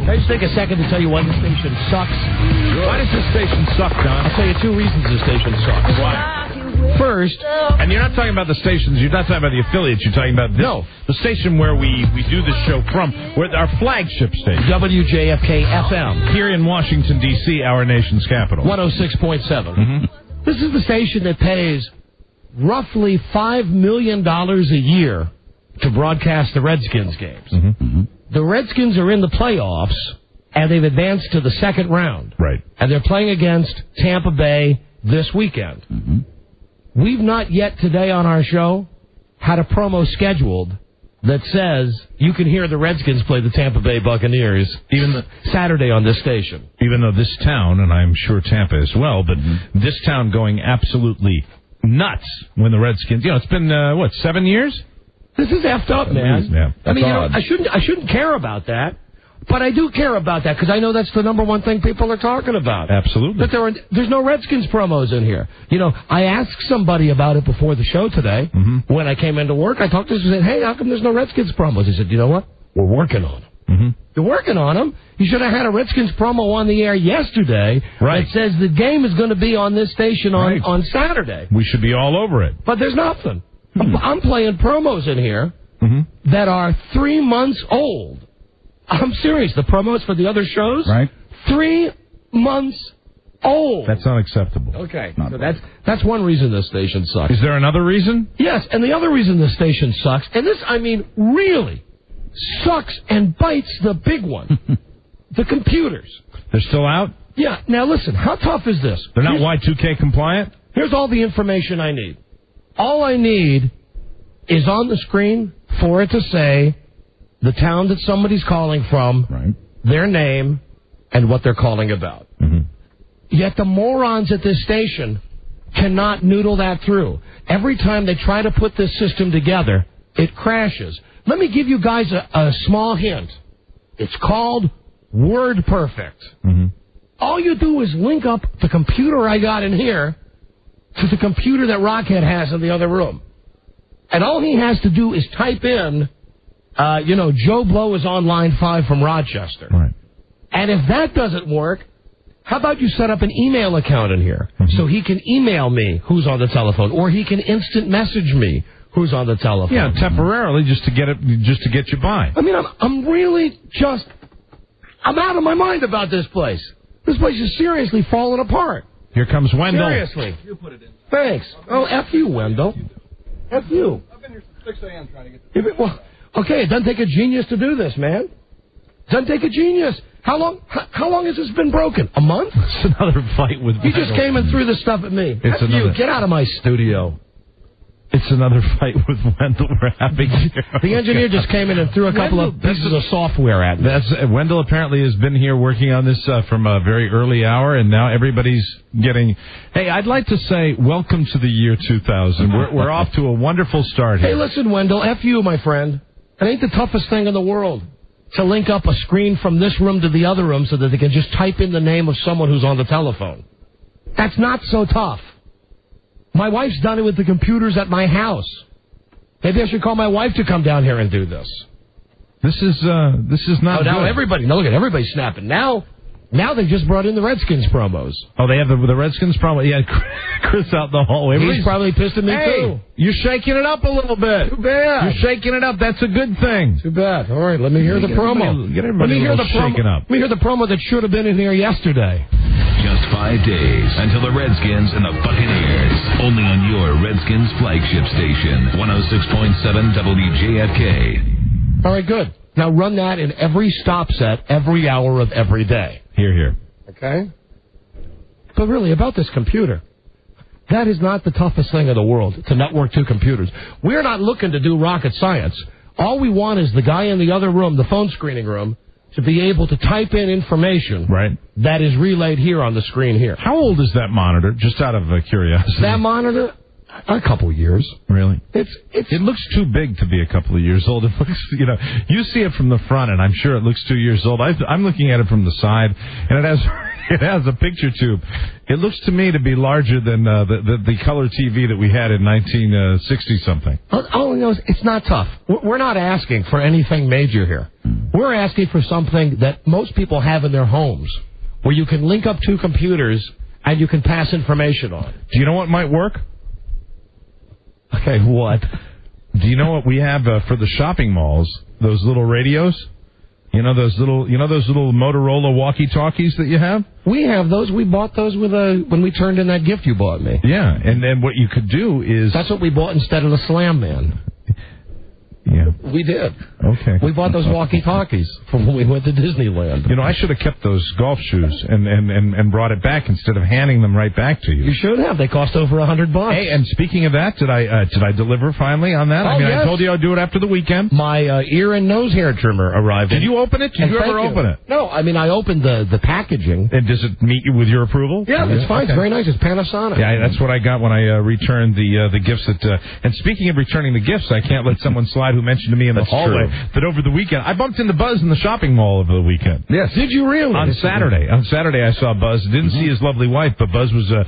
Can I just take a second to tell you why the station sucks? Why does this station suck, Don? I'll tell you 2 reasons the station sucks. Why? First, and you're not talking about the stations, you're not talking about the affiliates, you're talking about this, the station where we do the show from, where our flagship station. WJFK FM. Here in Washington, D.C., our nation's capital. 106.7. Mm-hmm. This is the station that pays roughly $5 million a year to broadcast the Redskins games. Mm-hmm. Mm-hmm. The Redskins are in the playoffs, and they've advanced to the second round. Right. And they're playing against Tampa Bay this weekend. Mm-hmm. We've not yet today on our show had a promo scheduled that says you can hear the Redskins play the Tampa Bay Buccaneers Saturday on this station. Even though this town, and I'm sure Tampa as well, but this town going absolutely nuts when the Redskins, it's been, 7 years? This is effed up, man. Yeah, I mean, I shouldn't care about that. But I do care about that because I know that's the number one thing people are talking about. Absolutely. But there's no Redskins promos in here. I asked somebody about it before the show today. Mm-hmm. When I came into work, I talked to them and said, hey, how come there's no Redskins promos? He said, you know what? We're working on them. Mm-hmm. You're working on them. You should have had a Redskins promo on the air yesterday that says the game is going to be on this station on Saturday. We should be all over it. But there's nothing. I'm playing promos in here that are 3 months old. I'm serious. The promos for the other shows, 3 months old. That's unacceptable. Okay, so that's one reason this station sucks. Is there another reason? Yes, and the other reason this station sucks, and this, really sucks and bites the big one, the computers. They're still out? Yeah. Now listen, how tough is this? They're not Y2K compliant? Here's all the information I need. All I need is on the screen for it to say the town that somebody's calling from, their name, and what they're calling about. Mm-hmm. Yet the morons at this station cannot noodle that through. Every time they try to put this system together, it crashes. Let me give you guys a small hint. It's called WordPerfect. Mm-hmm. All you do is link up the computer I got in here to the computer that Rockhead has in the other room. And all he has to do is type in, Joe Blow is on line 5 from Rochester. Right. And if that doesn't work, how about you set up an email account in here so he can email me who's on the telephone, or he can instant message me who's on the telephone. Yeah, temporarily, just to get you by. I mean, I'm really I'm out of my mind about this place. This place is seriously falling apart. Here comes Wendell. Seriously. You put it in. Thanks. Oh, F you, Wendell. F you. I've been here since 6 a.m. trying to get this. Well, okay, it doesn't take a genius to do this, man. It doesn't take a genius. How long has this been broken? A month? It's another fight with Wendell. You just came and threw this stuff at me. It's you. Get out of my studio. It's another fight with Wendell we're having here. The engineer just came in and threw a couple of pieces of software at me. Wendell apparently has been here working on this from a very early hour, and now everybody's getting... Hey, I'd like to say welcome to the year 2000. We're off to a wonderful start here. Hey, listen, Wendell, F you, my friend. It ain't the toughest thing in the world to link up a screen from this room to the other room so that they can just type in the name of someone who's on the telephone. That's not so tough. My wife's done it with the computers at my house. Maybe I should call my wife to come down here and do this. This is not. Oh, now everybody. Look at everybody's snapping. Now they just brought in the Redskins promos. Oh, they have the Redskins promo. Yeah, Chris out in the hallway. He's probably pissed at me too. You're shaking it up a little bit. Too bad. You're shaking it up. That's a good thing. Too bad. All right, let me hear the promo. Get everybody shaken up. Let me hear the promo that should have been in here yesterday. Just 5 days until the Redskins and the Buccaneers. Only on your Redskins flagship station, 106.7 WJFK. All right, good. Now run that in every stop set, every hour of every day. Here. Okay? But really, about this computer, that is not the toughest thing in the world, to network two computers. We're not looking to do rocket science. All we want is the guy in the other room, the phone screening room, to be able to type in information that is relayed here on the screen here. How old is that monitor, just out of curiosity? That monitor? A couple years. Really? It looks too big to be a couple of years old. It looks, you see it from the front, and I'm sure it looks 2 years old. I'm looking at it from the side, and it has a picture tube. It looks to me to be larger than the color TV that we had in 1960-something. All I know is it's not tough. We're not asking for anything major here. We're asking for something that most people have in their homes, where you can link up 2 computers and you can pass information on. Do you know what might work? Okay, what? Do you know what we have for the shopping malls? Those little radios? You know those little Motorola walkie-talkies that you have? We have those. We bought those when we turned in that gift you bought me. Yeah, and then what you could do is... That's what we bought instead of the Slam Man. Yeah. We did. Okay. We bought those walkie-talkies from when we went to Disneyland. You know, I should have kept those golf shoes and brought it back instead of handing them right back to you. You should have. They cost over $100. Hey, and speaking of that, did I deliver finally on that? I mean, yes. I told you I'd do it after the weekend. My ear and nose hair trimmer arrived. Did you open it? Did you ever open it? No, I mean, I opened the packaging. And does it meet you with your approval? Yeah, it's fine. Okay. It's very nice. It's Panasonic. Yeah, that's what I got when I returned the gifts that... and speaking of returning the gifts, I can't let someone slide who mentioned to me in the hallway that over the weekend... I bumped into Buzz in the shopping mall over the weekend. Yes. Did you really? On Saturday. On Saturday, I saw Buzz. Didn't see his lovely wife, but Buzz was a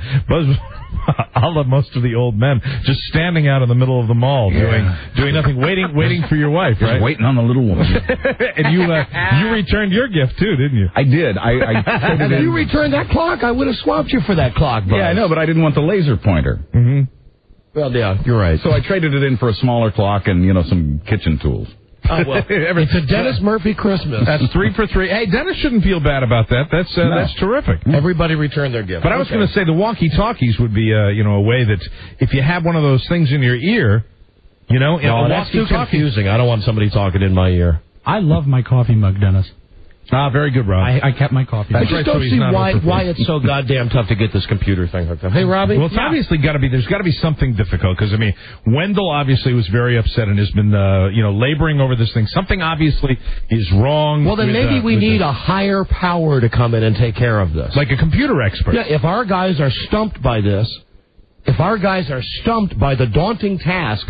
la most of the old men, just standing out in the middle of the mall, doing nothing, waiting for your wife, right? Just waiting on the little woman. And you returned your gift, too, didn't you? I did. I if you returned that clock, I would have swapped you for that clock, Buzz. Yeah, I know, but I didn't want the laser pointer. Mm-hmm. Well, yeah, you're right. So I traded it in for a smaller clock and, some kitchen tools. Oh, well, it's a Dennis Murphy Christmas. That's 3 for 3. Hey, Dennis shouldn't feel bad about that. That's terrific. Everybody returned their gift. But I was going to say the walkie-talkies would be, a way that if you have one of those things in your ear, no, that's too confusing. I don't want somebody talking in my ear. I love my coffee mug, Dennis. Ah, very good, Rob. I kept my coffee. I just don't see why it's so goddamn tough to get this computer thing hooked up. Hey, Robbie? Well, it's obviously got to be, there's got to be something difficult, because, Wendell obviously was very upset and has been, laboring over this thing. Something obviously is wrong. Well, then maybe we need a higher power to come in and take care of this. Like a computer expert. Yeah, if our guys are stumped by this, if our guys are stumped by the daunting task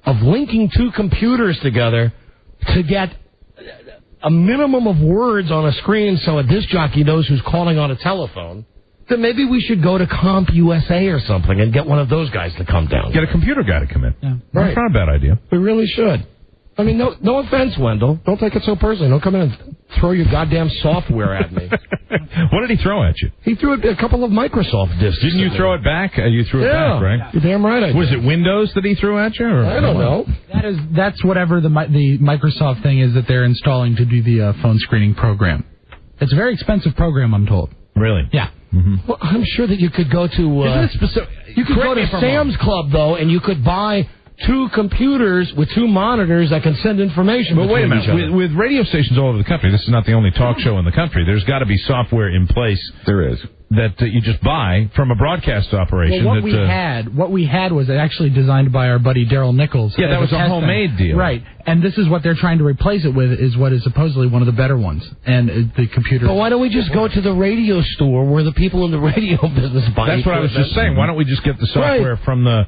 of linking 2 computers together to get a minimum of words on a screen so a disc jockey knows who's calling on a telephone, then maybe we should go to CompUSA or something and get one of those guys to come down. Get a computer guy to come in. Yeah. Right. That's not a bad idea. We really should. I mean, no offense, Wendell. Don't take it so personally. Don't come in and throw your goddamn software at me. What did he throw at you? He threw a couple of Microsoft disks. Didn't you throw it back? You threw it back, right? You're damn right I did. Was it Windows that he threw at you? Or? I don't know. That's whatever the Microsoft thing is that they're installing to do the phone screening program. It's a very expensive program, I'm told. Really? Yeah. Mm-hmm. Well, I'm sure that you could go to... you could go to Sam's Club, though, and you could buy 2 computers with 2 monitors that can send information. But wait a minute. With radio stations all over the country, this is not the only talk show in the country. There's got to be software in place. There is. That you just buy from a broadcast operation. Well, what we had was actually designed by our buddy Daryl Nichols. Yeah, that was a homemade deal. Right. And this is what they're trying to replace it with, is what is supposedly one of the better ones. And the computer... But why don't we just go to the radio store where the people in the radio business buy That's what I was just saying. Why don't we just get the software from the...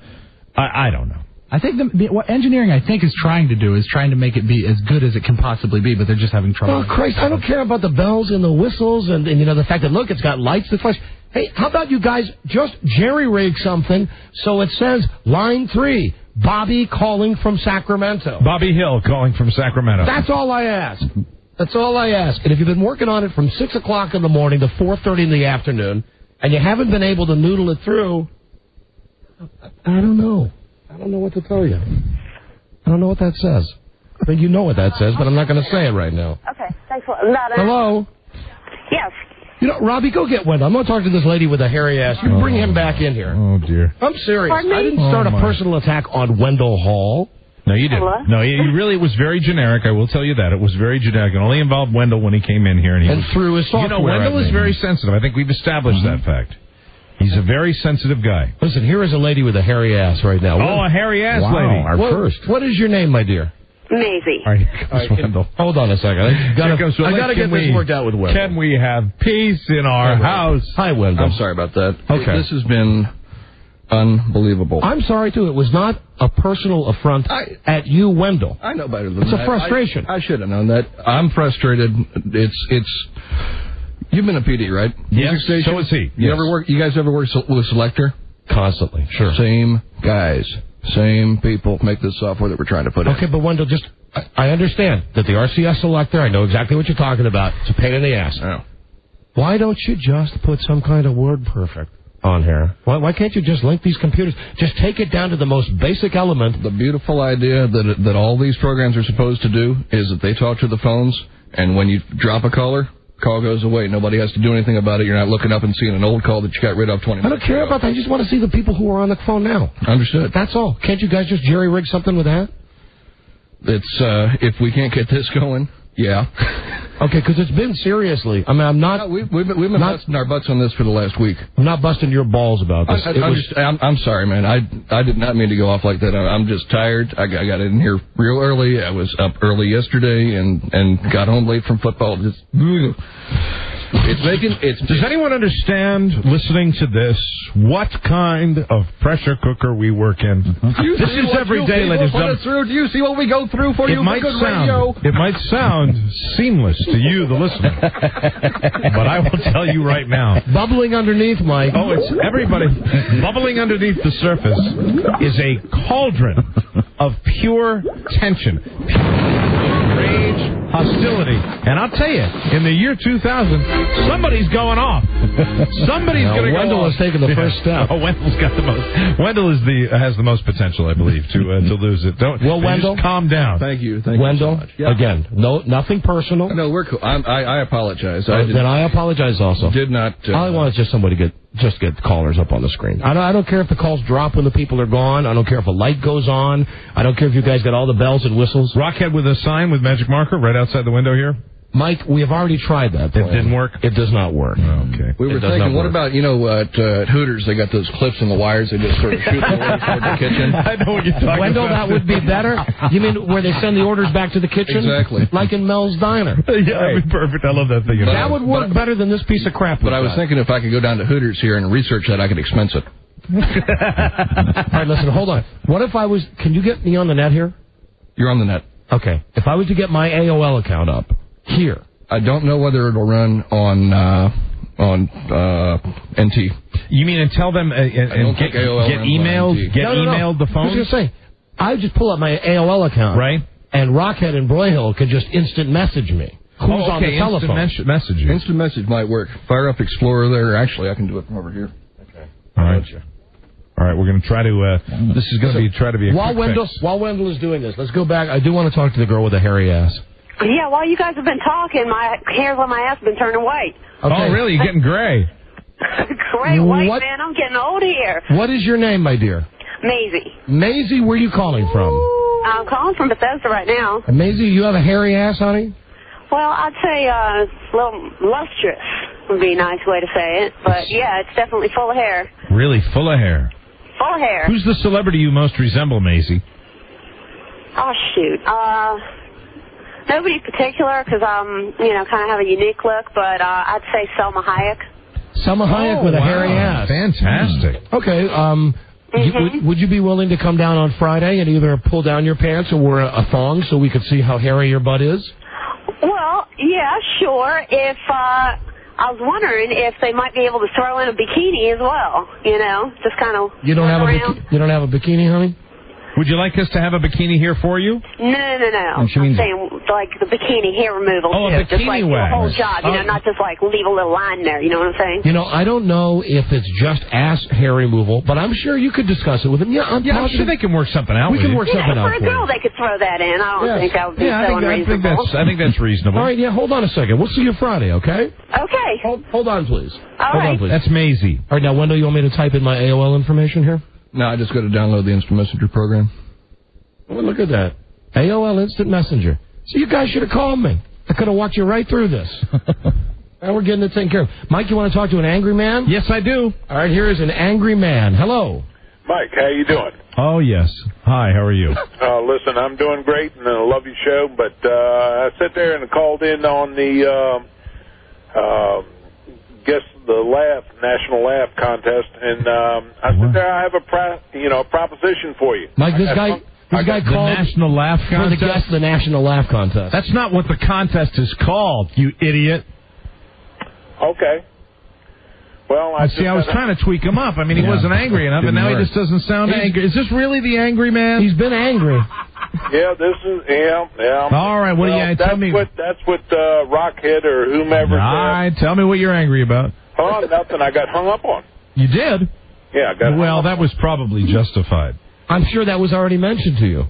I don't know. I think what engineering, is trying to do is trying to make it be as good as it can possibly be, but they're just having trouble. Oh, Christ, I don't care about the bells and the whistles and the fact that, look, it's got lights that flash. Hey, how about you guys just jerry-rig something so it says, line 3, Bobby calling from Sacramento. Bobby Hill calling from Sacramento. That's all I ask. That's all I ask. And if you've been working on it from 6 o'clock in the morning to 4:30 in the afternoon, and you haven't been able to noodle it through, I don't know. I don't know what to tell you. I don't know what that says. I think you know what that says, but I'm not going to say it right now. Okay, thanks a lot. Hello? Yes. Robbie, go get Wendell. I'm going to talk to this lady with a hairy ass. You bring him back in here. Oh, dear. I'm serious. Pardon me? I didn't start a personal attack on Wendell Hall. No, you didn't. Hello? No, you really, it was very generic. I will tell you that. It was very generic. It only involved Wendell when he came in here. And threw his software. Wendell is very sensitive. I think we've established that fact. He's a very sensitive guy. Listen, here is a lady with a hairy ass right now. Oh, a hairy ass lady. Our first. What is your name, my dear? Maisie. All right, here comes Wendell. Hold on a second. I got to get this worked out with Wendell. Can we have peace in our house? Hi, Wendell. I'm sorry about that. Okay. This has been unbelievable. I'm sorry, too. It was not a personal affront at you, Wendell. I know better than that. It's a that. frustration. I should have known that. I'm frustrated. It's. You've been a PD, right? Yes. Music station? So is he. You guys ever work with Selector? Constantly. Sure. Same guys. Same people make this software that we're trying to put in. Okay, but Wendell, I understand that the RCS selector, I know exactly what you're talking about. It's a pain in the ass. Yeah. Why don't you just put some kind of WordPerfect on here? Why can't you just link these computers? Just take it down to the most basic element. The beautiful idea that all these programs are supposed to do is that they talk to the phones, and when you drop a caller, call goes away. Nobody has to do anything about it. You're not looking up and seeing an old call that you got rid of 20 minutes I don't care ago. about that. I just want to see the people who are on the phone now. Understood. That's all. Can't you guys just jerry-rig something with that? It's if we can't get this going, yeah. Okay, because it's been seriously. I mean, I'm not. No, we've been busting our butts on this for the last week. I'm not busting your balls about this. I'm sorry, man. I did not mean to go off like that. I'm just tired. I got in here real early. I was up early yesterday and got home late from football. Just Does anyone understand, listening to this, what kind of pressure cooker we work in? This is every day, ladies and gentlemen. Do you see what we go through for you? It might sound seamless to you, the listener, but I will tell you right now. Bubbling underneath, Mike. Oh, it's everybody. Bubbling underneath the surface is a cauldron of pure tension, pure rage, hostility. And I'll tell you, in the year 2000, somebody's going off. Somebody's going to go off. Wendell has taken the first step. Oh, Wendell's got the most. Wendell has the most potential, I believe, to lose it. Wendell, just calm down. Thank you. Wendell, you so much. Yeah. Again, nothing personal. No, we're cool. I apologize. Then I apologize also. Did not. All I want is just somebody to get callers up on the screen. I don't care if the calls drop when the people are gone. I don't care if a light goes on. I don't care if you guys got all the bells and whistles. Rockhead with a sign with magic marker right outside the window here. Mike, we have already tried that. It didn't work? It does not work. Oh, okay. We were thinking, what about, at Hooters, they got those clips in the wires, they just sort of shoot the orders toward the kitchen. I know what you're talking Wendell, about. that would be better? You mean where they send the orders back to the kitchen? Exactly. Like in Mel's Diner. Yeah, that'd be perfect. I love that thing. That would work better than this piece of crap. But I was thinking if I could go down to Hooters here and research that, I could expense it. All right, listen, hold on. What if I was... Can you get me on the net here? You're on the net. Okay. If I was to get my AOL account up here... I don't know whether it'll run on NT. You mean and tell them and get emailed the phone? I was going to say, I would just pull up my AOL account. Right. And Rockhead and Broyhill could just instant message me. Who's on the telephone? Instant message. Instant message might work. Fire up Explorer there. Actually, I can do it from over here. Okay. All right. All right, we're going to try to. This is going to try to be a while Wendell is doing this, let's go back. I do want to talk to the girl with the hairy ass. Yeah, while you guys have been talking, my hairs on my ass have been turning white. Okay. Oh, really? You're getting gray. Gray white, man. I'm getting old here. What is your name, my dear? Maisie. Maisie, where are you calling from? I'm calling from Bethesda right now. And Maisie, you have a hairy ass, honey? Well, I'd say a little lustrous would be a nice way to say it. But, yeah, it's definitely full of hair. Really? Full of hair? Full of hair. Who's the celebrity you most resemble, Maisie? Oh, shoot. Nobody particular, because I'm, kind of have a unique look, but I'd say Selma Hayek. Selma Hayek with a hairy ass. Fantastic. Okay, would you be willing to come down on Friday and either pull down your pants or wear a thong so we could see how hairy your butt is? Well, yeah, sure. If, I was wondering if they might be able to throw in a bikini as well, just kind of You don't have a bikini, honey? Would you like us to have a bikini here for you? No. I'm saying like the bikini hair removal. Oh, too. a bikini just like wax. the whole job, not just like leave a little line there. You know what I'm saying? I don't know if it's just ass hair removal, but I'm sure you could discuss it with them. Yeah, I'm sure they can work something out. We can work something out for a girl, they could throw that in. I don't think that would be so unreasonable. I think that's reasonable. All right, hold on a second. We'll see you Friday, okay? Okay. Hold on, please. All right. That's Maisie. All right, now, Wendell, you want me to type in my AOL information here? No, I just got to download the Instant Messenger program. Well, look at that. AOL Instant Messenger. So you guys should have called me. I could have walked you right through this. And we're getting it taken care of. Mike, you want to talk to an angry man? Yes, I do. All right, here is an angry man. Hello. Mike, how you doing? Oh, yes. Hi, how are you? Listen, I'm doing great, and I love your show, but I sat there and called in on the, the National Laugh Contest, and I said there, I have a proposition for you. Mike, this guy called the National Laugh Contest? For the guest, the National Laugh Contest. That's not what the contest is called, you idiot. Okay. Well, I was trying to tweak him up. I mean, he wasn't angry enough, and now he just doesn't sound angry. Is this really the angry man? He's been angry. Yeah, this is yeah. All right, what do you tell me? That's what Rockhead or whomever. All right, tell me what you're angry about. Oh, nothing. I got hung up on. You did? Yeah, I got. Well, that was probably justified. I'm sure that was already mentioned to you.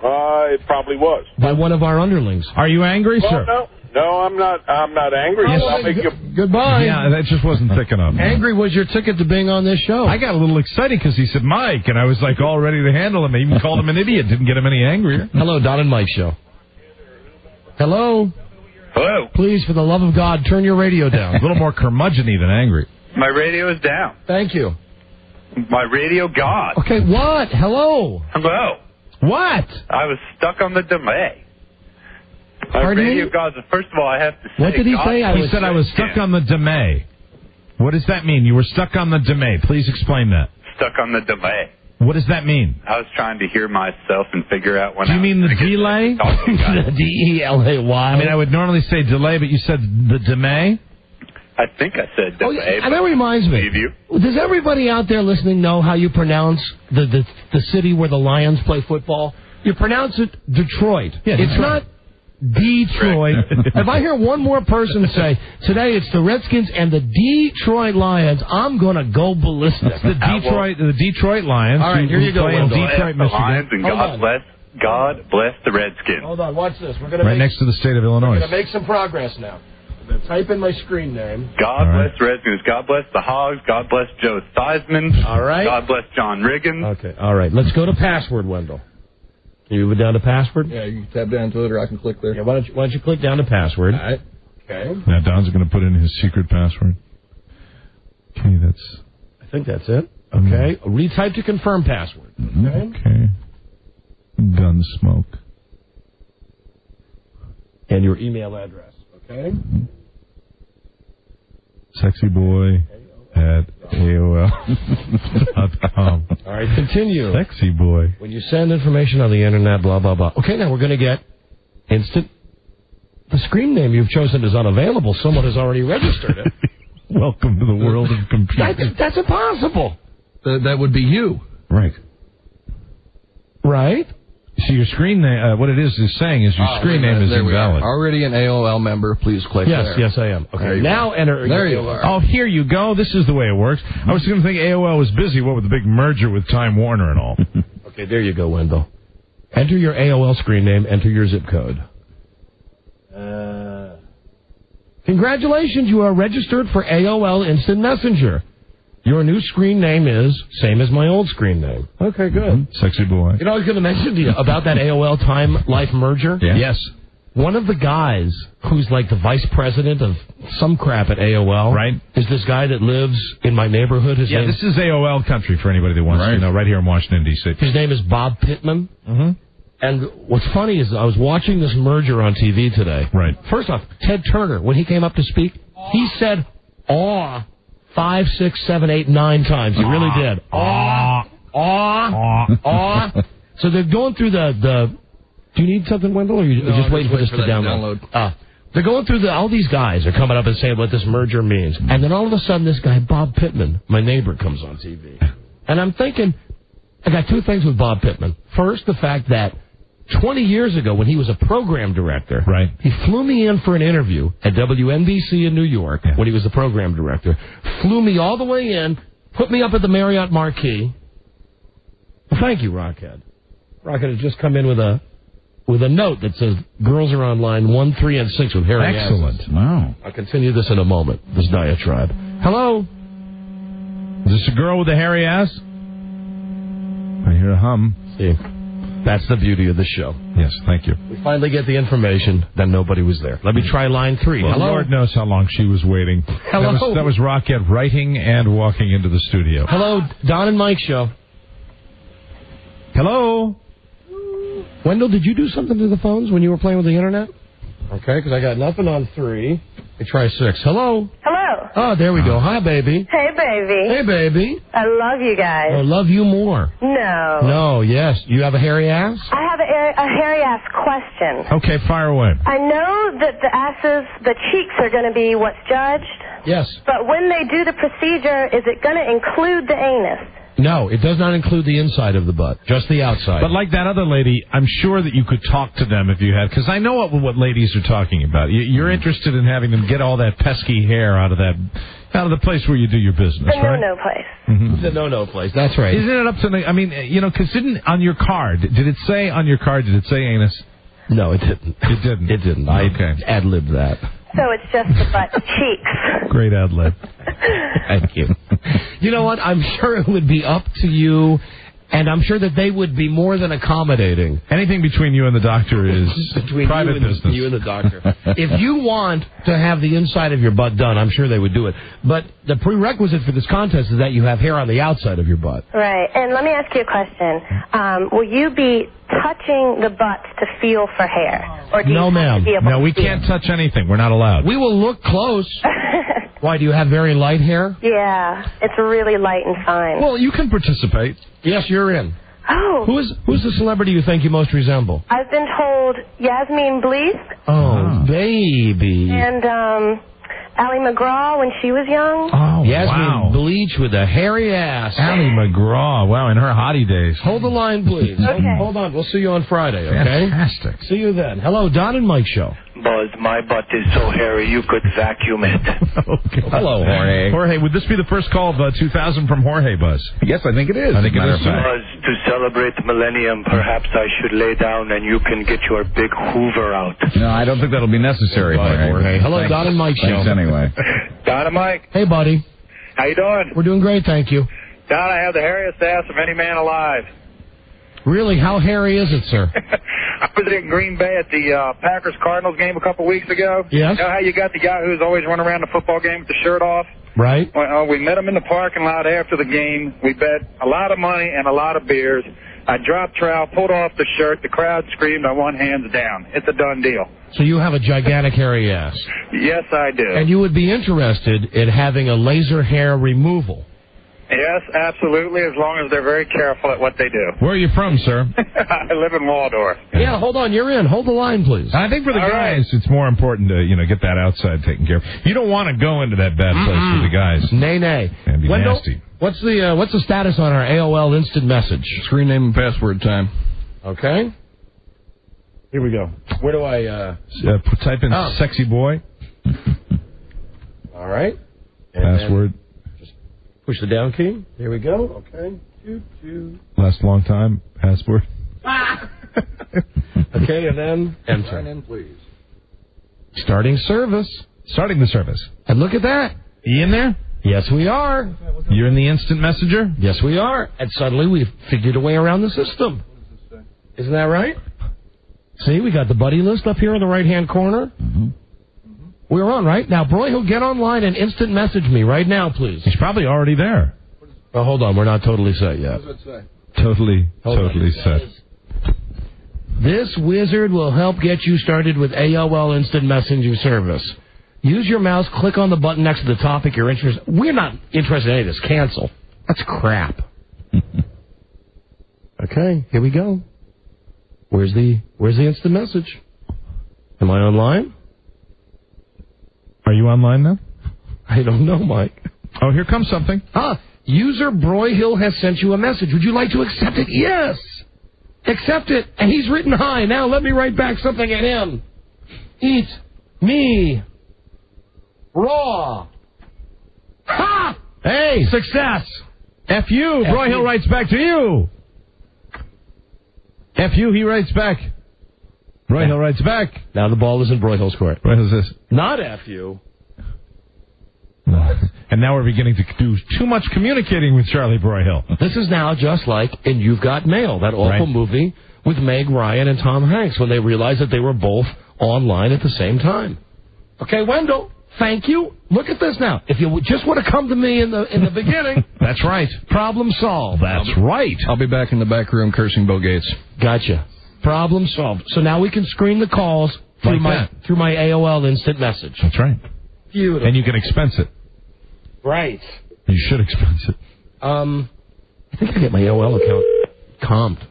It probably was. By one of our underlings. Are you angry, sir? No, I'm not. I'm not angry. Yes. I'll make you. Goodbye. Yeah, that just wasn't thick enough. Angry was your ticket to being on this show. I got a little excited because he said Mike, and I was like all ready to handle him. I even called him an idiot. Didn't get him any angrier. Hello, Don and Mike show. Hello. Hello. Please, for the love of God, turn your radio down. A little more curmudgeon-y than angry. My radio is down. Thank you. My radio gone. Okay, what? Hello. Hello. What? I was stuck on the delay. My Pardon radio me? gone. First of all, I have to say... What did he say? He said I was stuck on the delay. What does that mean? You were stuck on the delay. Please explain that. Stuck on the delay. What does that mean? I was trying to hear myself and figure out when Do you mean the delay? The D-E-L-A-Y. I mean, I would normally say delay, but you said the delay? I think I said delay. Oh, yeah, and that reminds me. Does everybody out there listening know how you pronounce the city where the Lions play football? You pronounce it Detroit. Yeah, it's not Detroit. If I hear one more person say, today it's the Redskins and the Detroit Lions, I'm going to go ballistic. The Detroit Lions. All right, here you go. In Detroit, the Lions, Michigan. and God bless the Redskins. Hold on, watch this. We're gonna right next to the state of Illinois. We're going to make some progress now. I'm going to type in my screen name. God bless the Redskins. God bless the Hogs. God bless Joe Theismann. All right. God bless John Riggins. Okay, all right. Let's go to password, Wendell. Can you move it down to password? Yeah, you can tab down to it, or I can click there. Yeah, why don't you click down to password? All right. Okay. Now Don's going to put in his secret password. Okay, I think that's it. Okay. Retype to confirm password. Okay. Gunsmoke. And your email address. Okay. Sexyboy at AOL.com. All right, continue. Sexy boy. When you send information on the internet, blah, blah, blah. Okay, now we're going to get instant. The screen name you've chosen is unavailable. Someone has already registered it. Welcome to the world of computers. That's impossible. That would be you. Right. Right? So your screen name, what it is saying is your screen name is invalid. Already an AOL member, please click there. Yes, I am. Okay, now enter. There you are. Oh, here you go. This is the way it works. I was going to think AOL was busy, what with the big merger with Time Warner and all. Okay, there you go, Wendell. Enter your AOL screen name, enter your zip code. Congratulations, you are registered for AOL Instant Messenger. Your new screen name is same as my old screen name. Okay, good. Sexy boy. You know, I was going to mention to you about that AOL Time Life merger. Yeah. Yes. One of the guys who's like the vice president of some crap at AOL, right, is this guy that lives in my neighborhood. His name, this is AOL country for anybody that wants to know, right here in Washington, D.C. His name is Bob Pittman. Mm-hmm. And what's funny is I was watching this merger on TV today. Right. First off, Ted Turner, when he came up to speak, he said, aw, 5, 6, 7, 8, 9 times. He really did. Aw, aw, aw. So they're going through the do you need something, Wendell, or are you just waiting for this to download? They're going through all these guys are coming up and saying what this merger means. And then all of a sudden this guy, Bob Pittman, my neighbor, comes on TV. And I'm thinking, I got two things with Bob Pittman. First, the fact that 20 years ago, when he was a program director, he flew me in for an interview at WNBC in New York when he was the program director, flew me all the way in, put me up at the Marriott Marquis. Well, thank you, Rockhead. Rockhead has just come in with a note that says, girls are on line 1, 3, and 6 with hairy asses. Excellent. Wow. I'll continue this in a moment, this diatribe. Hello? Is this a girl with a hairy ass? I hear a hum. See, that's the beauty of the show. Yes, thank you. We finally get the information that nobody was there. Let me try line 3. Well, Hello? Lord knows how long she was waiting. Hello? That was Rockhead writing and walking into the studio. Hello, Don and Mike show. Hello? Wendell, did you do something to the phones when you were playing with the internet? Okay, because I got nothing on 3. Let me try 6. Hello? Hello. Oh, there we go. Hi, baby. Hey, baby. Hey, baby. I love you guys. I love you more. No. No, yes. You have a hairy ass? I have a hairy ass question. Okay, fire away. I know that the cheeks are going to be what's judged. Yes. But when they do the procedure, is it going to include the anus? No, it does not include the inside of the butt, just the outside. But like that other lady, I'm sure that you could talk to them if you had, because I know what ladies are talking about. You're interested in having them get all that pesky hair out of the place where you do your business, The right? no-no place. Mm-hmm. The no-no place. That's right. Isn't it up to the? I mean, because on your card, did it say on your card? Did it say anus? No, it didn't. It didn't. It didn't. I ad-libbed that. So it's just the butt cheeks. Great ad lib. Thank you. You know what? I'm sure it would be up to you, and I'm sure that they would be more than accommodating. Anything between you and the doctor is private business. You and the doctor. If you want to have the inside of your butt done, I'm sure they would do it. But the prerequisite for this contest is that you have hair on the outside of your butt. Right. And let me ask you a question. Will you be touching the butts to feel for hair? Or do you No, have ma'am. to be able No, to we feel? can't touch anything. We're not allowed. We will look close. Why, do you have very light hair? Yeah, it's really light and fine. Well, you can participate. Yes, you're in. Oh. Who's the celebrity you think you most resemble? I've been told Yasmin Bleeth Oh, baby. and Ally McGraw when she was young. Oh, Yasmin wow. Bleach with a hairy ass. Ally McGraw. Wow, in her hottie days. Hold the line, please. Okay. Hold on. We'll see you on Friday, okay? Fantastic. See you then. Hello, Don and Mike Show. Buzz, my butt is so hairy you could vacuum it. Hello, Jorge. Jorge, would this be the first call of 2000 from Jorge, Buzz? Yes, I think it is. I think it is, too. Buzz, to celebrate the millennium, perhaps I should lay down and you can get your big Hoover out. No, I don't think that'll be necessary, Jorge. Hello, Thanks. Don and Mike Show. Thanks anyway. Don and Mike, Hey, buddy. how you doing? We're doing great, thank you. Don, I have the hairiest ass of any man alive. Really, how hairy is it, sir? I was in Green Bay at the Packers-Cardinals game a couple weeks ago. Yes. You know how you got the guy who's always running around the football game with the shirt off? Right? Well, we met him in the parking lot after the game. We bet a lot of money and a lot of beers. I dropped trowel, pulled off the shirt. The crowd screamed. I won hands down. It's a done deal. So you have a gigantic hairy ass. Yes, I do. And you would be interested in having a laser hair removal. Yes, absolutely, as long as they're very careful at what they do. Where are you from, sir? I live in Waldorf. Yeah, hold on. You're in. Hold the line, please. I think for the All guys, right. it's more important to get that outside taken care of. You don't want to go into that bad place with the guys. Nay, nay. That'd be Wendell, nasty. what's the status on our AOL instant message? Screen name and password time. Okay. Here we go. Where do I... Type in sexy boy. All right. And Password. push the down key. Here we go. Okay. Last long time. Password. Okay, and then enter. Sign in, please. Starting service. Starting the service. And look at that. You in there? Yes, we are. You're in the instant messenger? Yes, we are. And suddenly we've figured a way around the system. Isn't that right? See, we got the buddy list up here in the right-hand corner. Mm-hmm. We're on, right? Now, Broyhill, get online and instant message me right now, please. He's probably already there. Oh, hold on. We're not totally set yet. What does it say? Totally set. This wizard will help get you started with AOL Instant Messenger service. Use your mouse, click on the button next to the topic you're interested in. We're not interested in any of this. Cancel. That's crap. Okay, here we go. Where's the instant message? Am I online? Are you online now? I don't know, Mike. Oh, here comes something. User Broyhill has sent you a message. Would you like to accept it? Yes. Accept it. And he's written hi. Now let me write back something at him. Eat me raw. Ha! Hey! Success. F.U. Broyhill writes back to you. F.U. He writes back. Broyhill writes back. Now the ball is in Broyhill's court. Broyhill's this. Not F.U. And now we're beginning to do too much communicating with Charlie Broyhill. This is now just like in You've Got Mail, that awful movie with Meg Ryan and Tom Hanks when they realized that they were both online at the same time. Okay, Wendell, thank you. Look at this now. If you just would have come to me in the beginning. That's right. Problem solved. That's right. I'll be back in the back room cursing Bill Gates. Gotcha. Problem solved. So now we can screen the calls through my AOL instant message. That's right. Beautiful. And you can expense it. Right. You should expense it. I think I get my AOL account comped.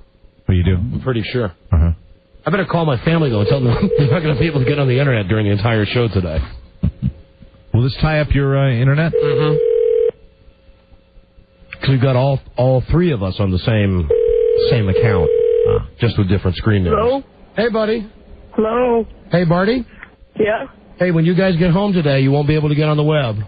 What do you do? I'm pretty sure. Uh-huh. I better call my family, though, and tell them they're not going to be able to get on the Internet during the entire show today. Will this tie up your internet? Mm-hmm. Because we've got all three of us on the same account, just with different screen names. Hello? Hey, buddy. Hello? Hey, Barty. Yeah? Hey, when you guys get home today, you won't be able to get on the web.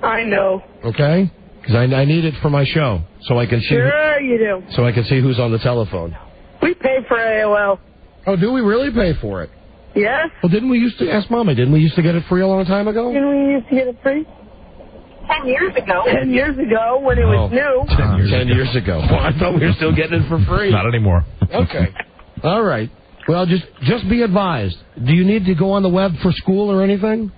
I know. Okay? Because I need it for my show, so I can see. Sure you do. So I can see who's on the telephone. We pay for AOL. Oh, do we really pay for it? Yes? Well, didn't we used to ask Mama? Didn't we used to get it free a long time ago? Didn't we used to get it free? 10 years ago. 10 years ago when it was new. 10 years ago. Well, I thought we were still getting it for free. Not anymore. Okay. All right. Well, just be advised. Do you need to go on the web for school or anything?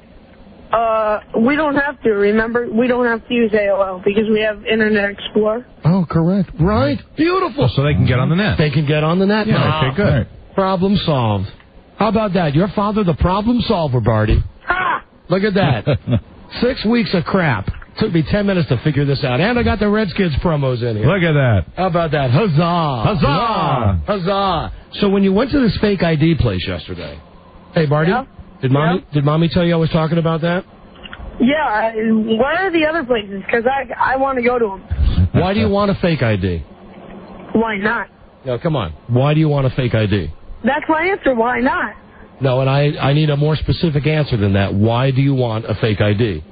We don't have to. Remember, we don't have to use AOL because we have Internet Explorer. Oh, correct. Right. Beautiful. So they can get on the net. They can get on the net. Yeah, now. okay, good. Right. Problem solved. How about that? Your father, the problem solver, Barty. Ha! Look at that. 6 weeks of crap. Took me 10 minutes to figure this out. And I got the Redskins promos in here. Look at that. How about that? Huzzah. Huzzah. Huzzah. So when you went to this fake ID place yesterday, hey, Barty, Yeah? did Mommy tell you I was talking about that? Yeah, where are the other places? Because I want to go to them. Why do you want a fake ID? Why not? No, come on. Why do you want a fake ID? That's my answer. Why not? No, and I need a more specific answer than that. Why do you want a fake ID?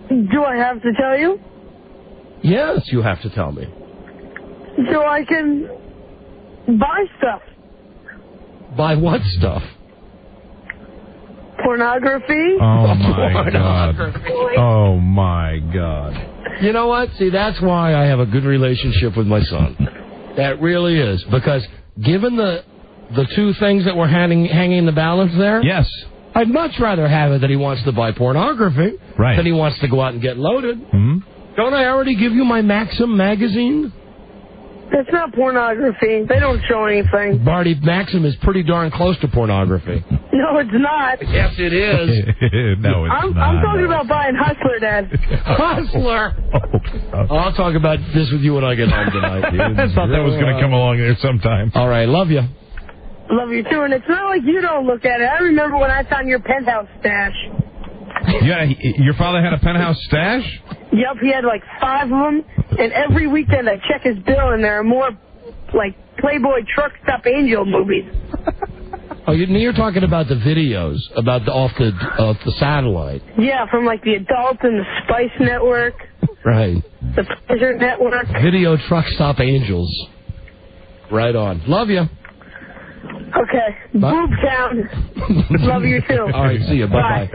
Do I have to tell you? Yes, you have to tell me. So I can buy stuff. Buy what stuff? Pornography. Oh, my God. Oh, my God. You know what? See, that's why I have a good relationship with my son. That really is. Because given the two things that were hanging in the balance there, yes, I'd much rather have it that he wants to buy pornography than he wants to go out and get loaded. Mm-hmm. Don't I already give you my Maxim magazine? It's not pornography. They don't show anything. Barty, Maxim is pretty darn close to pornography. No, it's not. Yes, it is. No, it's I'm not. talking about buying Hustler, Dad. Hustler. I'll talk about this with you when I get home tonight. I thought that was going to come along there sometime. All right, love you. Love you, too. And it's not like you don't look at it. I remember when I found your penthouse stash. Yeah, your father had a penthouse stash? Yep, he had like 5 of them. And every weekend I check his bill, and there are more, like, Playboy Truck Stop Angel movies. Oh, you're talking about the videos about off the satellite. Yeah, from like the Adult and the Spice Network. Right. The Pleasure Network. Video Truck Stop Angels. Right on. Love you. Okay. Boob count. Love you too. All right. See you. Bye.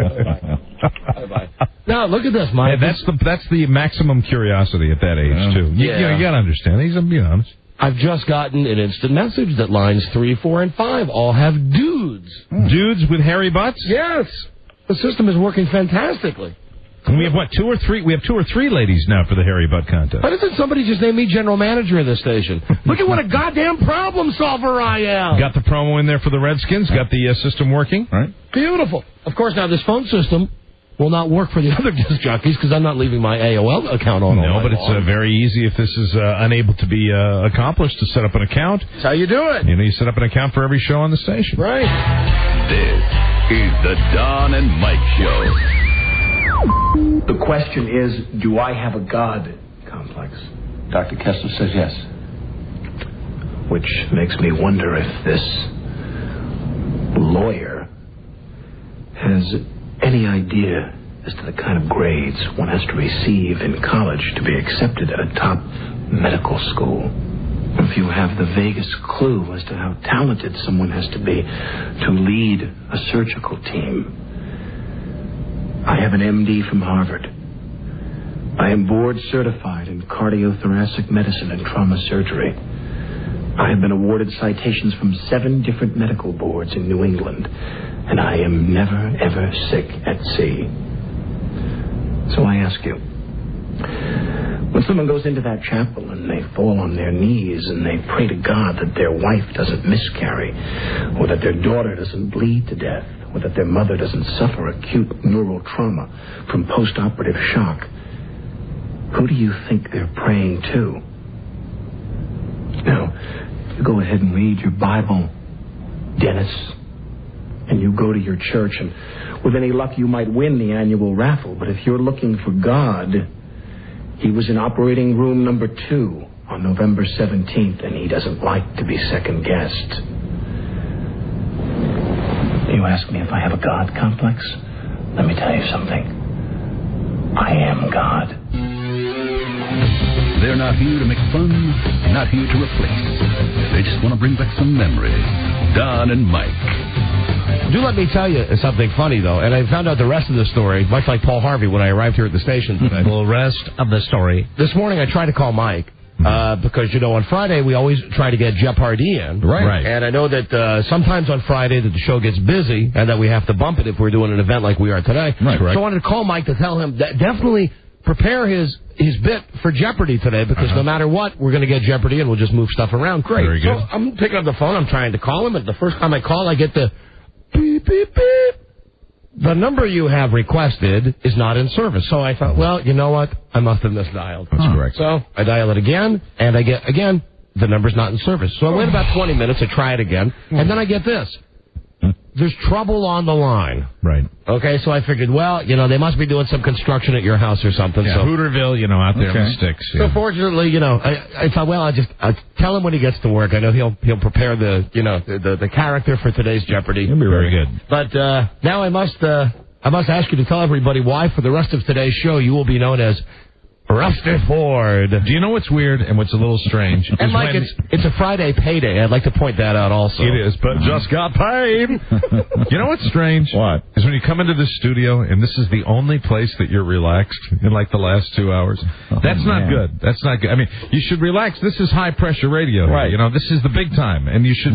Bye. Now look at this, Mike. Yeah, that's the maximum curiosity at that age too. You got to understand. He's being honest. I've just gotten an instant message that lines 3, 4, and 5 all have dudes. Dudes with hairy butts? Yes. The system is working fantastically. And we have, 2 or 3? We have 2 or 3 ladies now for the hairy butt contest. Why doesn't somebody just name me general manager of this station? Look at what a goddamn problem solver I am. Got the promo in there for the Redskins. Got the system working. Right. Beautiful. Of course, now this phone system will not work for the other disc jockeys because I'm not leaving my AOL account on. No, but it's very easy if this is unable to be accomplished to set up an account. That's how you do it. You set up an account for every show on the station. Right. This is the Don and Mike Show. The question is, do I have a God complex? Dr. Kessler says yes. Which makes me wonder if this lawyer has any idea as to the kind of grades one has to receive in college to be accepted at a top medical school. If you have the vaguest clue as to how talented someone has to be to lead a surgical team. I have an MD from Harvard. I am board certified in cardiothoracic medicine and trauma surgery. I have been awarded citations from 7 different medical boards in New England, and I am never, ever sick at sea. So I ask you, when someone goes into that chapel and they fall on their knees and they pray to God that their wife doesn't miscarry, or that their daughter doesn't bleed to death, or that their mother doesn't suffer acute neural trauma from post-operative shock, who do you think they're praying to? Now, you go ahead and read your Bible, Dennis. and you go to your church, and with any luck you might win the annual raffle. But if you're looking for God, he was in operating room number 2 on November 17th, and he doesn't like to be second-guessed. You ask me if I have a God complex? Let me tell you something. I am God. They're not here to make fun, not here to replace. They just want to bring back some memories. Don and Mike. Do let me tell you something funny, though, and I found out the rest of the story, much like Paul Harvey when I arrived here at the station today. The rest of the story. This morning I tried to call Mike. Because, on Friday we always try to get Jeopardy in. Right. And I know that sometimes on Friday that the show gets busy and that we have to bump it if we're doing an event like we are today. Right, correct. So I wanted to call Mike to tell him that definitely prepare his bit for Jeopardy today because no matter what, we're going to get Jeopardy and we'll just move stuff around. Great. Very good. So I'm picking up the phone. I'm trying to call him. And the first time I call, I get the beep, beep, beep. The number you have requested is not in service. So I thought, well, you know what? I must have misdialed. That's correct. So I dial it again, and I get, again, the number's not in service. So I wait about 20 minutes, I try it again, and then I get this. There's trouble on the line. Right. Okay, so I figured, well, they must be doing some construction at your house or something. Yeah, so Hooterville, out there in the sticks. So fortunately, I thought, well, I'll tell him when he gets to work. I know he'll prepare the character for today's Jeopardy. He'll be very good. But now I must ask you to tell everybody why for the rest of today's show you will be known as Rusty Ford. Do you know what's weird and what's a little strange? And Mike, it's a Friday payday. I'd like to point that out also. It is, but just got paid. You know what's strange? What? Is when you come into this studio and this is the only place that you're relaxed in like the last 2 hours. That's not good. That's not good. I mean, you should relax. This is high pressure radio. Right. This is the big time, and you should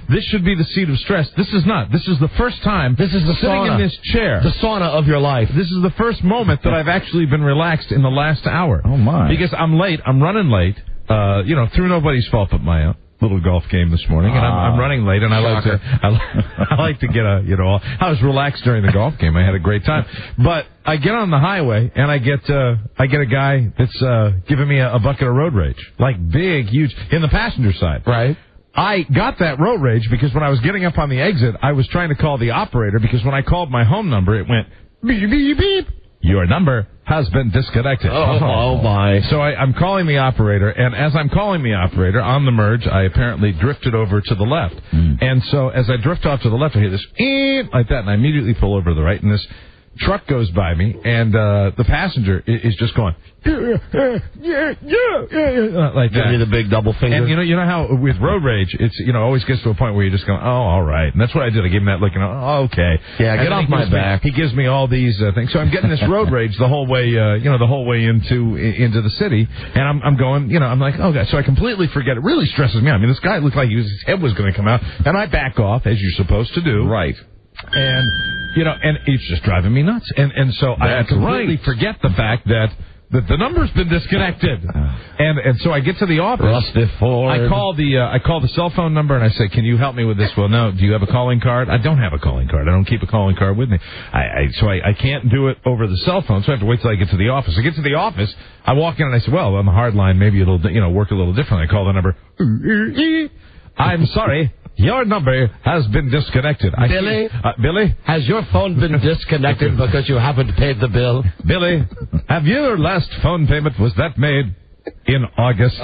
this should be the seat of stress. This is not. This is the first time. This is the sitting sauna. in this chair. The sauna of your life. This is the first moment that I've actually been relaxed in the last hour. Oh, my. Because I'm late. I'm running late. Through nobody's fault but my own. Little golf game this morning, and I'm running late, and I like to get I was relaxed during the golf game. I had a great time, but I get on the highway, and I get a guy that's giving me a bucket of road rage, like big, huge, in the passenger side. Right. I got that road rage because when I was getting up on the exit, I was trying to call the operator because when I called my home number, it went beep beep beep. Your number has been disconnected. Oh my. So I'm calling the operator, and as I'm calling the operator on the merge, I apparently drifted over to the left. And so as I drift off to the left, I hear this like that, and I immediately pull over to the right, and this truck goes by me, and the passenger is just going, like that. Give me the big double finger. And you know how with road rage, it's always gets to a point where you're just going, oh, all right. And that's what I did. I gave him that look, and oh, okay. Yeah, get off my back. He gives me all these things. So I'm getting this road rage the whole way, the whole way into the city, and I'm going, I'm like, oh god. So I completely forget. It really stresses me out. I mean, this guy looked like his head was going to come out, and I back off as you're supposed to do. Right. And and it's just driving me nuts. And so I completely forget the fact that the number's been disconnected. And so I get to the office. Rusty Ford. I call the cell phone number and I say, "Can you help me with this?" Well, no. Do you have a calling card? I don't have a calling card. I don't keep a calling card with me. So I can't do it over the cell phone. So I have to wait till I get to the office. I get to the office. I walk in and I say, "Well, on the hard line, maybe it'll work a little different." I call the number. I'm sorry. Your number has been disconnected. Billy? Has your phone been disconnected because you haven't paid the bill? Billy, have your last phone payment, was that made in August?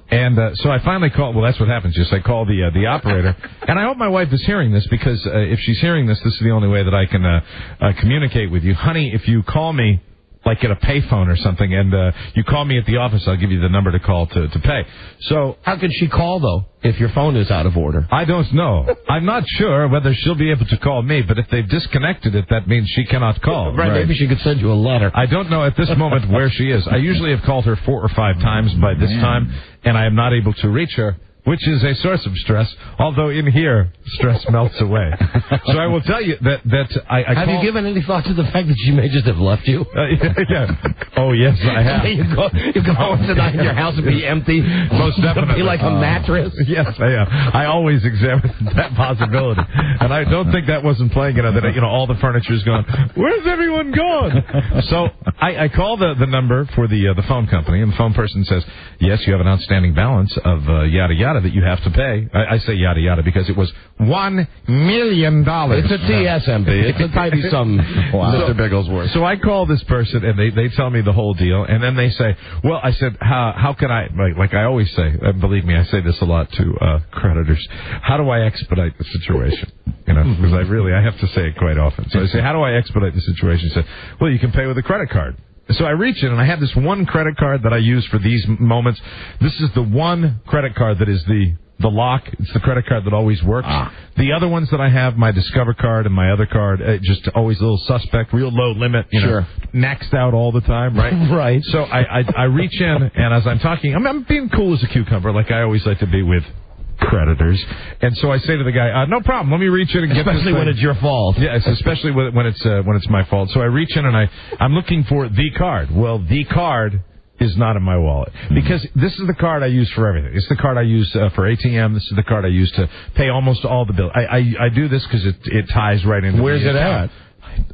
And so I finally call. Well, that's what happens. Just I call the operator. And I hope my wife is hearing this because if she's hearing this, this is the only way that I can communicate with you. Honey, if you call me, like at a payphone or something, and you call me at the office, I'll give you the number to call to pay. So how can she call, though, if your phone is out of order? I don't know. I'm not sure whether she'll be able to call me, but if they've disconnected it, that means she cannot call. Right. Maybe she could send you a letter. I don't know at this moment where she is. I usually have called her 4 or 5 times by this time, and I am not able to reach her, which is a source of stress, although in here, stress melts away. So I will tell you that I have you given any thought to the fact that she may just have left you? Yeah. Oh, yes, I have. you go home tonight and your house would be empty. Most definitely. It'll be like a mattress. Yes, I always examine that possibility. And I don't think that wasn't playing that all the furniture's gone, where's everyone gone? So I call the number for the phone company, and the phone person says, yes, you have an outstanding balance of yada yada that you have to pay. I say yada yada because it was $1 million. It's a TSMP. It's a tidy sum, Mr. Bigglesworth. So I call this person, and they tell me the whole deal, and then they say, well, I said, how can I, like I always say, and believe me, I say this a lot to creditors, how do I expedite the situation? Because I have to say it quite often. So I say, how do I expedite the situation? He said, well, you can pay with a credit card. So I reach in, and I have this one credit card that I use for these moments. This is the one credit card that is the lock. It's the credit card that always works. The other ones that I have, my Discover card and my other card, just always a little suspect, real low limit, maxed out all the time, right? Right. So I reach in, and as I'm talking, I'm being cool as a cucumber, like I always like to be with creditors. And so I say to the guy, no problem, let me reach in and get this thing. Especially when it's your fault. Yes, especially when it's my fault. So I reach in, and I'm looking for the card. Well, the card is not in my wallet. Because this is the card I use for everything. It's the card I use for ATM. This is the card I use to pay almost all the bills. I do this because it ties right into Where's it account.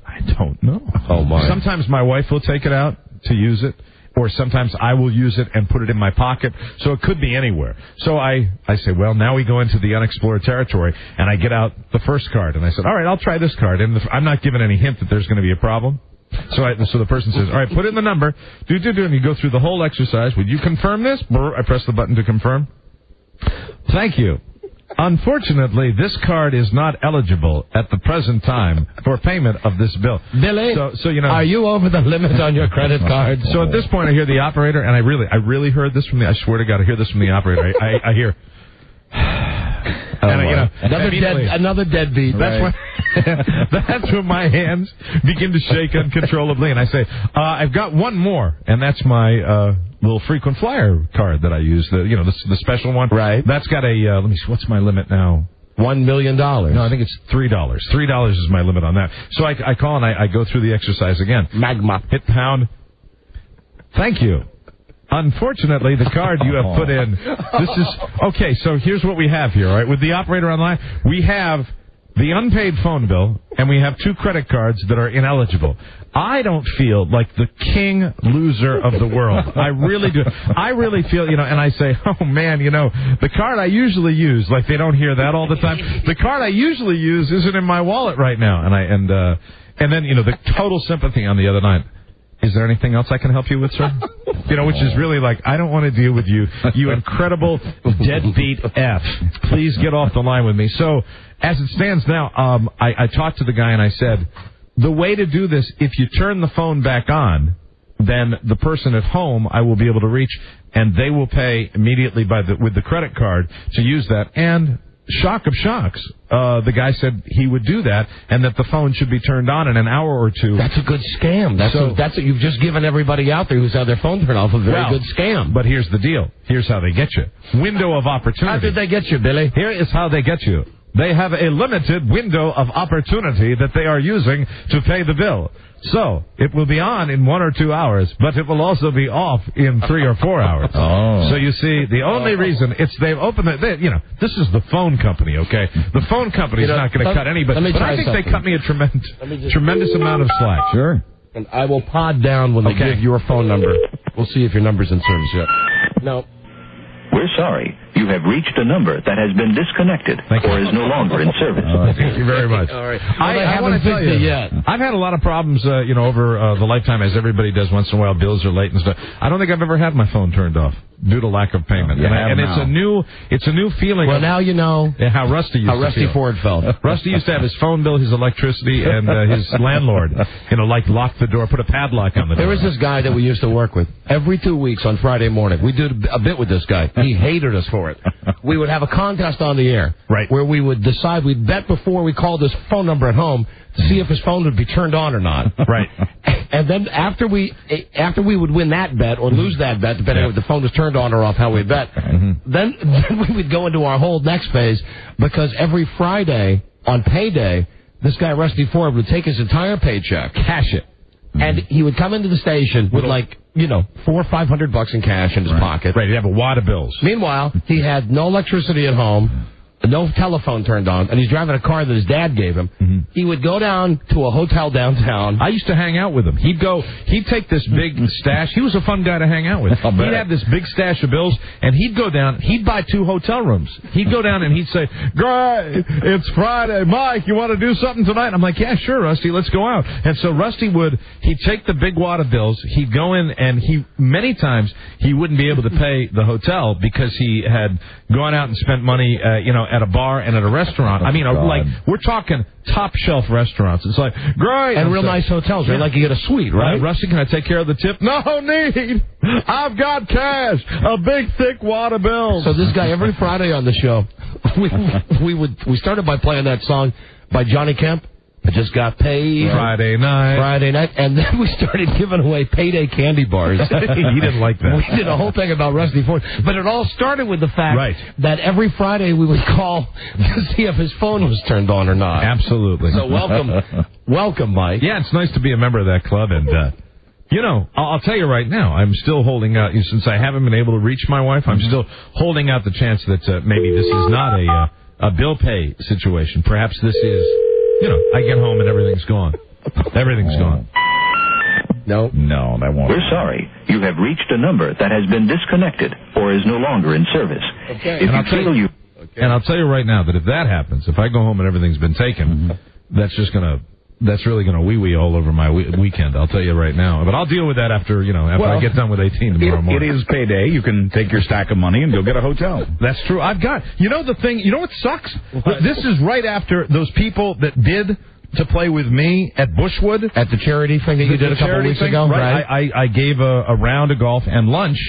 I don't know. Oh, my. Sometimes my wife will take it out to use it, or sometimes I will use it and put it in my pocket. So it could be anywhere. So I say, well, now we go into the unexplored territory, and I get out the first card, and I said, all right, I'll try this card. And I'm not giving any hint that there's going to be a problem. So the person says, all right, put in the number, and you go through the whole exercise. Would you confirm this? I press the button to confirm. Thank you. Unfortunately, this card is not eligible at the present time for payment of this bill. Billy, so are you over the limit on your credit card? So at this point, I hear the operator, and I really heard this I swear to God, I hear this from the operator. I hear... another deadbeat. Right. That's when my hands begin to shake uncontrollably, and I say, I've got one more, and that's my little frequent flyer card that I use, the special one. Right. That's got a, let me see, what's my limit now? $1 million. No, I think it's $3. $3 is my limit on that. So I call, and I go through the exercise again. Magma. Hit pound. Thank you. Unfortunately, the card you have put in, this is, okay, so here's what we have here, all right? With the operator online, we have the unpaid phone bill, and we have 2 credit cards that are ineligible. I don't feel like the king loser of the world. I really do. I really feel, and I say, oh, man, the card I usually use, like they don't hear that all the time. The card I usually use isn't in my wallet right now. And then, the total sympathy on the other night. Is there anything else I can help you with, sir? Which is really like, I don't want to deal with you, you incredible deadbeat F. Please get off the line with me. So, as it stands now, I talked to the guy and I said, the way to do this, if you turn the phone back on, then the person at home I will be able to reach, and they will pay immediately with the credit card to use that. And shock of shocks, the guy said he would do that, and that the phone should be turned on in an hour or 2. That's a good scam. That's what you've just given everybody out there who's had their phone turned off a very good scam. But here's the deal. Here's how they get you. Window of opportunity. How did they get you, Billy? Here is how they get you. They have a limited window of opportunity that they are using to pay the bill. So, it will be on in 1 or 2 hours, but it will also be off in 3 or 4 hours. Oh. So you see, the only reason they've opened it, this is the phone company, okay? The phone company's not going to cut anybody. But I think they cut me a tremendous amount of slack. Sure. And I will pod down when they give your phone number. We'll see if your number's in service yet. No. We're sorry. You have reached a number that has been disconnected or is no longer in service. Thank you very much. All right. I haven't fixed it yet. I've had a lot of problems, over the lifetime, as everybody does once in a while. Bills are late and stuff. I don't think I've ever had my phone turned off due to lack of payment. And it's a new feeling. Well, now you know how Rusty used to feel. How Rusty Ford felt. Rusty used to have his phone bill, his electricity, and his landlord, lock the door, put a padlock on the door. There was this guy that we used to work with. Every 2 weeks on Friday morning, we did a bit with this guy. He hated us for it. We would have a contest on the air, right, where we would decide, we'd bet before we called his phone number at home to see if his phone would be turned on or not. Right. And then after we would win that bet or lose that bet, depending on if the phone was turned on or off, how we bet, then we would go into our whole next phase, because every Friday on payday, this guy Rusty Ford would take his entire paycheck, cash it, And he would come into the station with $400 or $500 in cash in his pocket. Right, he'd have a wad of bills. Meanwhile, he had no electricity at home, no telephone turned on, and he's driving a car that his dad gave him. He would go down to a hotel downtown. I used to hang out with him. He'd take this big stash. He was a fun guy to hang out with. He'd have this big stash of bills, and he'd go down. He'd buy 2 hotel rooms. He'd go down and he'd say, "Great, it's Friday. Mike, you want to do something tonight?" I'm like, "Yeah, sure, Rusty, let's go out." And so Rusty he'd take the big wad of bills. He'd go in, and many times he wouldn't be able to pay the hotel because he had gone out and spent money, at a bar and at a restaurant. I mean, we're talking top shelf restaurants. It's like, great. And real nice hotels, right? Like you get a suite, right? Rusty, can I take care of the tip? No need. I've got cash. A big, thick wad of bills. So this guy, every Friday on the show, we started by playing that song by Johnny Kemp. I just got paid. Friday night. And then we started giving away payday candy bars. He didn't like that. We did a whole thing about Rusty Ford. But it all started with the fact that every Friday we would call to see if his phone was turned on or not. Absolutely. So welcome, Mike. Yeah, it's nice to be a member of that club. And, I'll tell you right now, I'm still holding out. Since I haven't been able to reach my wife, I'm still holding out the chance that maybe this is not a bill pay situation. Perhaps this is... I get home and everything's gone. Everything's gone. No, that won't. We're sorry. You have reached a number that has been disconnected or is no longer in service. Okay. If And I'll tell you right now that if that happens, if I go home and everything's been taken, that's really gonna wee all over my weekend. I'll tell you right now. But I'll deal with that after I get done with 18 tomorrow morning. It is payday. You can take your stack of money and go get a hotel. That's true. I've got. The thing. You know what sucks? This is right after those people that bid to play with me at Bushwood at the charity thing that you did a couple weeks ago. Right. I gave a round of golf and lunch.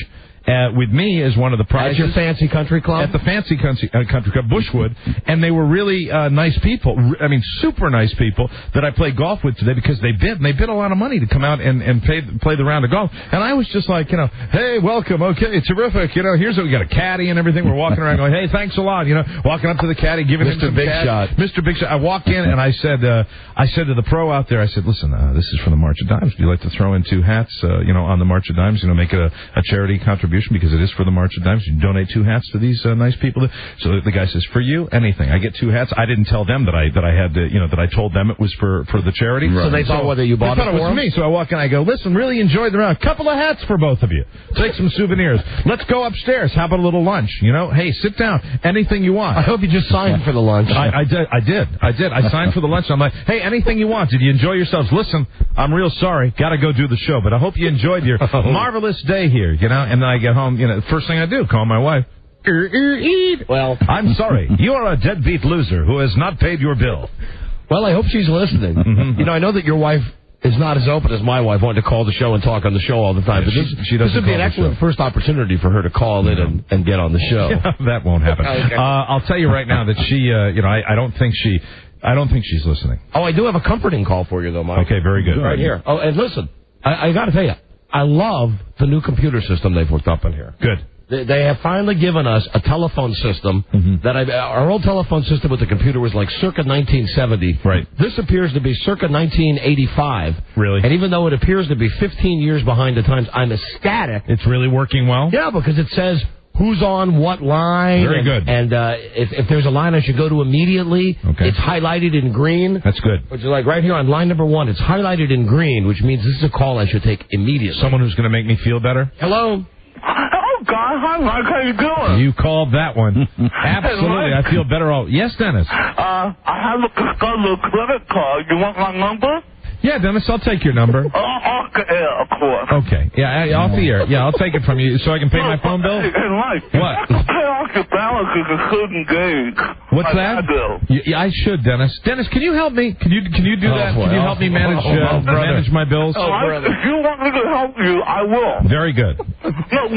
With me as one of the prizes. At your fancy country club? At the fancy country club, Bushwood. And they were really nice people. I mean, super nice people that I played golf with today because they bid. And they bid a lot of money to come out and play the round of golf. And I was just like, hey, welcome. Okay, terrific. Here's we got a caddy and everything. We're walking around going, hey, thanks a lot. Walking up to the caddy, giving him some cash. Mr. Big Shot. I walk in and I said to the pro out there, I said, listen, this is for the March of Dimes. Would you like to throw in 2 hats, on the March of Dimes, make it a charity contribution? Because it is for the March of Dimes. You donate 2 hats to these nice people. So the guy says, for you, anything. I get 2 hats. I didn't tell them that I had to, that I told them it was for the charity. Right. So they thought whether you bought it for me. So I walk in, I go, listen, really enjoyed the round. Couple of hats for both of you. Take some souvenirs. Let's go upstairs. How about a little lunch? Hey, sit down. Anything you want. I hope you just signed for the lunch. I did. I signed for the lunch. I'm like, hey, anything you want. Did you enjoy yourselves? Listen, I'm real sorry. Got to go do the show, but I hope you enjoyed your marvelous day here, And then I get home, the first thing I do, call my wife. Well, I'm sorry. You are a deadbeat loser who has not paid your bill. Well, I hope she's listening. I know that your wife is not as open as my wife, wanting to call the show and talk on the show all the time. Yeah, but this would be an excellent first opportunity for her to call in and get on the show. That won't happen. Okay. I'll tell you right now that she, I don't think she's listening. Oh, I do have a comforting call for you, though, Mike. Okay, very good. Right here. Oh, and listen, I got to tell you, I love the new computer system they've hooked up in here. Good. They have finally given us a telephone system that our old telephone system with the computer was like circa 1970. Right. This appears to be circa 1985. Really? And even though it appears to be 15 years behind the times, I'm ecstatic. It's really working well? Yeah, because it says who's on what line. Very good. And if there's a line I should go to immediately, it's highlighted in green. That's good. Which is like right here on line number 1, it's highlighted in green, which means this is a call I should take immediately. Someone who's going to make me feel better? Hello? Oh, God, hi, Mike. How you doing? You called that one. Absolutely. I feel better. Yes, Dennis? I have a credit card. You want my number? Yeah, Dennis, I'll take your number. Off the air, of course. Okay. Yeah, off the air. Yeah, I'll take it from you so I can pay my phone bill? Hey, Mike. What? Pay off your balance if you couldn't gauge. What's that? Yeah, I should, Dennis. Dennis, can you help me? Can you do that? Can you help me manage my bills? If you want me to help you, I will. Very good.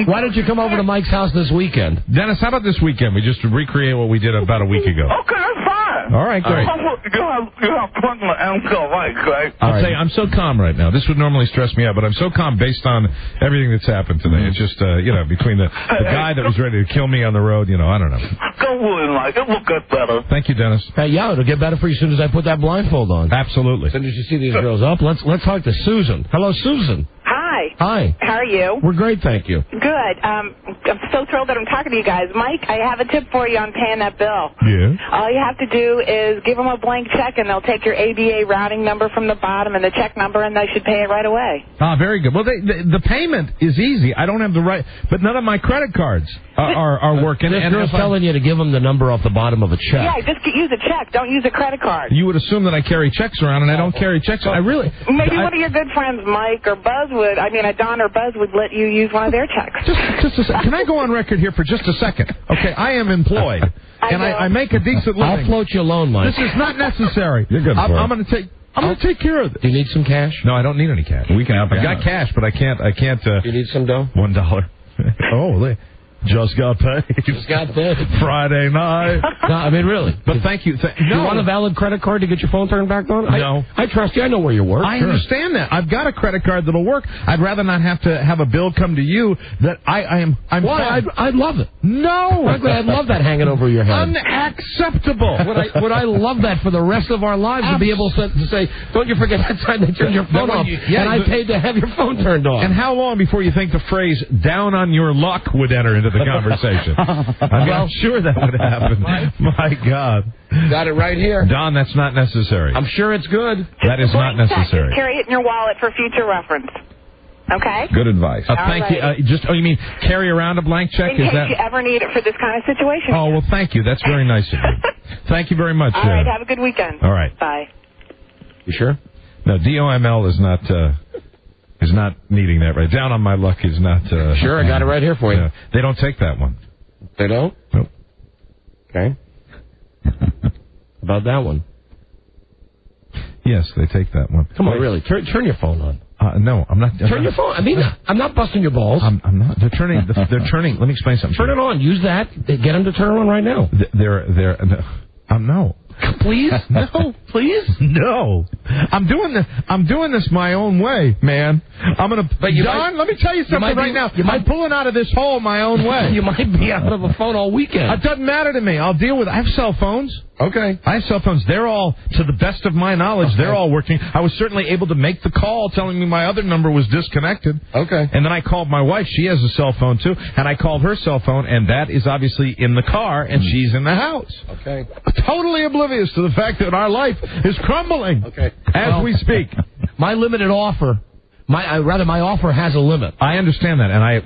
Why don't you come over to Mike's house this weekend? Dennis, how about this weekend? We just recreate what we did about a week ago. Okay, that's fine. All right, great. You have plenty of MLK, right? I'll tell you, I'm so calm right now. This would normally stress me out, but I'm so calm based on everything that's happened today. It's just, between the guy that was ready to kill me on the road, I don't know. Don't worry, Mike. It will get better. Thank you, Dennis. Hey, it'll get better for you as soon as I put that blindfold on. Absolutely. As soon as you see these girls up, let's talk to Susan. Hello, Susan. Hi. Hi. How are you? We're great, thank you. Good. I'm so thrilled that I'm talking to you guys. Mike, I have a tip for you on paying that bill. Yeah. All you have to do is give them a blank check, and they'll take your ABA routing number from the bottom and the check number, and they should pay it right away. Very good. Well, the payment is easy. I don't have the right, but none of my credit cards are working. This girl's telling you to give them the number off the bottom of a check. Yeah, just use a check. Don't use a credit card. You would assume that I carry checks around, and I don't carry checks. I really... Maybe one of your good friends, Mike or Buzz, Don or Buzz would let you use one of their checks. Just a second. Can I go on record here for just a second? Okay, I am employed, and I make a decent living. I'll float you a loan, Mike. This is not necessary. You're good for I'm going to take care of it. Do you need some cash? No, I don't need any cash. We can help you I've got out. cash, but I can't. Do you need some dough? $1. Oh, just got paid. Just got paid. Friday night. No, I mean, really. But thank you. Do you want a valid credit card to get your phone turned back on? No. I trust you. I know where you work. I understand that. I've got a credit card that'll work. I'd rather not have to have a bill come to you that I'm Why? I'd love it. No. Frankly, I'd love that hanging over your head. Unacceptable. Would I love that for the rest of our lives to be able to say, don't you forget that time they turned your phone off, and I paid to have your phone turned on. And how long before you think the phrase "down on your luck" would enter into the conversation? I'm sure that would happen. My God. Got it right here. Don, that's not necessary. I'm sure it's good. That is not necessary. Just carry it in your wallet for future reference. Okay? Good advice. Thank you. You mean carry around a blank check? In case you ever need it for this kind of situation. Oh, well, thank you. That's very nice of you. Thank you very much. All right, have a good weekend. All right. Bye. You sure? No, DOML is not needing that right. Down on my luck is not... Sure, I got it right here for you. They don't take that one. They don't? Nope. Okay. About that one? Yes, they take that one. Come on, really. Turn your phone on. No, I'm not. Turn your phone. I mean, I'm not busting your balls. I'm not. They're turning. Let me explain something. Turn it on. Use that. Get them to turn it on right now. No. Please? No. Please? No. I'm doing this my own way, man. I'm gonna. Don, let me tell you something right now. I'm pulling out of this hole my own way. You might be out of a phone all weekend. It doesn't matter to me. I'll deal with it. I have cell phones. Okay. I have cell phones. They're all, to the best of my knowledge, they're all working. I was certainly able to make the call telling me my other number was disconnected. Okay. And then I called my wife. She has a cell phone, too. And I called her cell phone, and that is obviously in the car, and she's in the house. Okay. Totally oblivious to the fact that our life is crumbling as we speak. My limited offer... My offer has a limit. I understand that, and I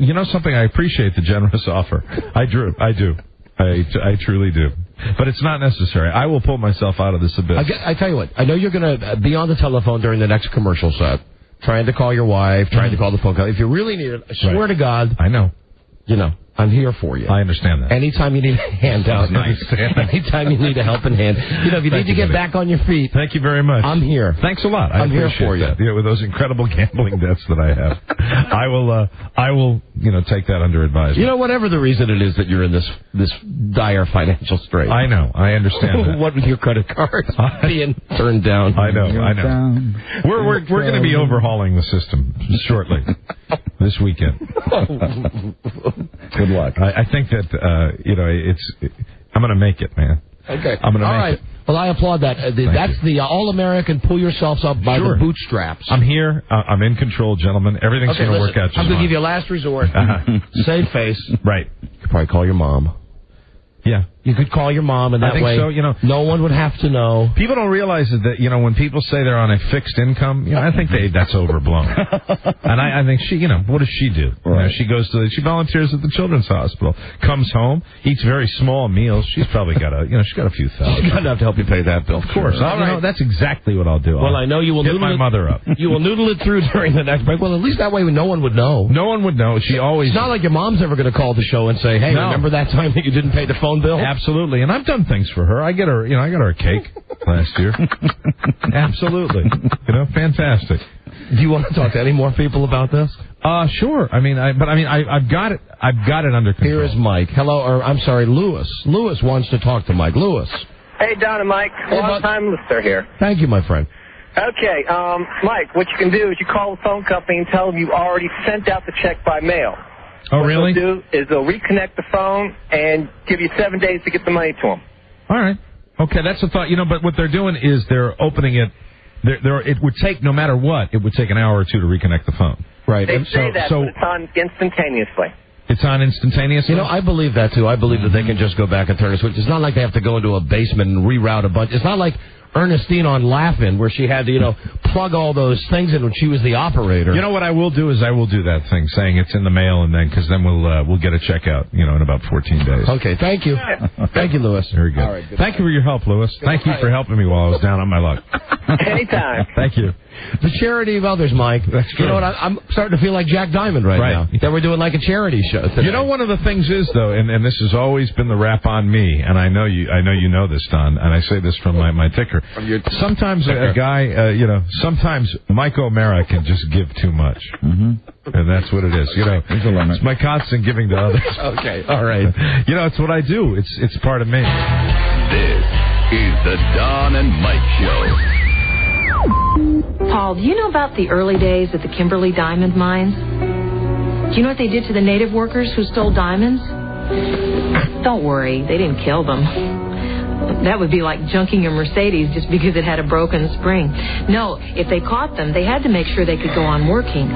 appreciate the generous offer. I do. I truly do. But it's not necessary. I will pull myself out of this abyss. I tell you what, I know you're going to be on the telephone during the next commercial set, trying to call your wife, trying to call the phone call. If you really need it, I swear to God. I know. I'm here for you. I understand that. Anytime you need a hand out. Nice. Anytime you need a helping hand. If you need to get back on your feet. Thank you very much. I'm here. Thanks a lot. I'm here for you. Yeah, with those incredible gambling debts that I have. I will take that under advisement. Whatever the reason it is that you're in this dire financial strait. I know. I understand that. What with your credit cards being turned down. I know. We're going to be overhauling the system shortly this weekend. Good luck. I think that I'm going to make it, man. Okay. I'm going to make it. Well, I applaud that. That's the all-American pull yourselves up by the bootstraps. I'm here. I'm in control, gentlemen. Everything's going to work out just fine. I'm going to give you a last resort. Save face. Right. You could probably call your mom. Yeah. You could call your mom, and that way no one would have to know. People don't realize that, when people say they're on a fixed income, I think that's overblown. And I think she, what does she do? Right. She she volunteers at the Children's Hospital, comes home, eats very small meals. She's probably got she's got a few thousand. She's got enough to help you pay that bill. Of course. That's exactly what I'll do. Well, I know you will get my mother up. You will noodle it through during the next break. Well, at least that way no one would know. No one would know. It's not like your mom's ever going to call the show and say, hey, remember that time that you didn't pay the phone bill? Absolutely. And I've done things for her. I got her a cake last year. Absolutely. Fantastic. Do you want to talk to any more people about this? Sure. I've got it under control. Here is Mike. Hello, or I'm sorry, Lewis. Lewis wants to talk to Mike. Lewis. Hey, Don and Mike. Long-time listener here. Thank you, my friend. Okay, Mike, what you can do is you call the phone company and tell them you already sent out the check by mail. Oh, really? What they'll do is they'll reconnect the phone and give you 7 days to get the money to them. All right. Okay, that's a thought. But what they're doing is they're opening it. It would take, no matter what, it would take an hour or two to reconnect the phone. Right. They say that, but it's on instantaneously. It's on instantaneously? I believe that, too. I believe that they can just go back and turn a switch. It's not like they have to go into a basement and reroute a bunch. It's not like Ernestine on Laugh-In, where she had to, plug all those things in when she was the operator. You know what I will do is I will do that thing, saying it's in the mail, and because then we'll get a check out, in about 14 days. Okay, thank you. Thank you, Lewis. Very good. All right, thank you for your help, Lewis. Thank you for helping me while I was down on my luck. Anytime. Thank you. The charity of others, Mike. That's true. You know what? I'm starting to feel like Jack Diamond right now. That we're doing like a charity show today. One of the things is, though, and this has always been the rap on me, and I know you know this, Don, and I say this from my ticker. Sometimes a guy, sometimes Mike O'Mara can just give too much. Mm-hmm. And that's what it is. There's a limit. It's my constant giving to others. Okay, all right. It's what I do. It's part of me. This is the Don and Mike Show. Paul, do you know about the early days at the Kimberley diamond mines? Do you know what they did to the native workers who stole diamonds? Don't worry, they didn't kill them. That would be like junking a Mercedes just because it had a broken spring. No, if they caught them, they had to make sure they could go on working,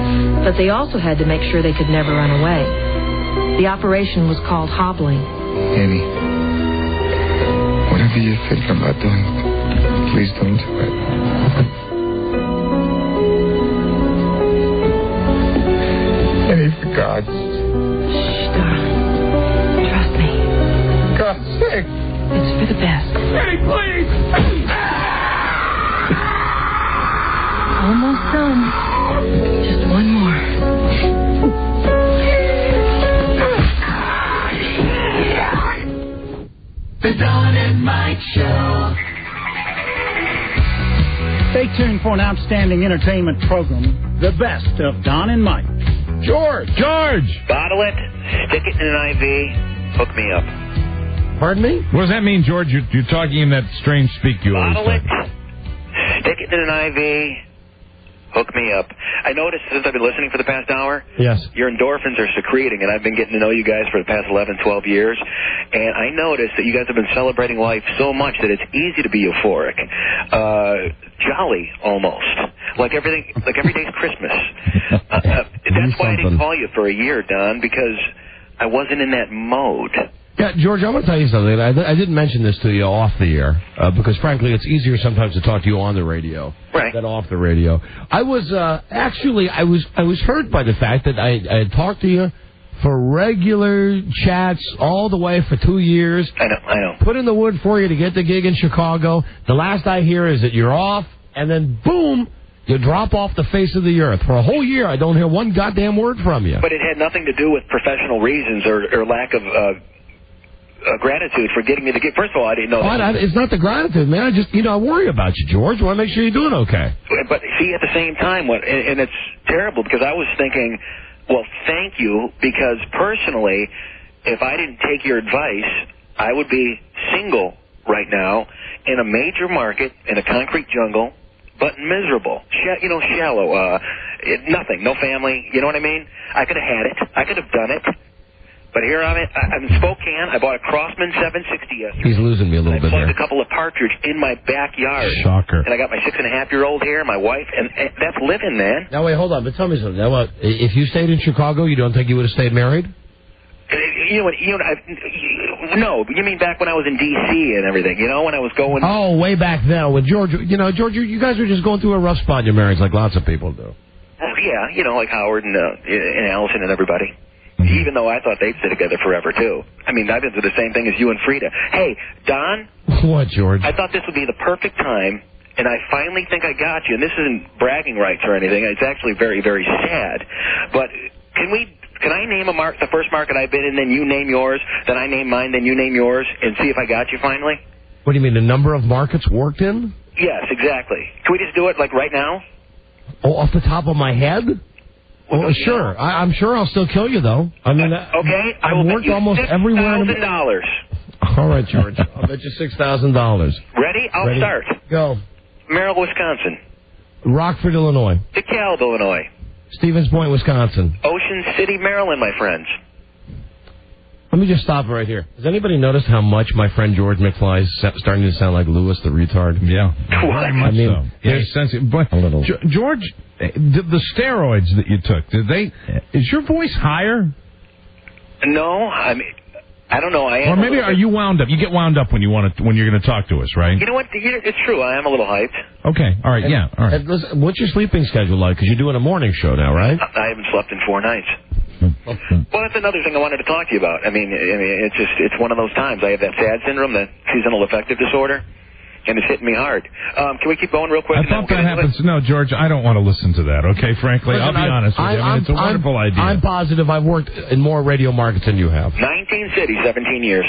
but they also had to make sure they could never run away. The operation was called hobbling. Annie, whatever you think about doing, please don't do it. Annie, for God's sake. Shh, darling. Trust me. God's sake. It's for the best. Annie, please. Almost done. Just one more. The Don and Mike Show. Stay tuned for an outstanding entertainment program, the best of Don and Mike. George! Bottle it, stick it in an IV, hook me up. Pardon me? What does that mean, George? You're talking in that strange speak you always Bottle it, talk. stick it in an IV, hook me up. I noticed since I've been listening for the past hour, yes, your endorphins are secreting, and I've been getting to know you guys for the past 11, 12 years, and I noticed that you guys have been celebrating life so much that it's easy to be euphoric. Jolly, almost. Like every day's Christmas. That's why I didn't call you for a year, Don, because I wasn't in that mode. Yeah, George, I'm going to tell you something. I didn't mention this to you off the air, because, frankly, it's easier sometimes to talk to you on the radio than off the radio. I was, I was hurt by the fact that I had talked to you for regular chats all the way for 2 years. I know. Put in the wood for you to get the gig in Chicago. The last I hear is that you're off, and then, boom, you drop off the face of the earth. For a whole year, I don't hear one goddamn word from you. But it had nothing to do with professional reasons or lack of gratitude for getting me the gig. First of all, I didn't know that. It's not the gratitude, man. I just, I worry about you, George. I want to make sure you're doing okay. But see, at the same time, and it's terrible because I was thinking, well, thank you, because personally, if I didn't take your advice, I would be single right now in a major market in a concrete jungle, but miserable. Shallow. Nothing. No family. You know what I mean? I could have had it. I could have done it. But here I'm in Spokane. I bought a Crossman 760 yesterday. He's losing me a little bit here. I here. plugged a couple of partridge in my backyard. Shocker. And I got my 6.5-year-old here, my wife, and that's living, man. Now, wait, hold on. But tell me something. Now, if you stayed in Chicago, you don't think you would have stayed married? No, you mean back when I was in D.C. and everything, when I was going... Oh, way back then. With George, George, you guys were just going through a rough spot in your marriage like lots of people do. Yeah, like Howard and Allison and everybody. Even though I thought they'd stay together forever, too. I mean, I've been through the same thing as you and Frida. Hey, Don? What, George? I thought this would be the perfect time, and I finally think I got you. And this isn't bragging rights or anything. It's actually very, very sad. But can I name the first market I've been in, then you name yours, then I name mine, then you name yours, and see if I got you finally? What do you mean, the number of markets worked in? Yes, exactly. Can we just do it, right now? Oh, off the top of my head? Well, sure. I'm sure I'll still kill you, though. I mean, okay. I've worked almost everywhere. $6,000. All right, George. I'll bet you $6,000. Ready? I'll start. Go. Merrill, Wisconsin. Rockford, Illinois. DeKalb, Illinois. Stevens Point, Wisconsin. Ocean City, Maryland, my friends. Let me just stop right here. Has anybody noticed how much my friend George McFly is starting to sound like Lewis the retard? Yeah. Very much so. Yeah, a little. George, the steroids that you took, is your voice higher? No, I mean, I don't know. I am. Or maybe are you wound up? You get wound up when you're going to talk to us, right? You know what? It's true. I am a little hyped. Okay. All right. All right. Listen, what's your sleeping schedule like? Because you're doing a morning show now, right? I haven't slept in 4 nights. Well, that's another thing I wanted to talk to you about. I mean, it's one of those times. I have that SAD syndrome, the seasonal affective disorder, and it's hitting me hard. Can we keep going real quick? I thought that happens. No, George, I don't want to listen to that, okay, frankly. Listen, I'll be honest with you. I mean, it's a wonderful idea. I'm positive I've worked in more radio markets than you have. 19 cities, 17 years.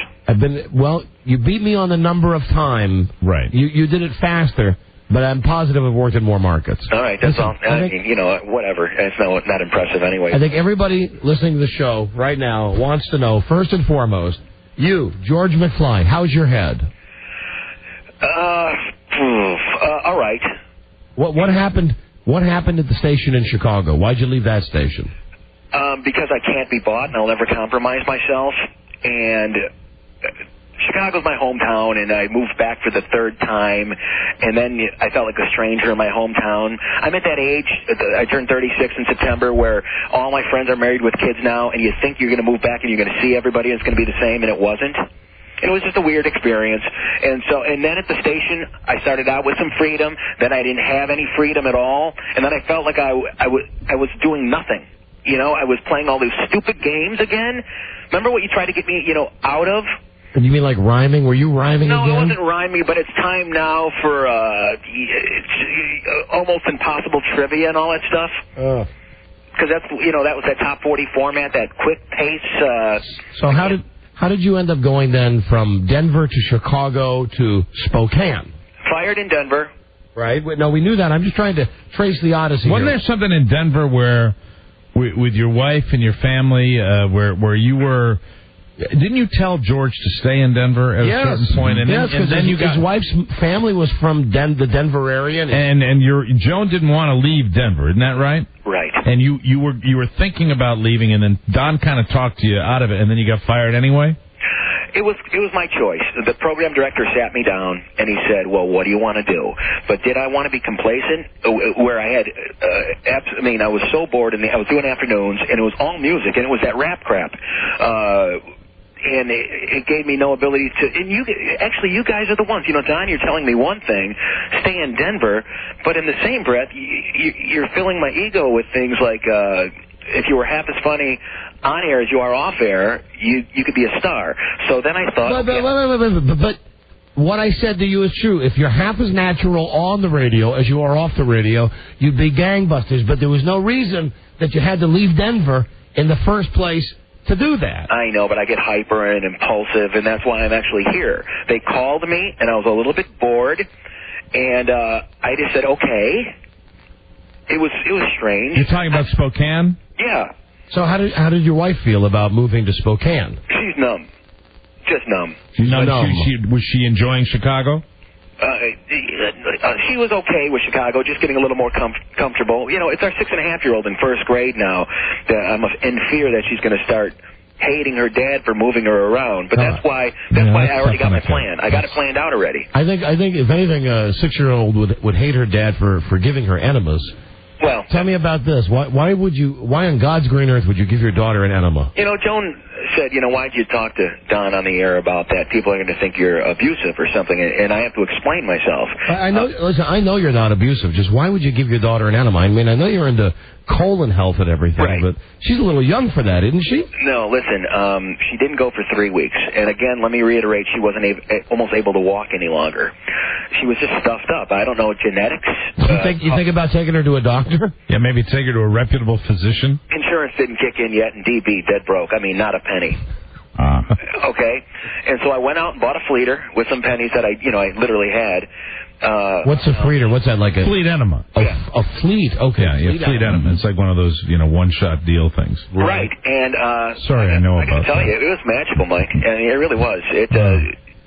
You beat me on the number of time. Right. You did it faster, but I'm positive I've worked in more markets. All right, that's all. I mean, whatever. It's not impressive anyway. I think everybody listening to the show right now wants to know, first and foremost, you, George McFly, how's your head? All right. What happened? What happened at the station in Chicago? Why'd you leave that station? Because I can't be bought, and I'll never compromise myself. And Chicago's my hometown, and I moved back for the 3rd time. And then I felt like a stranger in my hometown. I'm at that age. I turned 36 in September, where all my friends are married with kids now, and you think you're going to move back and you're going to see everybody, and it's going to be the same, and it wasn't. It was just a weird experience. And then at the station, I started out with some freedom. Then I didn't have any freedom at all. And then I felt like I was doing nothing. I was playing all these stupid games again. Remember what you tried to get me, out of? You mean like rhyming? Were you rhyming again? No, it wasn't rhyming, but it's time now for almost impossible trivia and all that stuff. Because that's, that was that top 40 format, that quick pace. So how did you end up going then from Denver to Chicago to Spokane? Fired in Denver. Right. No, we knew that. I'm just trying to trace the odyssey. Wasn't there something in Denver where, with your wife and your family, where you were? Didn't you tell George to stay in Denver at a certain point? And then his wife's family was from the Denver area, and Joan didn't want to leave Denver. Isn't that right? Right. And you were thinking about leaving, and then Don kind of talked to you out of it, and then you got fired anyway? It was my choice. The program director sat me down, and he said, well, what do you want to do? But did I want to be complacent? Where I had, I was so bored, and I was doing afternoons, and it was all music, and it was that rap crap. And it gave me no ability to... And you guys are the ones. Don, you're telling me one thing, stay in Denver, but in the same breath, you're filling my ego with things like... if you were half as funny on air as you are off air, you could be a star. So then I thought... But what I said to you is true. If you're half as natural on the radio as you are off the radio, you'd be gangbusters. But there was no reason that you had to leave Denver in the first place to do that. I know, but I get hyper and impulsive, and that's why I'm actually here. They called me, and I was a little bit bored, and I just said, okay. It was strange. You're talking about Spokane? Yeah. So how did your wife feel about moving to Spokane? She's numb. Just numb. She's numb. Was she enjoying Chicago? She was okay with Chicago, just getting a little more comfortable. It's our 6.5-year-old in first grade now. I'm in fear that she's going to start hating her dad for moving her around. But that's why I already got my plan. I got it planned out already. I think if anything, a 6-year-old would hate her dad for giving her enemas. Well, tell me about this. Why on God's green earth would you give your daughter an enema? Joan said, why'd you talk to Don on the air about that? People are going to think you're abusive or something, and I have to explain myself. I know. Listen, I know you're not abusive. Just why would you give your daughter an enema? I mean, I know you're into colon health and everything, right. But she's a little young for that, isn't she? No, listen, she didn't go for 3 weeks. And again, let me reiterate, she wasn't almost able to walk any longer. She was just stuffed up. I don't know, genetics. You think about taking her to a doctor? Yeah, maybe take her to a reputable physician. Insurance didn't kick in yet, and DB, dead broke. I mean, not a penny. Okay? And so I went out and bought a fleeter with some pennies that I literally had. What's a Frieder? What's that, like a... Fleet enema. A fleet, okay. Yeah, fleet enema. It's like one of those, one-shot deal things. Right, and... Sorry, I know I about can tell that. you, it was magical, Mike. I mean, it really was.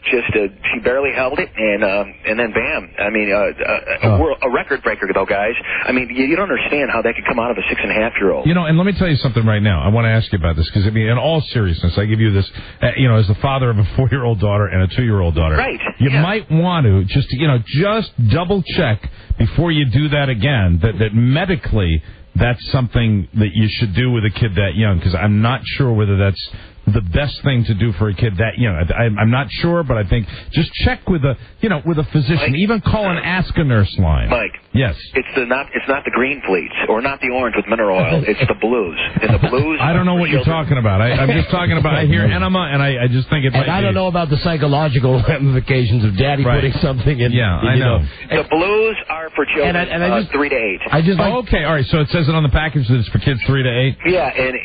She barely held it, and then bam. I mean, a record breaker, though, guys. I mean, you don't understand how that could come out of a 6.5-year-old. And let me tell you something right now. I want to ask you about this because, I mean, in all seriousness, I give you this, as the father of a 4-year-old daughter and a 2-year-old daughter. Right. You might want to just double check before you do that again that medically that's something that you should do with a kid that young, because I'm not sure whether that's the best thing to do for a kid that young. I'm not sure, but I think just check with a physician. Mike, even call and ask a nurse line. Mike. Yes. It's not the green fleets or not the orange with mineral oil. It's the blues. And the blues. I don't know what you're talking about. I'm just talking about. I hear enema, and I just think it might. And I don't know about the psychological ramifications of Daddy putting something in. Yeah, I know. The blues are for children 3 to 8. Okay, all right. So it says it on the package that it's for kids 3 to 8. Yeah, and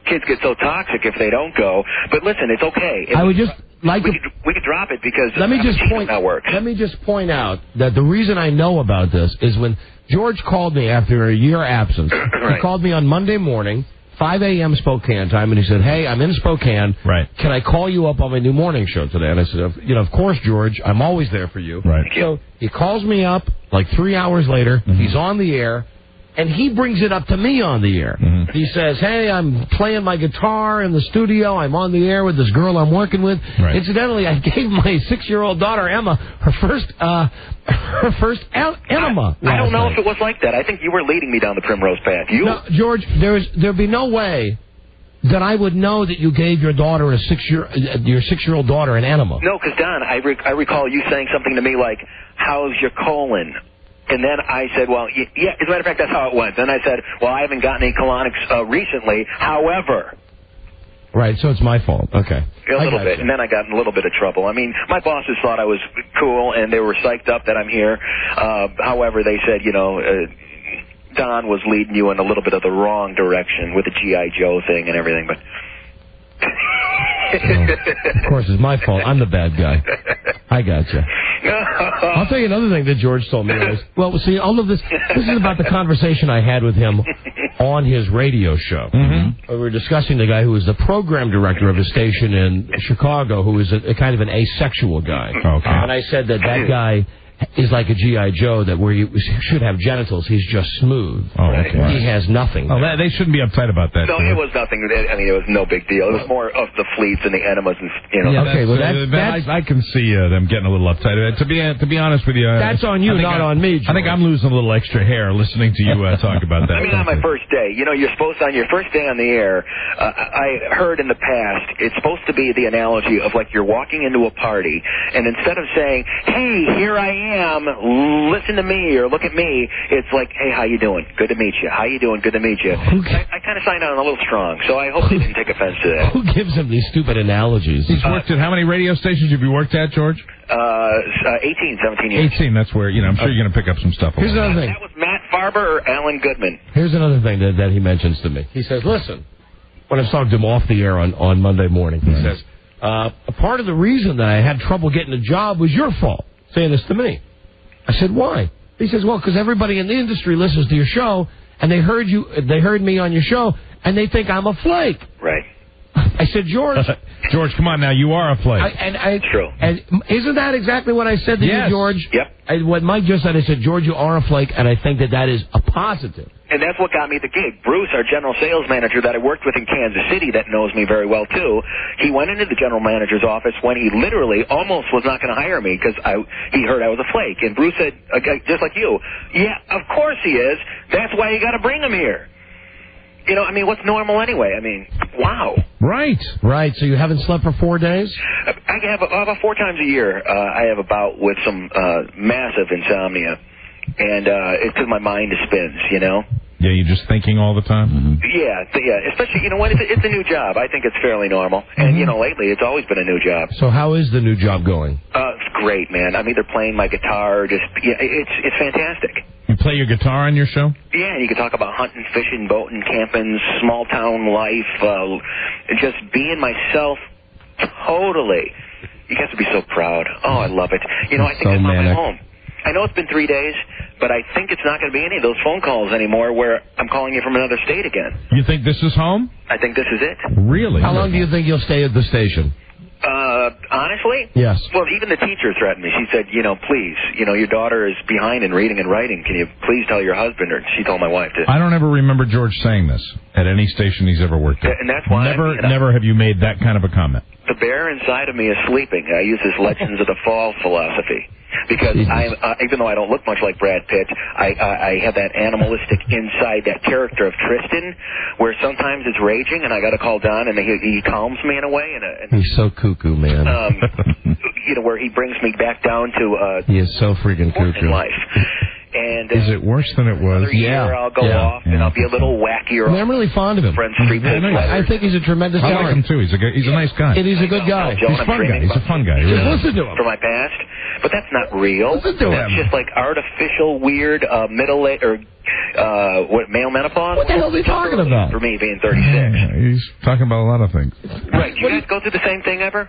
kids get so toxic if they don't go. But listen, it's okay. I would just like we could drop it because let me just point out that the reason I know about this is when George called me after a year absence. He called me on Monday morning, 5 a.m. Spokane time, and he said, "Hey, I'm in Spokane. Right. Mm-hmm. Can I call you up on my new morning show today?" And I said, "Of course, George. I'm always there for you." Right. So he calls me up like 3 hours later. Mm-hmm. He's on the air. And he brings it up to me on the air. Mm-hmm. He says, "Hey, I'm playing my guitar in the studio. I'm on the air with this girl I'm working with. Right. Incidentally, I gave my 6-year-old daughter Emma her first enema." I don't know if it was like that. I think you were leading me down the primrose path. No, George, there'd be no way that I would know that you gave your daughter your 6-year-old daughter an enema. No, because Don, I recall you saying something to me like, "How's your colon?" And then I said, "Well, yeah, as a matter of fact, that's how it went." Then I said, "Well, I haven't gotten any colonics recently. However." Right, so it's my fault. Okay. A little bit. And then I got in a little bit of trouble. I mean, my bosses thought I was cool, and they were psyched up that I'm here. However, they said, Don was leading you in a little bit of the wrong direction with the G.I. Joe thing and everything, but... Of course, it's my fault. I'm the bad guy. I gotcha. I'll tell you another thing that George told me was, well, see, all of this is about the conversation I had with him on his radio show. Mm-hmm. We were discussing the guy who was the program director of a station in Chicago, who is a kind of an asexual guy. Okay. And I said that guy is like a G.I. Joe, that where you should have genitals, he's just smooth. Oh, okay. He has nothing. Oh, they shouldn't be uptight about that. No, it was nothing. I mean, it was no big deal. It was more of the fleets and the enemas and, Yeah, okay, well, that's I can see them getting a little uptight. To be honest with you... that's on you, not on me, George. I think I'm losing a little extra hair listening to you talk about that. I mean, on my first day, you're supposed to, on your first day on the air, I heard in the past, it's supposed to be the analogy of like you're walking into a party, and instead of saying, "Hey, here I am, listen to me," or "Look at me," it's like, "Hey, how you doing? Good to meet you. How you doing? Good to meet you." I kind of signed on a little strong, so I hope they didn't take offense to that. Who gives him these stupid analogies? He's worked at how many radio stations have you worked at, George? 17 years. 18, that's where, I'm sure you're going to pick up some stuff. Here's another thing. That was Matt Farber or Alan Goodman? Here's another thing that he mentions to me. He says, listen, when I was talking to him off the air on Monday morning, he says, a part of the reason that I had trouble getting a job was your fault, saying this to me. I said, why? He says, well, because everybody in the industry listens to your show, and they heard me on your show, and they think I'm a flake. Right. I said, George. George, come on now, you are a flake. True. And isn't that exactly what I said to you, George? Yep. What Mike just said, I said, George, you are a flake, and I think that is a positive. And that's what got me the gig. Bruce, our general sales manager that I worked with in Kansas City that knows me very well, too, he went into the general manager's office when he literally almost was not going to hire me because he heard I was a flake. And Bruce said, just like you, "Yeah, of course he is. That's why you got to bring him here." I mean, what's normal anyway? I mean, wow. Right. So you haven't slept for 4 days? I have about 4 times a year. I have a bout with some massive insomnia. And it's because my mind spins, Yeah, you're just thinking all the time? Mm-hmm. Yeah. Especially, when it's a new job. I think it's fairly normal. And, lately it's always been a new job. So how is the new job going? It's great, man. I'm either playing my guitar, it's fantastic. You play your guitar on your show? Yeah, and you can talk about hunting, fishing, boating, camping, small town life, just being myself totally. You guys would be so proud. Oh, I love it. I think I'm on my home. I know it's been 3 days, but I think it's not going to be any of those phone calls anymore where I'm calling you from another state again. You think this is home? I think this is it. Really? How long do you think you'll stay at the station? Honestly? Yes. Well, even the teacher threatened me. She said, please, your daughter is behind in reading and writing. Can you please tell your husband? Or she told my wife to. I don't ever remember George saying this at any station he's ever worked at. And that's why. Never have you made that kind of a comment. The bear inside of me is sleeping. I use this Legends of the Fall philosophy. Because even though I don't look much like Brad Pitt, I have that animalistic inside, that character of Tristan, where sometimes it's raging, and I got to call Don, and he calms me in a way. And he's so cuckoo, man. Where he brings me back down to he is so freaking cuckoo. In life. And is it worse than it was? Another year I'll go off, and I'll be a little wackier. I'm really fond of him. I think he's a tremendous guy. I like him, too. He's a nice guy. And he's a good guy. He's a fun guy. He's a fun guy. Just listen to him. For my past. But that's not real. Listen to that's him. Just like artificial, weird, middle-aged, or male menopause. What the hell is he talking about? For me, being 36. He's talking about a lot of things. Right. Do you guys go through the same thing ever?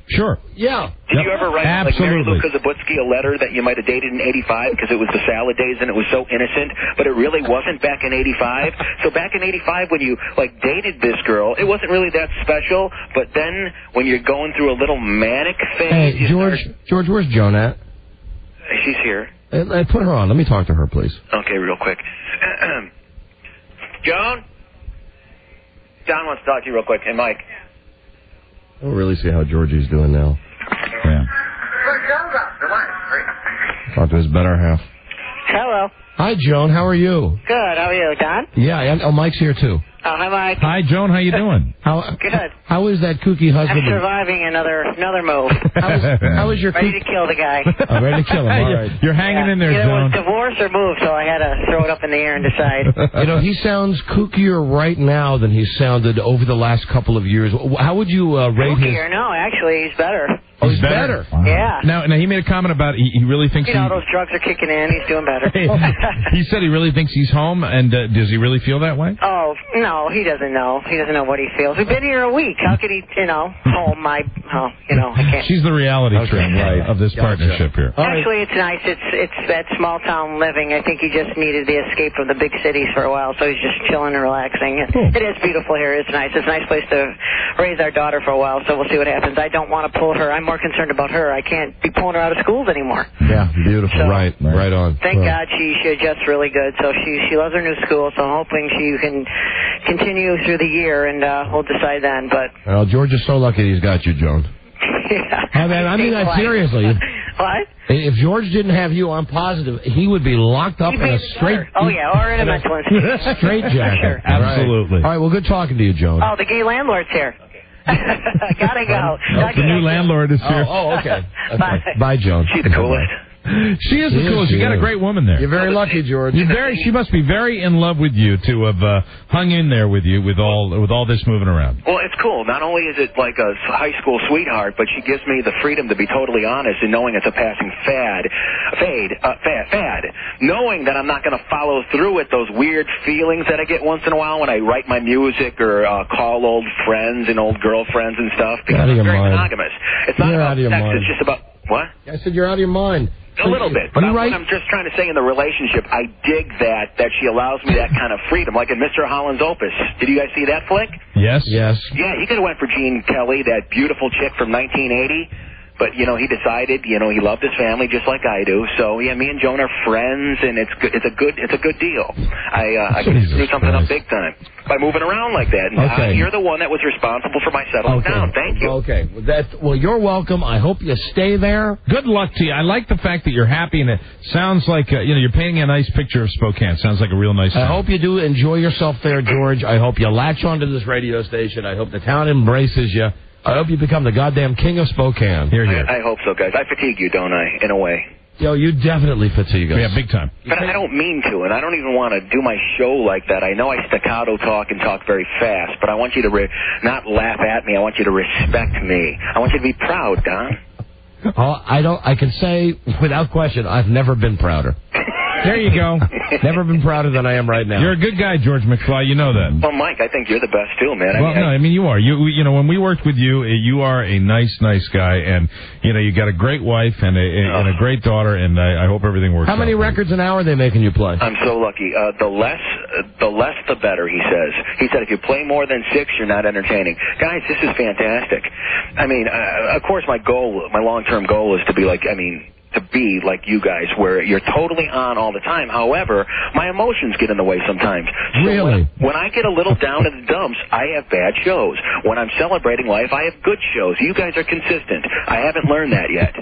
Sure. Yeah. Did you ever write like Mary Absolutely. Lou Kazabutsky a letter that you might have dated in 85 because it was the salad days and it was so innocent, but it really wasn't back in 85? So back in 85 when you dated this girl, it wasn't really that special, but then when you're going through a little manic phase... Hey, George, where's Joan at? She's here. Put her on. Let me talk to her, please. Okay, real quick. Joan? John wants to talk to you real quick. Hey, Mike. I don't really see how Georgie's doing now. Yeah. Talk to his better half. Hello. Hi, Joan. How are you? Good. How are you, Don? Yeah. Mike's here, too. Oh, hi, Mike. Hi, Joan. How you doing? Good. How is that kooky husband? I'm surviving another move. How is your ready to kill the guy? Ready to kill him. All right. You're hanging in there, Either Joan. it was divorce or move, so I had to throw it up in the air and decide. He sounds kookier right now than he sounded over the last couple of years. How would you rate his... Kookier? No, actually, he's better. Oh, he's better. Wow. Yeah. Now he made a comment about he really thinks those drugs are kicking in. He's doing better. He said he really thinks he's home, and does he really feel that way? Oh, no, he doesn't know. He doesn't know what he feels. We've been here a week. How could he, home? I can't. She's the reality of this partnership here. Actually, it's nice. It's that small town living. I think he just needed the escape from the big cities for a while, so he's just chilling and relaxing. Cool. It is beautiful here. It's nice. It's a nice place to raise our daughter for a while, so we'll see what happens. I don't want to pull her. I'm more concerned about her. I can't be pulling her out of schools anymore. Yeah, beautiful. So, right on. Thank God she adjusts really good. So she loves her new school, so I'm hoping she can continue through the year, and we'll decide then. But well, George is so lucky he's got you, Joan. Yeah. I mean that seriously. What? If George didn't have you, I'm positive he would be locked up in a straight... Oh, yeah, or in a mental institution. Straight jacket. Sure. Absolutely. All right, well, good talking to you, Joan. Oh, the gay landlord's here. Gotta go. The new landlord is here. Oh, okay. Bye. Bye, Joan. She's the coolest. She is the coolest. You got a great woman there. You're very lucky, George. She must be very in love with you to have hung in there with you with all this moving around. Well, it's cool. Not only is it like a high school sweetheart, but she gives me the freedom to be totally honest and knowing it's a passing fad, knowing that I'm not going to follow through with those weird feelings that I get once in a while when I write my music or call old friends and old girlfriends and stuff because I'm very monogamous. It's not about sex. It's just about what? I said you're out of your mind. A little bit. But what I'm just trying to say in the relationship, I dig that she allows me that kind of freedom. Like in Mr. Holland's Opus. Did you guys see that flick? Yes. Yes. Yeah, he could have went for Gene Kelly, that beautiful chick from 1980. But, he decided, he loved his family just like I do. So, yeah, me and Joan are friends, and it's a good deal. I can do something up big time by moving around like that. And you're the one that was responsible for my settling down. Thank you. Okay. Well, you're welcome. I hope you stay there. Good luck to you. I like the fact that you're happy, and it sounds like, you're painting a nice picture of Spokane. Sounds like a real nice town. I hope you do enjoy yourself there, George. I hope you latch onto this radio station. I hope the town embraces you. I hope you become the goddamn king of Spokane. Here. I hope so, guys. I fatigue you, don't I, in a way? Yo, you definitely fatigue us. Yeah, big time. But I don't mean to, and I don't even want to do my show like that. I know I staccato talk and talk very fast, but I want you to not laugh at me. I want you to respect me. I want you to be proud, Don. I can say without question, I've never been prouder. There you go. Never been prouder than I am right now. You're a good guy, George McFly. You know that. Well, Mike, I think you're the best too, man. I mean, you are. You know, when we worked with you, you are a nice guy, and you know, you got a great wife and a great daughter, and I hope everything works. How many records an hour are they making you play? I'm so lucky. The less, the better. He says. He said if you play more than 6, you're not entertaining. Guys, this is fantastic. I mean, of course, my long-term goal is to be like you guys, where you're totally on all the time. However, my emotions get in the way sometimes. So really? When I get a little down in the dumps, I have bad shows. When I'm celebrating life, I have good shows. You guys are consistent. I haven't learned that yet.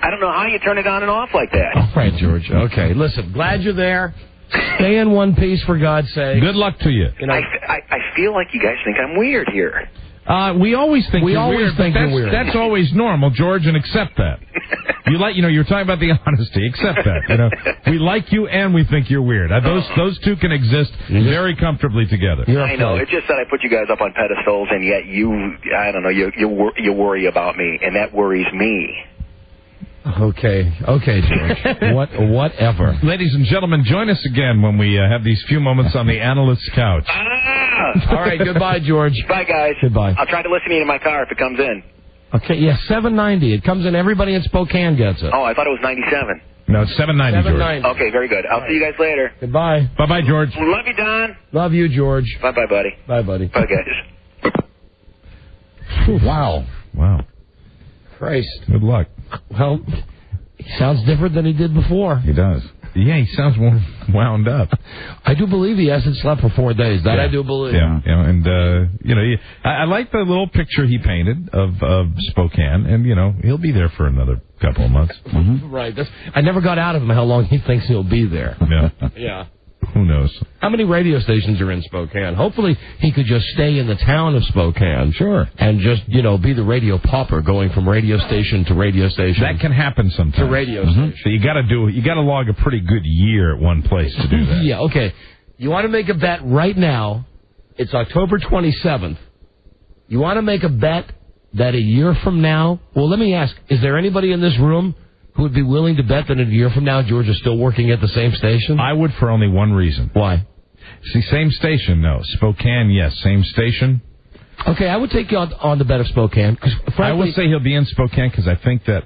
I don't know how you turn it on and off like that. All right, George. Okay, listen, glad you're there. Stay in one piece, for God's sake. Good luck to you. You know, I feel like you guys think I'm weird here. We always think you're weird. That's always normal, George, and accept that. You're talking about the honesty. Accept that. You know, we like you and we think you're weird. Those two can exist very comfortably together. I know. It's just that I put you guys up on pedestals, and yet you worry about me, and that worries me. Okay, George. Whatever. Ladies and gentlemen, join us again when we have these few moments on the analyst's couch. All right, goodbye, George. Bye, guys. Goodbye. I'll try to listen to you in my car if it comes in. Okay, yeah, 790. It comes in. Everybody in Spokane gets it. Oh, I thought it was 97. No, it's 790, George. Okay, very good. I'll see you guys later. Goodbye. Bye-bye, George. Love you, Don. Love you, George. Bye-bye, buddy. Bye, buddy. Bye, guys. Wow. Christ. Good luck. Well, he sounds different than he did before. He does. Yeah, he sounds more wound up. I do believe he hasn't slept for 4 days. That I do believe. Yeah, and I like the little picture he painted of Spokane, and he'll be there for another couple of months. Mm-hmm. Right. I never got out of him how long he thinks he'll be there. Yeah. Yeah. Who knows? How many radio stations are in Spokane? Hopefully he could just stay in the town of Spokane. Sure. And just, be the radio pauper going from radio station to radio station. That can happen sometimes. To radio station. So you got to log a pretty good year at one place to do that. Yeah, okay. You want to make a bet right now. It's October 27th. You want to make a bet that a year from now, well, let me ask, is there anybody in this room who would be willing to bet that in a year from now George is still working at the same station? I would, for only one reason. Why? See, same station, no. Spokane, yes. Same station. Okay, I would take you on the bet of Spokane. Frankly, I would say he'll be in Spokane because I think that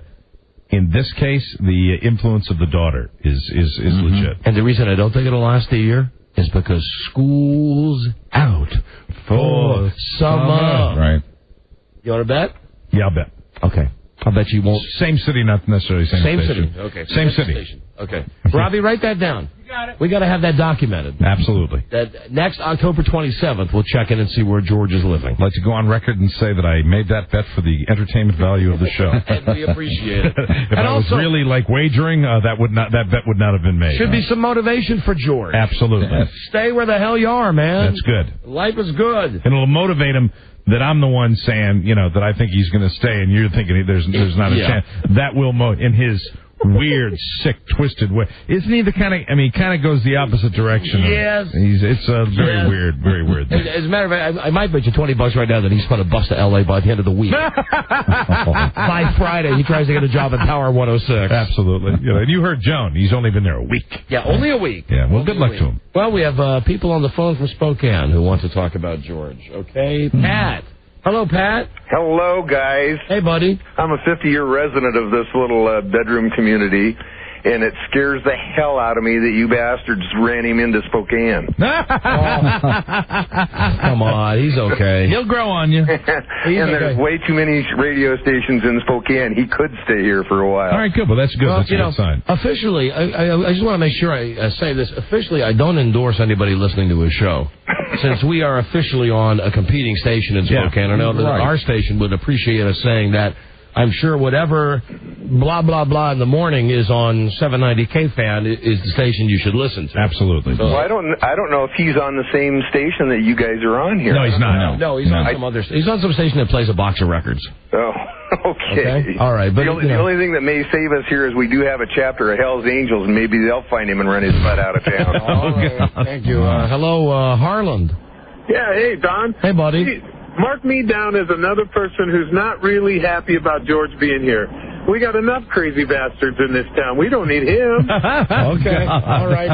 in this case, the influence of the daughter is legit. And the reason I don't think it'll last a year is because school's out for summer. Right. You want to bet? Yeah, I'll bet. Okay. I'll bet you won't. Same city, not necessarily same station. City. Okay. Same city. Station. Okay. Robbie, write that down. You got it. We got to have that documented. Absolutely. That next October 27th, we'll check in and see where George is living. I'd like to go on record and say that I made that bet for the entertainment value of the show. And we appreciate it. If I was really wagering, that bet would not have been made. Should be some motivation for George. Absolutely. Stay where the hell you are, man. That's good. Life is good. And it'll motivate him that I'm the one saying, that I think he's going to stay, and you're thinking there's not a chance. That will in his weird, sick, twisted way. Isn't he the kind of? He kind of goes the opposite direction. Yes. It's a very weird thing. As a matter of fact, I might bet you $20 right now that he's going to bust to L.A. by the end of the week. By Friday, he tries to get a job at Power 106. Absolutely. And you heard Joan. He's only been there a week. Yeah, only a week. Yeah. Well, good luck to him. Well, we have people on the phone from Spokane who want to talk about George. Okay, Pat. Hello, Pat. Hello, guys. Hey, buddy. I'm a 50-year resident of this little bedroom community, and it scares the hell out of me that you bastards ran him into Spokane. Come on, he's okay. He'll grow on you. And there's way too many radio stations in Spokane. He could stay here for a while. All right, good. Well, that's good. Well, that's a good sign. Officially, I just want to make sure I say this. Officially, I don't endorse anybody listening to his show. Since we are officially on a competing station in Spokane, I know that our station would appreciate us saying that. I'm sure whatever blah, blah, blah in the morning is on 790 K-Fan is the station you should listen to. Absolutely. So, well, I don't know if he's on the same station that you guys are on here. No, he's not. No, he's on some other. He's on some station that plays a box of records. Oh, okay. All right. But the only thing that may save us here is we do have a chapter of Hell's Angels, and maybe they'll find him and run his butt out of town. All right. Thank you. Hello, Harland. Yeah, hey, Don. Hey, buddy. Mark me down as another person who's not really happy about George being here. We got enough crazy bastards in this town. We don't need him. Okay. All right.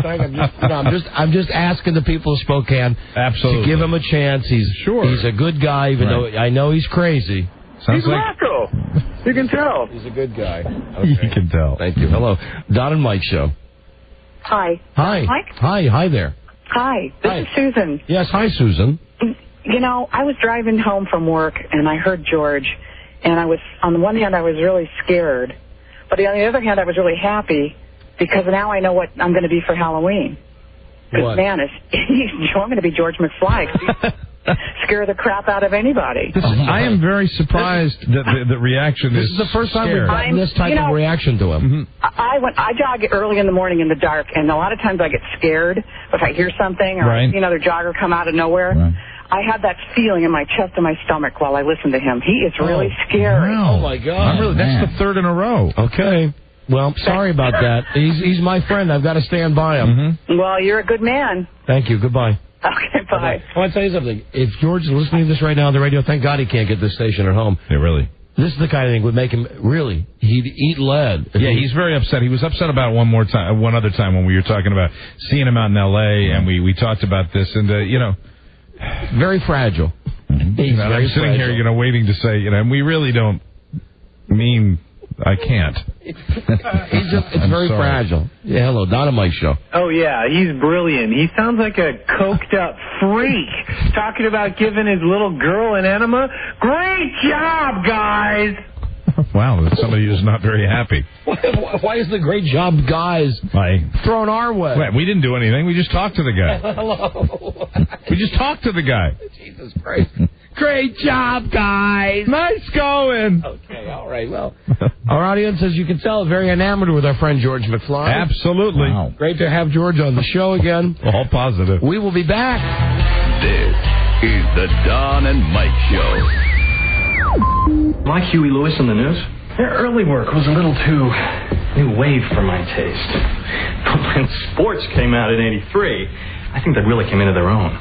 I'm just asking the people of Spokane to give him a chance. He's a good guy, even though I know he's crazy. He's wacko. You can tell. He's a good guy. Okay. You can tell. Thank you. Hello. Don and Mike Show. Hi. Hi. Mike? Hi there. Hi. This is Susan. Yes, hi, Susan. You know, I was driving home from work, and I heard George, and on the one hand, I was really scared, but on the other hand, I was really happy, because now I know what I'm going to be for Halloween. Because, man, I'm going to be George McFly. Scare the crap out of anybody. I am very surprised that the reaction is. This is the first time we've gotten this type of reaction to him. I jog early in the morning in the dark, and a lot of times I get scared if I hear something or I see another jogger come out of nowhere. Right. I had that feeling in my chest and my stomach while I listened to him. He is really scary. Wow. Oh my God! That's the third in a row. Okay. Well, sorry about that. He's my friend. I've got to stand by him. Well, you're a good man. Thank you. Goodbye. Okay, bye. I want to tell you something. If George is listening to this right now on the radio, thank God he can't get this station at home. Yeah, really. This is the kind of thing would make him he'd eat lead. Yeah, he's very upset. He was upset about one other time when we were talking about seeing him out in L.A. and we talked about this and very fragile. He's I'm sitting here, waiting to say, and we really don't mean I can't. It's very fragile. Yeah, hello, Don and Mike Show. Oh, yeah, he's brilliant. He sounds like a coked-up freak talking about giving his little girl an enema. Great job, guys! Wow, that's somebody who's not very happy. Why is the great job, guys, thrown our way? Wait, we didn't do anything. We just talked to the guy. Hello. We just talked to the guy. Jesus Christ. Great job, guys. Nice going. Okay, all right. Well, our audience, as you can tell, is very enamored with our friend George McFly. Absolutely. Wow. Great to have George on the show again. All positive. We will be back. This is the Don and Mike Show. Like Huey Lewis in the news? Their early work was a little too new wave for my taste. But when sports came out in '83, I think they really came into their own,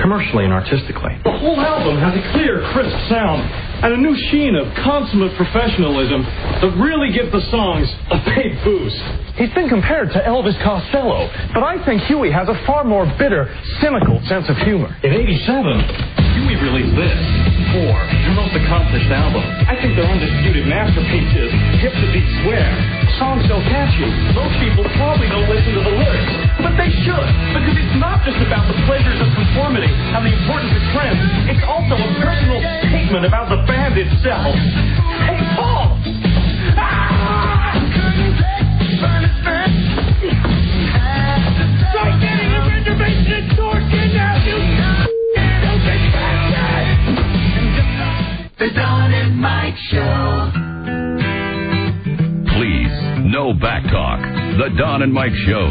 commercially and artistically. The whole album has a clear, crisp sound and a new sheen of consummate professionalism that really give the songs a big boost. He's been compared to Elvis Costello, but I think Huey has a far more bitter, cynical sense of humor. In '87, Huey released this, their most accomplished album. I think their undisputed masterpiece is Hip to Be Square. The song's so catchy, most people probably don't listen to the lyrics. But they should, because it's not just about the pleasures of conformity and the importance of trends. It's also a personal statement about the band itself. Hey, Paul! Start getting your reservation at Dorkin now, you The Don and Mike Show. Please, no back talk. The Don and Mike Show.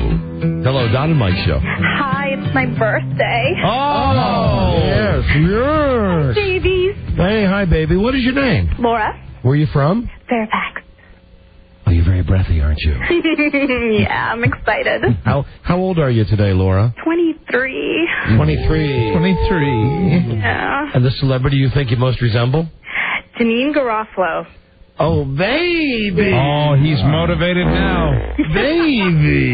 Hello, Don and Mike Show. Hi, it's my birthday. Oh, yes. Babies. Hey, hi, baby. What is your name? Laura. Where are you from? Fairfax. Oh, you're very breathy, aren't you? Yeah, I'm excited. How old are you today, Laura? 23. 23. Yeah. And the celebrity you think you most resemble? Janine Garofalo. Oh, baby. Oh, he's motivated now. Baby.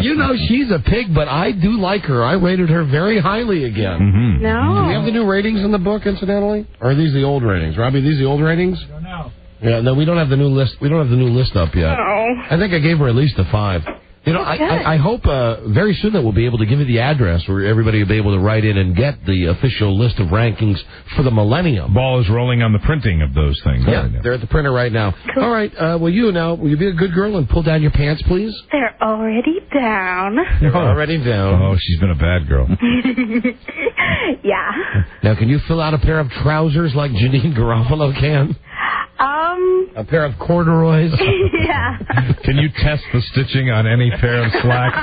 You know, she's a pig, but I do like her. I rated her very highly again. Mm-hmm. No. Do we have the new ratings in the book, incidentally? Or are these the old ratings? Robbie, are these the old ratings? I don't know. Yeah, no, we don't have the new list. We don't have the new list up yet. No. I think I gave her at least a 5. You know, I hope very soon that we'll be able to give you the address where everybody will be able to write in and get the official list of rankings for the millennium. Ball is rolling on the printing of those things. Yeah, they're at the printer right now. Cool. All right, will you be a good girl and pull down your pants, please? They're already down. They're already down. Oh, she's been a bad girl. Yeah. Now, can you fill out a pair of trousers like Janine Garofalo can? A pair of corduroys? Yeah. Can you test the stitching on any pair of slacks?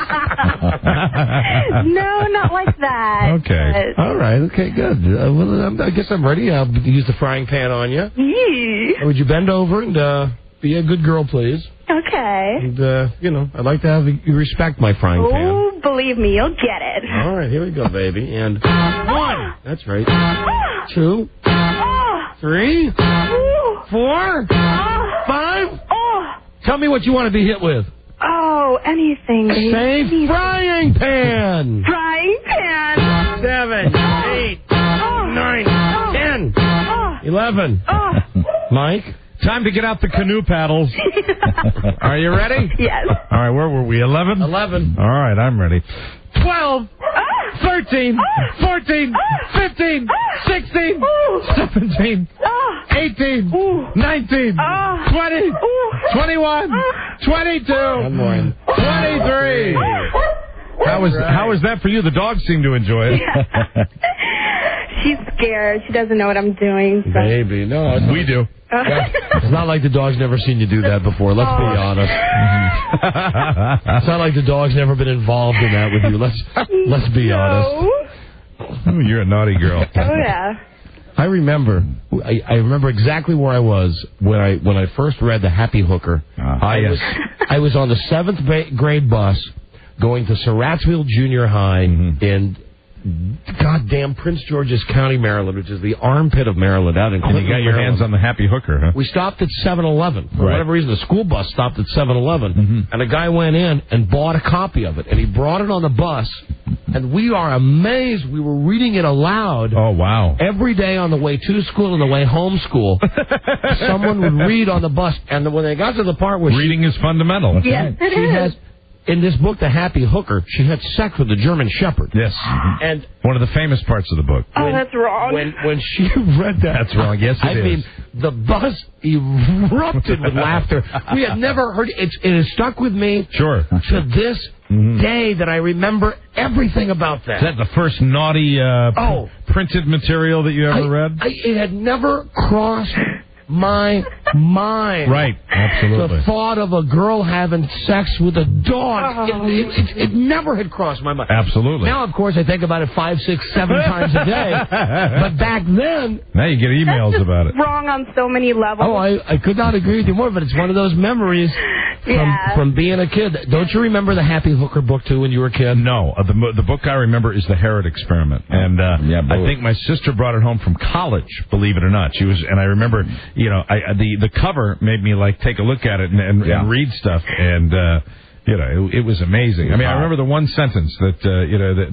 No, not like that. Okay. All right. Okay, good. Well, I guess I'm ready. I'll use the frying pan on you. Yeah. Would you bend over and be a good girl, please? Okay. And, I'd like to have you respect my frying pan. Oh, believe me, you'll get it. All right, here we go, baby. And 1. That's right. 2. 3. 4. 5. Tell me what you want to be hit with. Oh, anything, baby. Say frying pan. Frying pan. 7, 8, 9, 10, 11. Mike? Time to get out the canoe paddles. Are you ready? Yes. All right, where were we? 11? 11. All right, I'm ready. 12, 13, 14, 15, 16, 17, 18, 19, 20, 21, 22, 23. How was that for you? The dogs seem to enjoy it. She's scared. She doesn't know what I'm doing. So. Baby, no. We do. It's not like the dog's never seen you do that before. Let's be honest. It's not like the dog's never been involved in that with you. Let's be honest. Oh, you're a naughty girl. Oh, yeah. I remember exactly where I was when I first read The Happy Hooker. I was on the 7th grade bus going to Surrattsville Junior High in goddamn Prince George's County, Maryland, which is the armpit of Maryland out in Clinton. And you got your hands on the Happy Hooker, huh? We stopped at 7-Eleven. For whatever reason, the school bus stopped at 7-Eleven, and a guy went in and bought a copy of it, and he brought it on the bus, and we are amazed. We were reading it aloud. Oh, wow. Every day on the way to school and the way home school, someone would read on the bus, and when they got to the part where reading is fundamental. Yes, it is. In this book, The Happy Hooker, she had sex with a German Shepherd. Yes. And one of the famous parts of the book. Oh, that's wrong. When she read that. That's wrong. Yes, it is. I mean, the bus erupted with laughter. We had never heard it. It has stuck with me to this day that I remember everything about that. Is that the first naughty printed material that you ever read? It had never crossed my mind. Right, absolutely. The thought of a girl having sex with a dog, it never had crossed my mind. Absolutely. Now, of course, I think about it 5, 6, 7 times a day. But back then... Now you get emails about it. Wrong on so many levels. Oh, I could not agree with you more, but it's one of those memories from being a kid. Don't you remember the Happy Hooker book, too, when you were a kid? No. The book I remember is The Herod Experiment. And I think my sister brought it home from college, believe it or not. And I remember... You know, the cover made me like take a look at it and read stuff, and it was amazing. I mean, I remember the one sentence that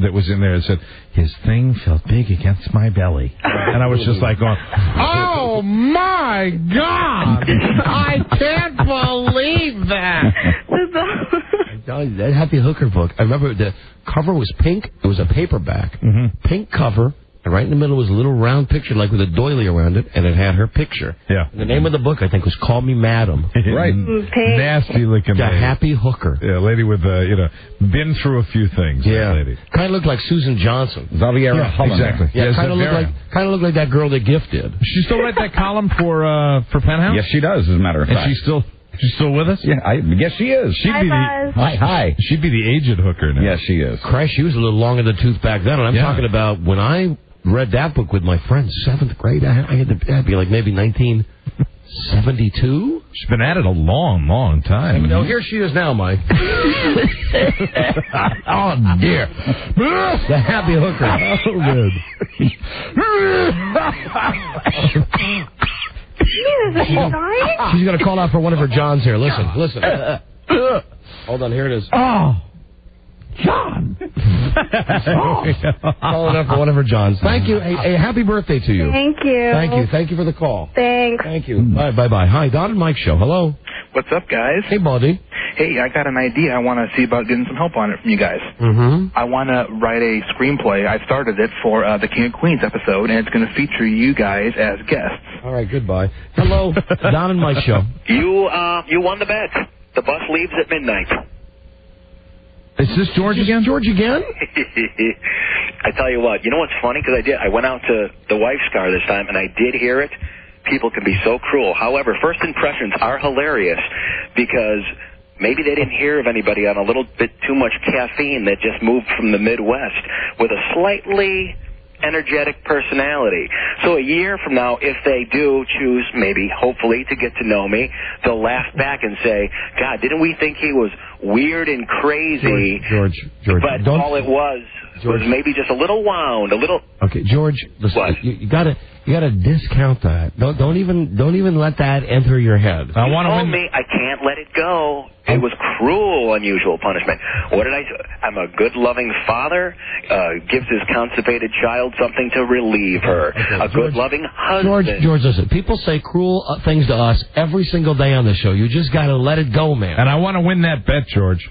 that was in there. It said, "His thing felt big against my belly," and I was just like going, "Oh my God! I can't believe that." That Happy Hooker book. I remember the cover was pink. It was a paperback, pink cover. And right in the middle was a little round picture, like with a doily around it, and it had her picture. Yeah. And the name of the book, I think, was Call Me Madam. Right. Nasty looking lady. The Happy Hooker. Yeah, lady with, been through a few things. Yeah. That lady. Kind of looked like Susan Johnson. Xaviera Holland. Exactly. Yeah, kind of looked like that girl that Gift did. She still write that column for Penthouse? Yes, she does, as a matter of fact. And she's still with us? Yeah, I guess she is. Hi. She'd be the aged hooker now. Yes, she is. Christ, she was a little long in the tooth back then. And I'm talking about when I read that book with my friend, 7th grade. I'd be like maybe 1972. She's been at it a long, long time. No, here she is now, Mike. Oh, dear. The Happy Hooker. She's going to call out for one of her Johns here. Listen. Hold on, here it is. Oh. John! Calling up for one of her Johns. Thank you. Hey, happy birthday to you. Thank you. Thank you for the call. Thanks. Thank you. Bye. Hi, Don and Mike Show. Hello. What's up, guys? Hey, buddy. Hey, I got an idea. I want to see about getting some help on it from you guys. I want to write a screenplay. I started it for the King of Queens episode, and it's going to feature you guys as guests. All right, goodbye. Hello, Don and Mike Show. You won the bet. The bus leaves at midnight. Is this George again? George again? I tell you what. You know what's funny? Because I went out to the wife's car this time, and I did hear it. People can be so cruel. However, first impressions are hilarious because maybe they didn't hear of anybody on a little bit too much caffeine that just moved from the Midwest with a slightly energetic personality. So a year from now, if they do choose, maybe, hopefully, to get to know me, they'll laugh back and say, God, didn't we think he was weird and crazy? George. But all it was maybe just a little wound, a little... Okay, George, listen, you got to... You got to discount that. Don't even let that enter your head. I want to win. Me, I can't let it go. It was cruel, unusual punishment. What did I say? I'm a good, loving father. Gives his constipated child something to relieve her. Okay, good, loving husband. George, listen. People say cruel things to us every single day on the show. You just got to let it go, man. And I want to win that bet, George.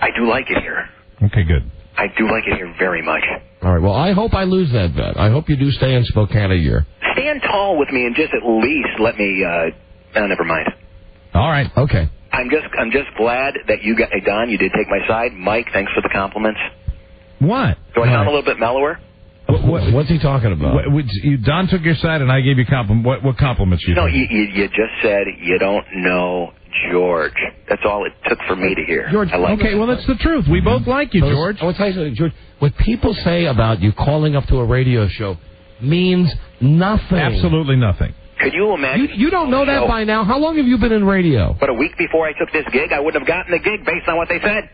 I do like it here. Okay, good. I do like it here very much. All right, well, I hope I lose that bet. I hope you do stay in Spokane a year. Stand tall with me and just at least let me, never mind. All right. Okay. I'm just glad that you got, hey, Don, you did take my side. Mike, thanks for the compliments. What? Do I sound a little bit mellower? What's he talking about? Don took your side and I gave you compliments. What compliments you? No, you just said you don't know George. That's all it took for me to hear. George, okay, well, that's the truth. We both like you, George. I will tell you something, George. What people say about you calling up to a radio show means nothing. Absolutely nothing. Could you imagine? You don't know that by now. How long have you been in radio? But a week before I took this gig, I wouldn't have gotten the gig based on what they said.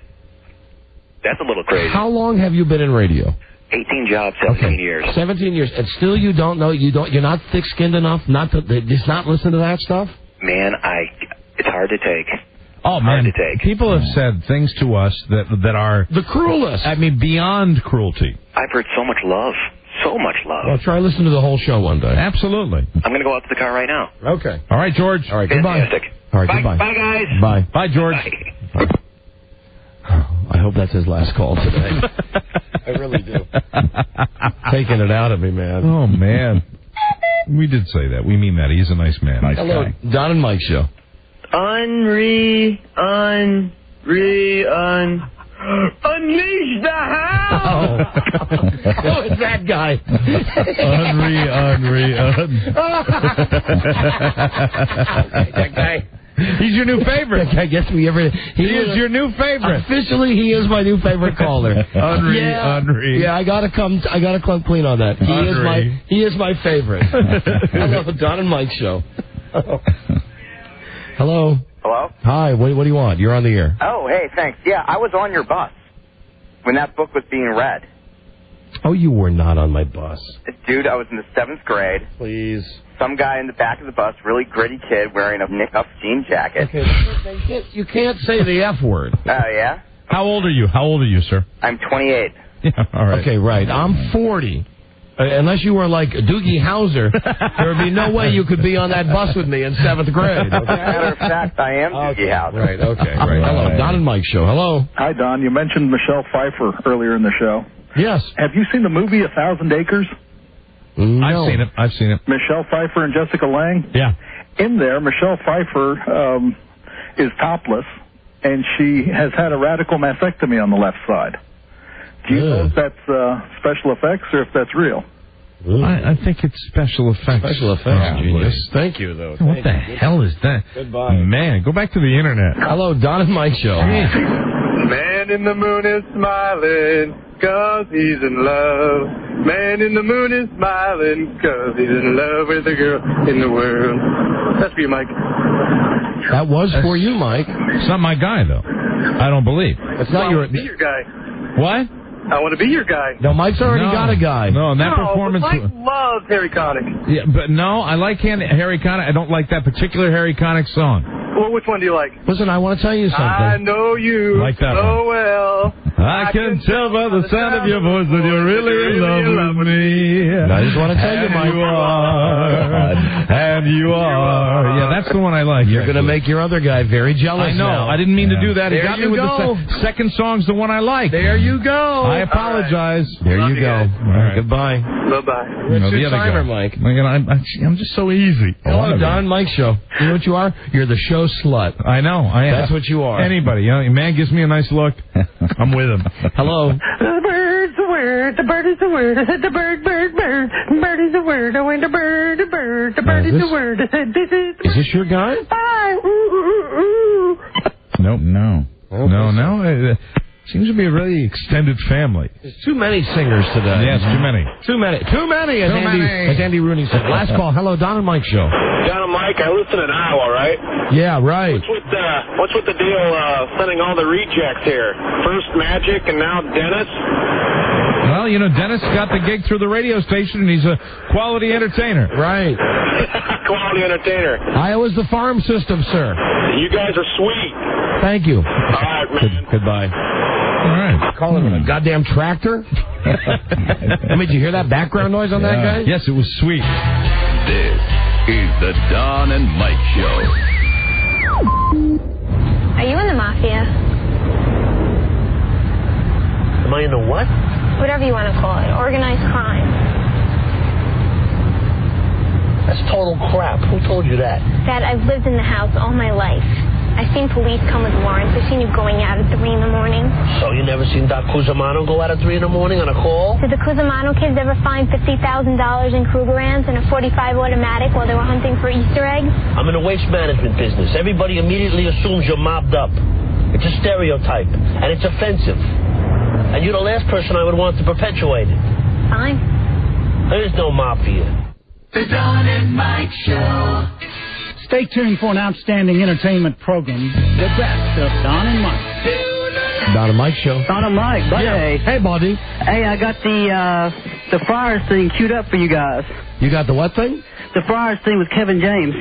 That's a little crazy. How long have you been in radio? 18 jobs, 17 years. 17 years, and still you don't know. You're not thick-skinned enough not to just not listen to that stuff. Man, it's hard to take. Oh, man. People have said things to us that are the cruelest. I mean, beyond cruelty. I've heard so much love. So much love. Well, try listen to the whole show one day. Absolutely. I'm going to go out to the car right now. Okay. All right, George. All right, fantastic. Goodbye. All right, bye. Goodbye. Bye, guys. Bye. Bye, George. Bye. I hope that's his last call today. I really do. Taking it out of me, man. Oh, man. We did say that. We mean that. He's a nice man. Nice Hello, guy. Don and Mike show. Unleash the hound! Oh, it's that guy. That guy. He's your new favorite. That guy gets me every... He is your new favorite. Officially, he is my new favorite caller. Henry. Yeah, I gotta come clean on that. He is my favorite. Hello, Don and Mike show. Hello. Hello? Hi, what do you want? You're on the air. Oh, hey, thanks. Yeah, I was on your bus when that book was being read. Oh, you were not on my bus. Dude, I was in the 7th grade. Please. Some guy in the back of the bus, really gritty kid, wearing a Nick-Up jean jacket. Okay, you can't say the F word. Oh, yeah? How old are you, sir? I'm 28. Yeah, all right. Okay, right. I'm 40. Unless you were like Doogie Howser, there would be no way you could be on that bus with me in 7th grade. Okay? Matter of fact, I am Doogie Howser. Right, okay. Right. Hello, Don and Mike show. Hello. Hi, Don. You mentioned Michelle Pfeiffer earlier in the show. Yes. Have you seen the movie 1,000 Acres? No. I've seen it. Michelle Pfeiffer and Jessica Lange? Yeah. In there, Michelle Pfeiffer is topless, and she has had a radical mastectomy on the left side. Do you know if that's special effects or if that's real? I think it's special effects. Special effects, genius. Thank you, though. What the hell is that? Goodbye. Man, go back to the internet. Hello, Don and Mike show. Man in the moon is smiling 'cause he's in love. Man in the moon is smiling 'cause he's in love with the girl in the world. That's for you, Mike. That was for you, Mike. It's not my guy, though. I don't believe. It's not I want to be your guy. What? I want to be your guy. No, Mike's already got a guy. No, and that performance. Mike loves Harry Connick. Yeah, but no, I like Harry Connick. I don't like that particular Harry Connick song. Well, which one do you like? Listen, I want to tell you something. I know you like that so well. I can tell by the sound of your voice that you're really in love with me. I just want to tell you, Mike. And you are. Yeah, that's the one I like. You're going to make your other guy very jealous. I know. Now. I didn't mean to do that. There He got you me with go. the second song's the one I like. There you go. I apologize. There Love you you go. guys. All right. Goodbye. Bye-bye. You're a the other two-timer, guy. Mike. I'm just so easy. Hello, Don Mike show. You know what you are? You're the show slut. I know. I am. That's what you are. Anybody. A man gives me a nice look, I'm with him. Hello. The bird's the word, the bird is the word. I said the bird, bird, bird. Bird is the word. I went the bird, the bird. The bird is the word. I said this is. Is this your guy? Hi. Ooh, ooh, ooh. Nope. No. Okay, No. Seems to be a really extended family. There's too many singers today. Yes, too many. Too many, as Andy Rooney said. Last call. Hello, Don and Mike show. Don and Mike, I listen in Iowa, right? Yeah, right. What's with the deal sending all the rejects here? First Magic and now Dennis? Well, you know, Dennis got the gig through the radio station, and he's a quality entertainer. Right. Quality entertainer. Iowa's the farm system, sir. You guys are sweet. Thank you. All right, man. Goodbye. All right. Call him a goddamn tractor? I mean, did you hear that background noise on that guy? Yes, it was sweet. This is the Don and Mike Show. Are you in the mafia? Am I in the what? Whatever you want to call it. Organized crime. That's total crap. Who told you that? Dad, I've lived in the house all my life. I've seen police come with warrants. I've seen you going out at 3 in the morning. So you never seen Doc Cusimano go out at 3 in the morning on a call? Did the Cusimano kids ever find $50,000 in Krugerrands and a .45 automatic while they were hunting for Easter eggs? I'm in the waste management business. Everybody immediately assumes you're mobbed up. It's a stereotype, and it's offensive. And you're the last person I would want to perpetuate it. Fine. There's no mafia. The Don and Mike Show. Stay tuned for an outstanding entertainment program. The best of Don and Mike. Don and Mike Show. Don and Mike, buddy. Yeah. Hey, buddy. Hey, I got the Friars thing queued up for you guys. You got the what thing? The Friars thing with Kevin James.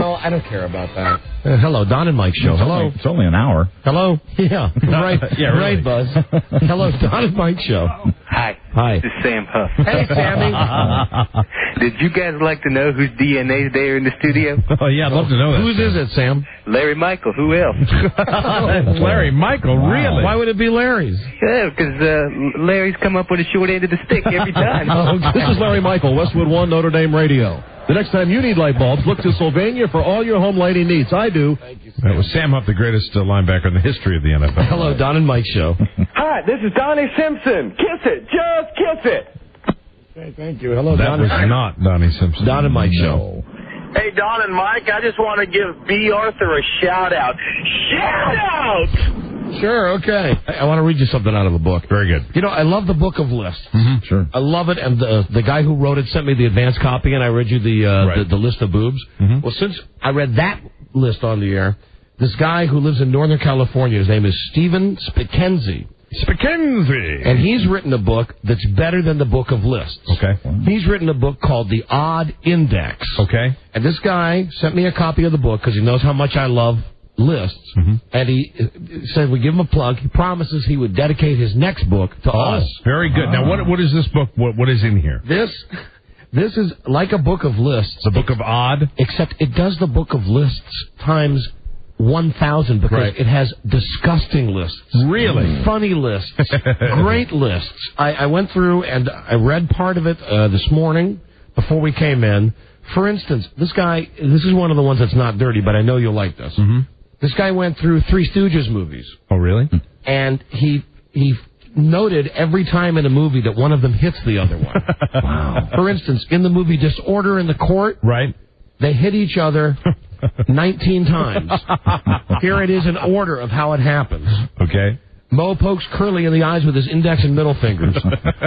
Oh, I don't care about that. Hello, Don and Mike Show. Hello. It's only an hour. Hello. Yeah. Right. Yeah, really. Right, Buzz. Hello, Don and Mike Show. Hi. Hi. This is Sam Huff. Hey, Sammy. Did you guys like to know whose DNA's there in the studio? Oh, yeah, I'd love to know that. Whose is it, Sam? Larry Michael. Who else? Larry Michael, really? Why would it be Larry's? Yeah, because Larry's come up with a short end of the stick every time. This is Larry Michael, Westwood 1 Notre Dame Radio. The next time you need light bulbs, look to Sylvania for all your home lighting needs. I do. Thank you, That was Sam Huff, the greatest linebacker in the history of the NFL. Hello, Don and Mike Show. Hi, this is Donnie Simpson. Kiss it. Just kiss it. Okay, thank you. Hello, That Don. was not Donnie Simpson. Don and Mike Show. Hey, Don and Mike, I just want to give B. Arthur a shout-out. Shout-out! Sure, okay. I want to read you something out of a book. Very good. You know, I love the book of lists. Mm-hmm. Sure. I love it, and the guy who wrote it sent me the advance copy, and I read you the list of boobs. Mm-hmm. Well, since I read that list on the air, this guy who lives in Northern California, his name is Stephen Spickenzie. And he's written a book that's better than the book of lists. Okay. He's written a book called The Odd Index. Okay. And this guy sent me a copy of the book because he knows how much I love lists. Mm-hmm. And he said we give him a plug. He promises he would dedicate his next book to us. Very good. Now, what is this book? What is in here? This is like a book of lists. The book of odd? Except it does the book of lists times 1,000 because it has disgusting lists. Really? Funny lists. Great lists. I went through and I read part of it this morning before we came in. For instance, this is one of the ones that's not dirty, but I know you'll like this. Mm-hmm. This guy went through Three Stooges movies. Oh, really? And he noted every time in a movie that one of them hits the other one. Wow. For instance, in the movie Disorder in the Court, they hit each other 19 times. Here it is in order of how it happens. Okay. Mo pokes Curly in the eyes with his index and middle fingers.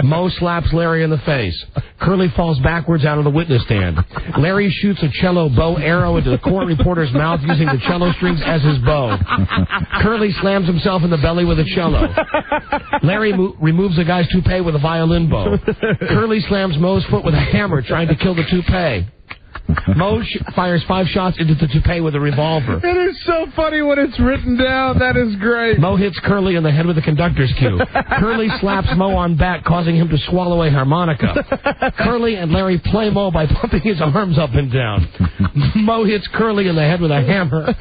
Mo slaps Larry in the face. Curly falls backwards out of the witness stand. Larry shoots a cello bow arrow into the court reporter's mouth using the cello strings as his bow. Curly slams himself in the belly with a cello. Larry removes a guy's toupee with a violin bow. Curly slams Mo's foot with a hammer trying to kill the toupee. Mo fires 5 shots into the toupee with a revolver. It is so funny when it's written down. That is great. Mo hits Curly in the head with a conductor's cue. Curly slaps Mo on back, causing him to swallow a harmonica. Curly and Larry play Mo by pumping his arms up and down. Mo hits Curly in the head with a hammer.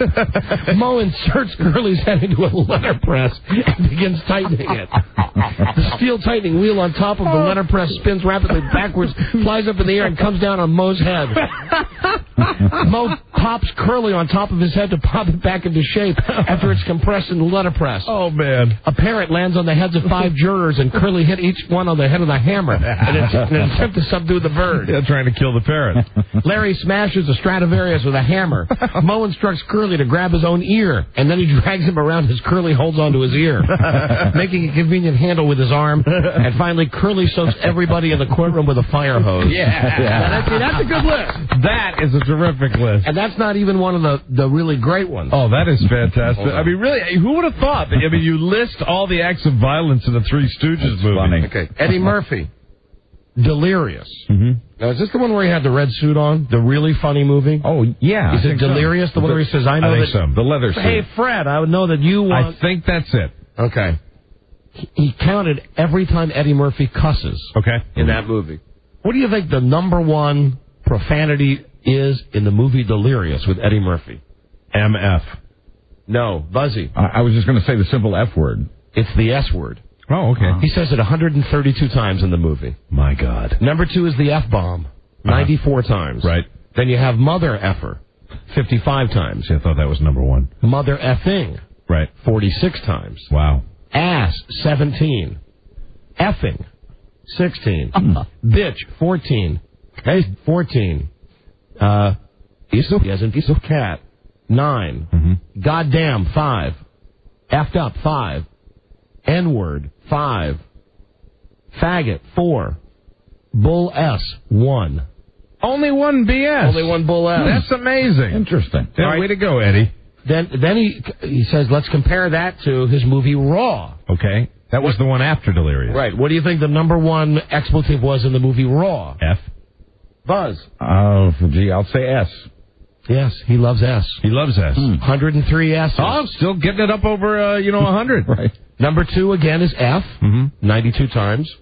Mo inserts Curly's head into a letterpress and begins tightening it. The steel tightening wheel on top of the letterpress spins rapidly backwards, flies up in the air, and comes down on Mo's head. Mo pops Curly on top of his head to pop it back into shape after it's compressed in the letterpress. Oh, man. A parrot lands on the heads of 5 jurors, and Curly hit each one on the head with a hammer in an attempt to subdue the bird. Yeah, trying to kill the parrot. Larry smashes a Stradivarius with a hammer. Mo instructs Curly to grab his own ear, and then he drags him around as Curly holds onto his ear, making a convenient handle with his arm. And finally, Curly soaks everybody in the courtroom with a fire hose. Yeah. That's a good list. That is a a terrific list. And that's not even one of the really great ones. Oh, that is fantastic. I mean, really, who would have thought? I mean, you list all the acts of violence in the Three Stooges movie. Funny. Okay, Eddie Murphy, Delirious. Mm-hmm. Now, is this the one where he had the red suit on? The really funny movie? Oh, yeah. Is it Delirious? The one where he says, I know I think so. The leather suit. Hey, Fred, I would know that you want... I think that's it. Okay. He counted every time Eddie Murphy cusses in that movie. What do you think the number one profanity is in the movie Delirious with Eddie Murphy? MF. No, Buzzy. I was just going to say the simple F word. It's the S word. Oh, okay. He says it 132 times in the movie. My God. Number 2 is the F-bomb, 94 times. Right. Then you have mother effer, 55 times. See, I thought that was number 1. Mother effing, right, 46 times. Wow. Ass, 17. Effing, 16. Bitch, 14. Hey, 14. Piece of cat, 9. Mm-hmm. Goddamn, 5. Effed up, 5. N-word, 5. Faggot, 4. Bull S, 1. Only one BS. Only one bull S. That's amazing. Interesting. Yeah, right. Way to go, Eddie. Then he says, let's compare that to his movie Raw. Okay. That was the one after Delirious. Right. What do you think the number one expletive was in the movie Raw? F. Buzz. Gee, I'll say S. Yes, he loves S. He loves S. 103 S's. Oh, still getting it up over, 100. Right. Number 2, again, is F. 92 times.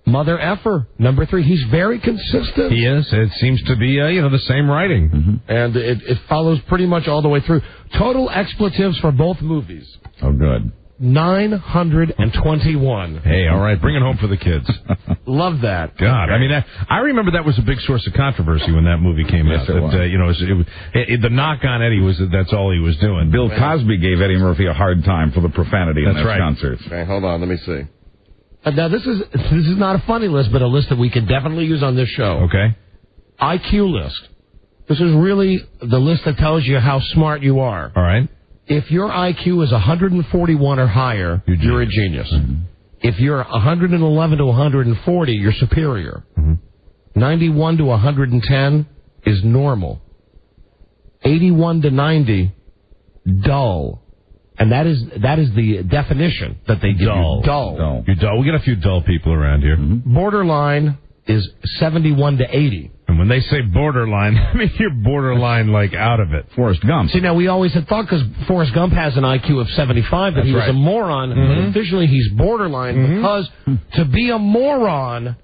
Mother effer, number 3. He's very consistent. He is. It seems to be, the same writing. And it follows pretty much all the way through. Total expletives for both movies. Oh, good. 921. Hey, all right, bring it home for the kids. Love that. God, I mean, I remember that was a big source of controversy when that movie came out. It was. The knock on Eddie was that that's all he was doing. Bill Cosby gave Eddie Murphy a hard time for the profanity in his concerts. Okay, hold on, let me see. Now, this is not a funny list, but a list that we can definitely use on this show. Okay. IQ list. This is really the list that tells you how smart you are. All right. If your IQ is 141 or higher, you're a genius. If you're 111 to 140, you're superior. 91 to 110 is normal. 81 to 90, dull. And that is the definition that they give you. Dull. You're dull. We got a few dull people around here. Borderline is 71 to 80. And when they say borderline, I mean you're borderline like out of it. Forrest Gump. See, now we always had thought because Forrest Gump has an IQ of 75 that he was a moron. But officially he's borderline because to be a moron,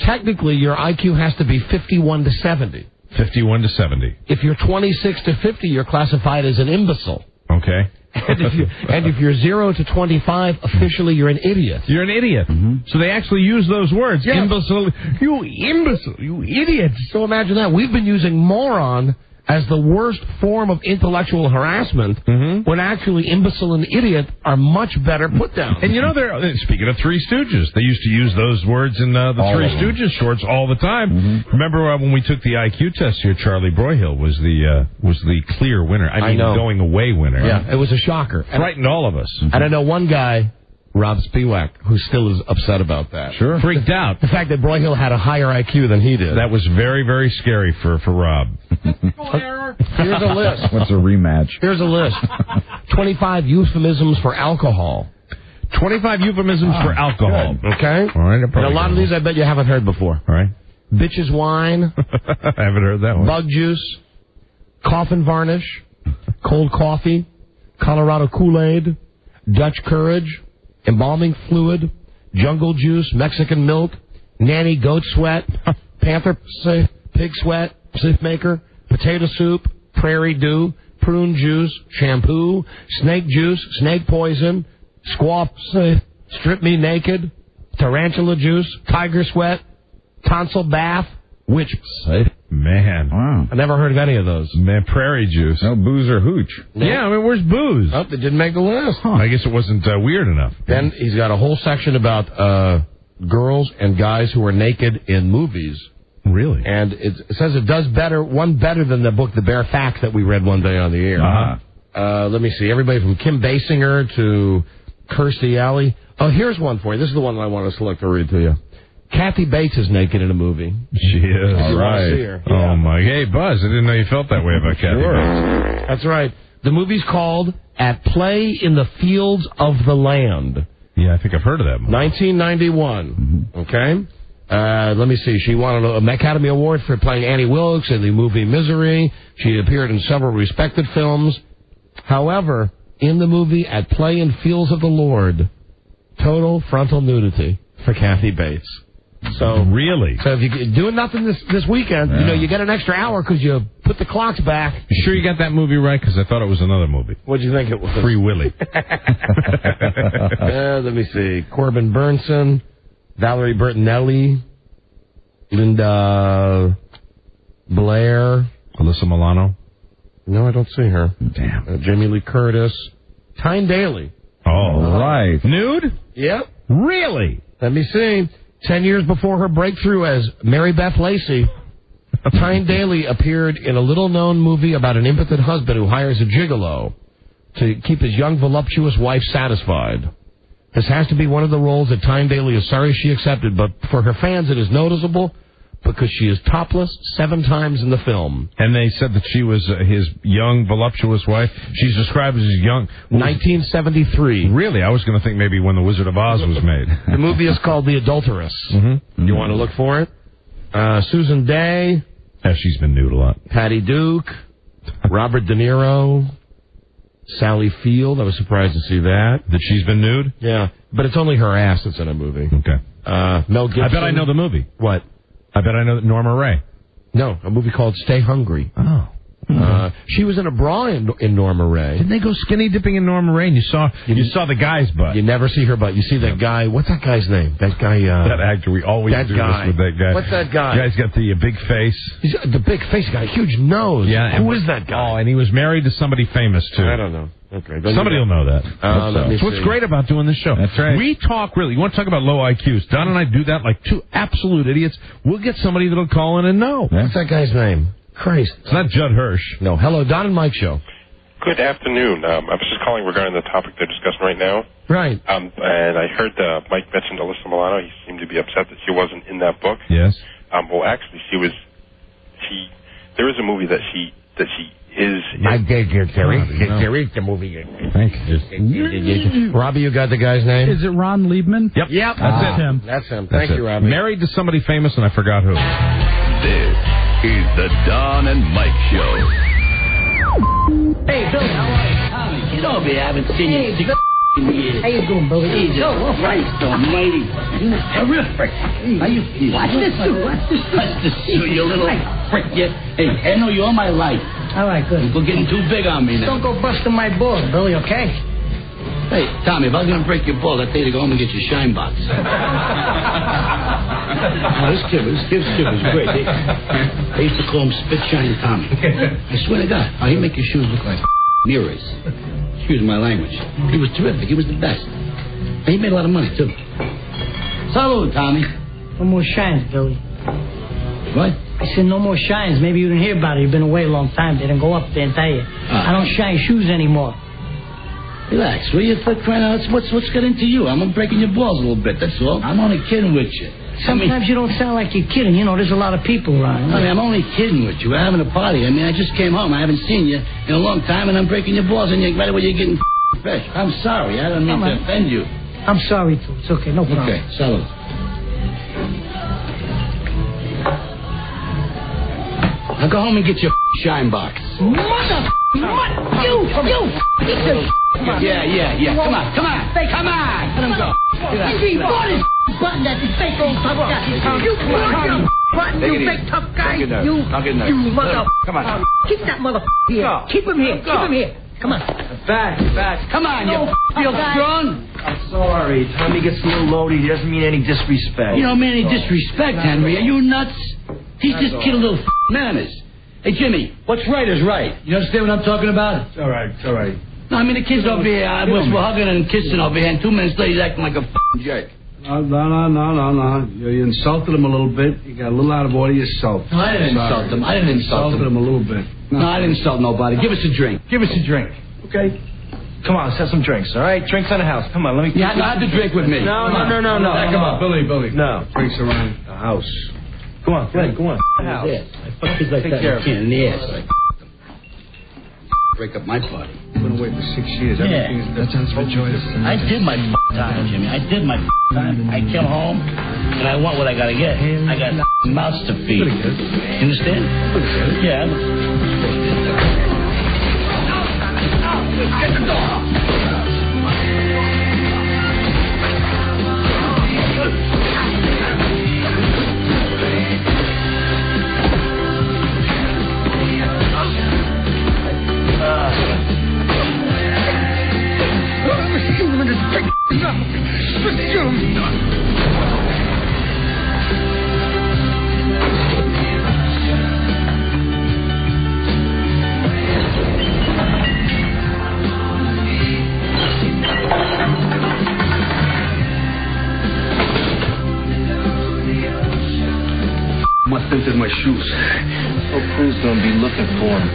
technically your IQ has to be 51 to 70. 51 to 70. If you're 26 to 50, you're classified as an imbecile. Okay. And if you're 0 to 25, officially you're an idiot. You're an idiot. So they actually use those words. Yeah. Imbecile. You imbecile. You idiot. So imagine that. We've been using moron as the worst form of intellectual harassment when actually imbecile and idiot are much better put down. And speaking of Three Stooges, they used to use those words in the Three Stooges shorts all the time. Remember when we took the IQ test here, Charlie Broyhill was the clear winner. I mean, going away winner. Yeah, it was a shocker. Frightened all of us. And I know one guy, Rob Spiewak, who still is upset about that. Sure. Freaked out. The fact that Broyhill had a higher IQ than he did. That was very, very scary for Rob. Here's a list. What's a rematch? Here's a list. 25 euphemisms for alcohol. 25 euphemisms for alcohol. Good. Okay? All right. And a lot of these I bet you haven't heard before. All right. Bitch's wine. I haven't heard that one. Bug juice. Coffin varnish. Cold coffee. Colorado Kool-Aid. Dutch courage. Embalming fluid. Jungle juice. Mexican milk. Nanny goat sweat. Panther pig sweat. Sif maker. Potato soup. Prairie dew. Prune juice. Shampoo. Snake juice. Snake poison. Squaw strip me naked. Tarantula juice. Tiger sweat. Tonsil bath. Witch. Man. Wow. I never heard of any of those. Man, prairie juice. No booze or hooch. Yeah, I mean, where's booze? Oh, they didn't make the list. I guess it wasn't weird enough. Then he's got a whole section about girls and guys who are naked in movies. Really? And it says it does better than the book The Bare Facts that we read one day on the air. Let me see. Everybody from Kim Basinger to Kirstie Alley. Oh, here's one for you. This is the one I want to select to read to you. Kathy Bates is naked in a movie. She is. All right. Oh, my. Hey, Buzz, I didn't know you felt that way about Kathy Bates. That's right. The movie's called At Play in the Fields of the Land. Yeah, I think I've heard of that movie. 1991. Okay? Let me see. She won an Academy Award for playing Annie Wilkes in the movie Misery. She appeared in several respected films. However, in the movie At Play in Fields of the Lord, total frontal nudity for Kathy Bates. So really? So if you're doing nothing this weekend, you get an extra hour because you put the clocks back. You sure you got that movie right? Because I thought it was another movie. What'd you think it was? Free Willy. Let me see. Corbin Burnson, Valerie Bertinelli, Linda Blair. Alyssa Milano? No, I don't see her. Damn. Jamie Lee Curtis. Tyne Daly. Oh, right. Nude? Yep. Really? Let me see. 10 years before her breakthrough as Mary Beth Lacey, Tyne Daly appeared in a little-known movie about an impotent husband who hires a gigolo to keep his young, voluptuous wife satisfied. This has to be one of the roles that Tyne Daly is sorry she accepted, but for her fans it is noticeable because she is topless 7 times in the film. And they said that she was his young, voluptuous wife. She's described as young. 1973. Really? I was going to think maybe when The Wizard of Oz was made. The movie is called The Adulteress. You want to look for it? Susan Day. Yeah, she's been nude a lot. Patty Duke. Robert De Niro. Sally Field. I was surprised to see that. That she's been nude? Yeah. But it's only her ass that's in a movie. Okay. Mel Gibson. I bet I know the movie. What? I bet I know Norma Ray. No, a movie called Stay Hungry. Oh. She was in a bra in Norma Ray. Didn't they go skinny dipping in Norma Ray? And you saw the guy's butt. You never see her butt. You see that guy. What's that guy's name? That guy. That actor. We always do this with that guy. What's that guy? The guy's got the big face. He's the big face guy. Huge nose. Yeah. Who is that guy? Oh, and he was married to somebody famous too. I don't know. Okay. Somebody will know that. That's what's great about doing this show. That's right. We talk really. You want to talk about low IQs? Don and I do that like 2 absolute idiots. We'll get somebody that'll call in and know. What's that guy's name? Christ. It's not Judd Hirsch. No. Hello, Don and Mike Show. Good afternoon. I was just calling regarding the topic they're discussing right now. Right. And I heard Mike mentioned Alyssa Milano. He seemed to be upset that she wasn't in that book. Yes. Well, actually, there is a movie that she is. My Jerry, the movie. Thank you. Robbie, you got the guy's name? Is it Ron Liebman? Yep. That's him. That's him. Thank you, Robbie. Married to somebody famous, and I forgot who. This is the Don and Mike Show. Hey, Bill, how are you? Tommy, get over here. I haven't seen you in 6 years. How you doing, Billy? Jesus Christ almighty. You terrific. How you feel? Watch this suit. Watch the suit, you little frick. Hey, I know you all my life. All right, good. You're getting too big on me now. Don't go busting my balls, Billy, okay? Hey, Tommy, if I was going to break your ball, I'd tell you to go home and get your shine box. This kid was great. They used to call him Spit Shine Tommy. I swear to God. He'd make your shoes look like mirrors. Excuse my language. He was terrific. He was the best. And he made a lot of money, too. Salud, Tommy. No more shines, Billy. What? I said no more shines. Maybe you didn't hear about it. You've been away a long time. They didn't go up there and tell you. I don't shine shoes anymore. Relax, will you? For crying out, what's got into you? I'm breaking your balls a little bit, that's all. I'm only kidding with you. Sometimes you don't sound like you're kidding. You know, there's a lot of people around. I mean, I'm only kidding with you. We're having a party. I mean, I just came home. I haven't seen you in a long time, and I'm breaking your balls, and right away you're getting fresh. I'm sorry. I don't mean to offend you. I'm sorry, too. It's okay. No problem. Okay, salud. Now go home and get your shine box. You! Yeah. Come on. Come on. Let him go. He bought his button that the fake old tough guy. You button, you fake tough guy. You mother. Come on. Keep that mother here. Keep him here. Come on. Back. Come on, you feel strong? I'm sorry. Tommy gets a little loaded. He doesn't mean any disrespect. You don't mean any disrespect, Henry. Are you nuts? He's just kid a little manners. Hey, Jimmy, what's right is right. You understand what I'm talking about? It's all right. No, I mean, the kid's over here. We're hugging and kissing over here, and 2 minutes later he's acting like a jerk. No. You insulted him a little bit. You got a little out of order yourself. No, I didn't insult him. Insulted him a little bit. No, I didn't insult nobody. Give us a drink. Okay. Come on, let's have some drinks, all right? Drinks on the house. Come on, let me... You have to drink with me. No. Come on, Billy. No. Drinks around the house. Come on, Flynn, go on. House. I fuck kids like Take that care of in the ass. Break up my party. Been away for 6 years. Yeah. That sounds rejoiced. I did my time, Jimmy. I did my time. I came home, and I want what I gotta get. I got mouths to feed. Pretty good. You understand? Pretty good. Yeah. Get the door! Must enter my shoes. Oh, Crew's gonna be looking for him.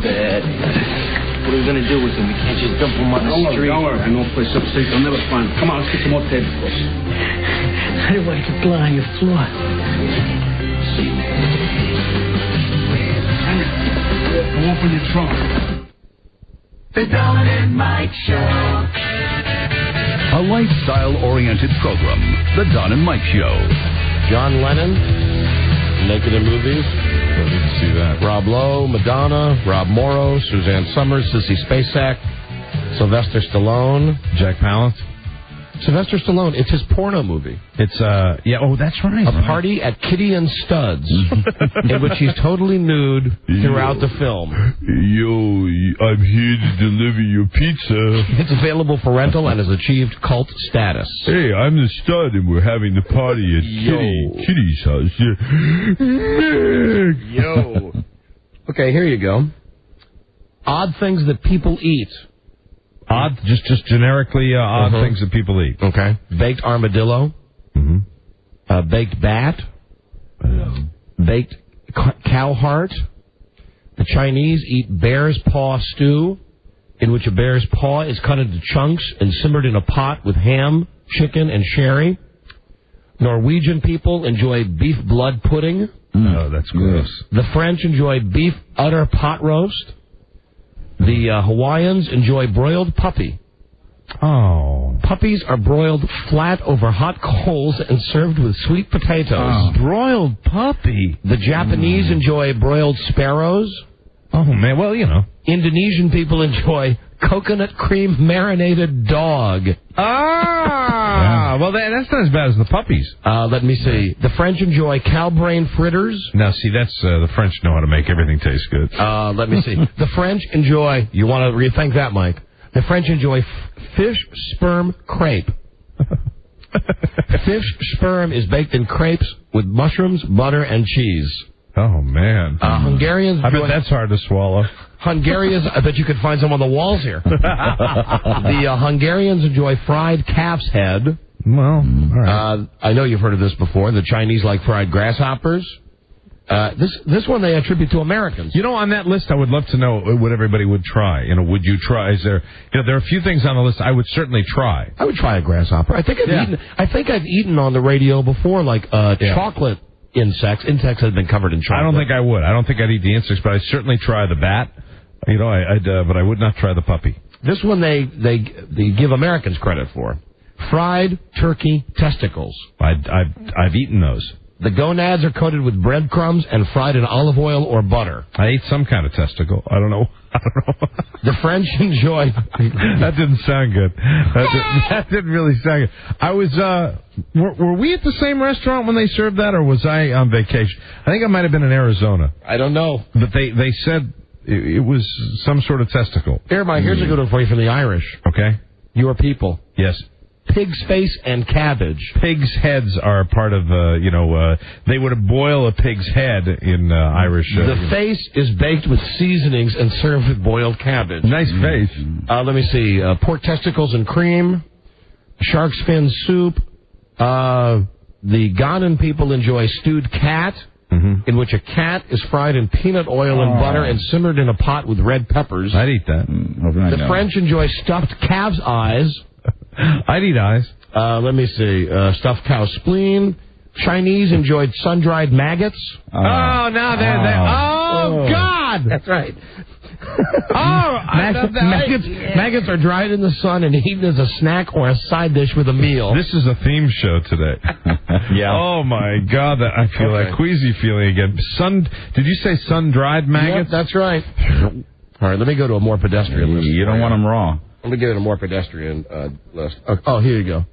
Bad. What are we gonna do with him? We can't just dump him on the street. Don't worry. I know a place upstate. I'll never find him. Come on, let's get some more tablecloths. How do I get blood on your floor? Go open your trunk. The Don and Mike Show. A lifestyle-oriented program, The Don and Mike Show. John Lennon, naked in movies. I didn't see that. Rob Lowe, Madonna, Rob Morrow, Suzanne Summers, Sissy Spacek, Sylvester Stallone. Jack Palance. Sylvester Stallone, it's his porno movie. It's, yeah, oh, that's right. A party at Kitty and Studs, in which he's totally nude throughout the film. Yo, I'm here to deliver your pizza. It's available for rental and has achieved cult status. Hey, I'm the stud, and we're having the party at Kitty's house. Yo. Okay, here you go. Odd things that people eat. Odd, just generically odd things that people eat. Okay. Baked armadillo. Baked bat. Baked cow heart. The Chinese eat bear's paw stew, in which a bear's paw is cut into chunks and simmered in a pot with ham, chicken, and sherry. Norwegian people enjoy beef blood pudding. Oh, that's gross. The French enjoy beef udder pot roast. The Hawaiians enjoy broiled puppy. Oh. Puppies are broiled flat over hot coals and served with sweet potatoes. Oh. Broiled puppy. The Japanese enjoy broiled sparrows. Oh, man. Well, you know. Indonesian people enjoy coconut cream marinated dog. Ah! Well, that's not as bad as the puppies. Let me see. The French enjoy cow brain fritters. Now, see, that's the French know how to make everything taste good. Let me see. The French enjoy... You want to rethink that, Mike? The French enjoy fish sperm crepe. Fish sperm is baked in crepes with mushrooms, butter, and cheese. Oh, man. Hungarians... I bet that's hard to swallow. Hungarians... I bet you could find some on the walls here. The Hungarians enjoy fried calf's head. Well, all right. I know you've heard of this before. The Chinese like fried grasshoppers. This one they attribute to Americans. You know, on that list, I would love to know what everybody would try. You know, would you try? Is there? You know, there are a few things on the list I would certainly try. I would try a grasshopper. I think I've eaten on the radio before, like chocolate insects. Insects have been covered in chocolate. I don't think I would. I don't think I'd eat the insects, but I'd certainly try the bat. You know, but I would not try the puppy. This one they give Americans credit for. Fried turkey testicles. I've eaten those. The gonads are coated with breadcrumbs and fried in olive oil or butter. I ate some kind of testicle. I don't know. The French enjoy... That didn't sound good. That didn't really sound good. I was... Were we at the same restaurant when they served that, or was I on vacation? I think I might have been in Arizona. I don't know. But they said it was some sort of testicle. Here, Mike, here's a good one for you from the Irish. Okay. Your people. Yes. Pig's face and cabbage. Pig's heads are part of, they would boil a pig's head in Irish. The face is baked with seasonings and served with boiled cabbage. Nice face. Let me see. Pork testicles and cream. Shark's fin soup. The Ghanaian people enjoy stewed cat in which a cat is fried in peanut oil and butter and simmered in a pot with red peppers. I'd eat that. The French enjoy stuffed calf's eyes. I'd eat eyes. Let me see. Stuffed cow spleen. Chinese enjoyed sun-dried maggots. Now they're... Oh, God! That's right. Maggots are dried in the sun and eaten as a snack or a side dish with a meal. This is a theme show today. Yeah. Oh, my God. I feel that queasy feeling again. Did you say sun-dried maggots? Yep, that's right. All right, let me go to a more pedestrian list. You don't want them raw. Let me get a more pedestrian list. Oh, here you go.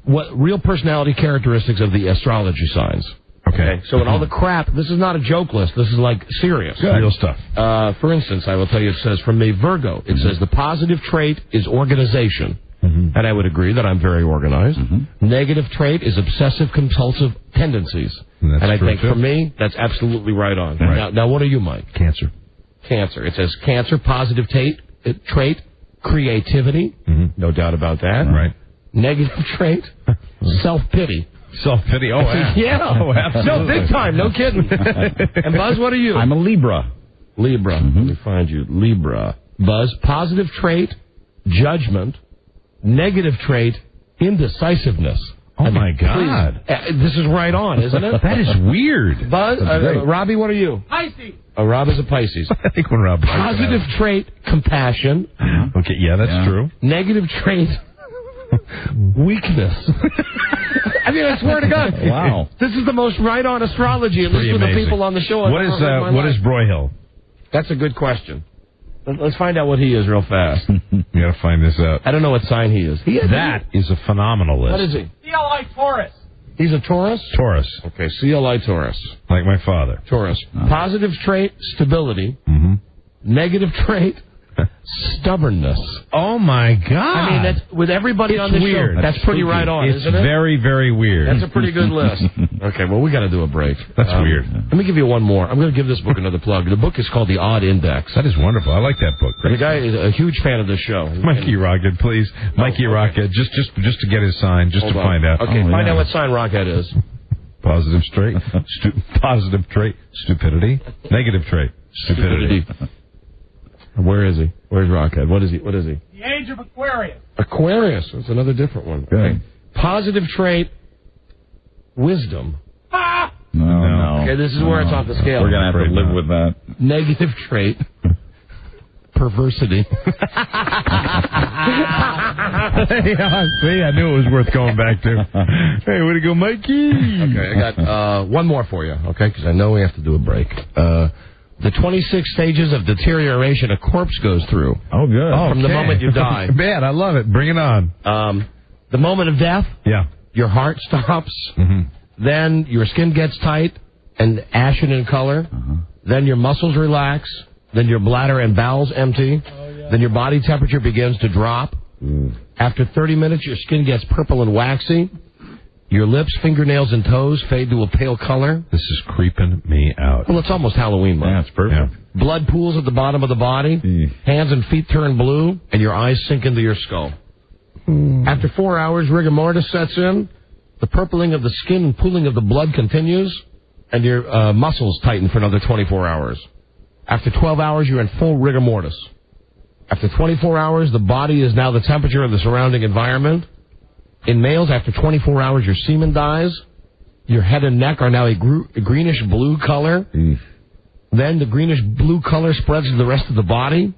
What real personality characteristics of the astrology signs? Okay. So in all the crap, this is not a joke list. This is like serious. Real stuff. For instance, I will tell you, it says from me, Virgo, it says the positive trait is organization. And I would agree that I'm very organized. Negative trait is obsessive-compulsive tendencies. And I think for me, that's absolutely right on. Right. Now, what are you, Mike? Cancer. Cancer. It says Cancer, positive trait, creativity. No doubt about that. Right. Negative trait, self-pity. Self-pity. Oh, yeah. Oh, absolutely. No, big time. No kidding. And Buzz, what are you? I'm a Libra. Libra. Let me find you. Libra. Buzz, positive trait, judgment. Negative trait, indecisiveness. Oh, my God. This is right on, isn't it? That is weird. Buzz, Robbie, what are you? Pisces. Oh, Rob is a Pisces. I think when Rob... Positive trait, compassion. Okay, yeah, that's true. Negative trait, weakness. I mean, I swear to God. Wow. This is the most right-on astrology, at least with the people on the show. What is Broyhill? That's a good question. Let's find out what he is real fast. You got to find this out. I don't know what sign he is. That is a phenomenal list. What is he? CLI Taurus. He's a Taurus? Taurus. Okay, CLI Taurus. Like my father. Taurus. Positive trait, stability. Negative trait, stubbornness. Oh, my God. I mean, that's, with everybody on the weird. show, that's pretty right on, it's isn't it? very, very weird. That's a pretty good list. Okay, well, we got to do a break. That's weird. Let me give you one more. I'm going to give this book another plug. The book is called The Odd Index. That is wonderful. I like that book. The guy is a huge fan of this show. Mikey Rocket, please. Mikey Rocket, just to get his sign, just to find out. Okay, find out what sign Rocket is. Positive trait, positive trait, stupidity. Negative trait, stupidity. Where is he? Where's Rockhead? What is he? The age of Aquarius. Aquarius. That's another different one. Okay. Positive trait, wisdom. No. Okay, this is where it's off the scale. We're going to have to live with that. Negative trait, perversity. See, I knew it was worth going back to. Hey, way to go, Mikey. Okay, I got one more for you, okay, because I know we have to do a break. The 26 stages of deterioration a corpse goes through. Oh, good. From the moment you die. Man, I love it. Bring it on. The moment of death. Yeah. Your heart stops. Then your skin gets tight and ashen in color. Then your muscles relax. Then your bladder and bowels empty. Then your body temperature begins to drop. After 30 minutes, your skin gets purple and waxy. Your lips, fingernails, and toes fade to a pale color. This is creeping me out. Well, it's almost Halloween, man. Yeah, it's perfect. Yeah. Blood pools at the bottom of the body. Hands and feet turn blue, and your eyes sink into your skull. After 4 hours, rigor mortis sets in. The purpling of the skin and pooling of the blood continues, and your muscles tighten for another 24 hours. After 12 hours, you're in full rigor mortis. After 24 hours, the body is now the temperature of the surrounding environment. In males, after 24 hours, your semen dies. Your head and neck are now a greenish-blue color. Then the greenish-blue color spreads to the rest of the body,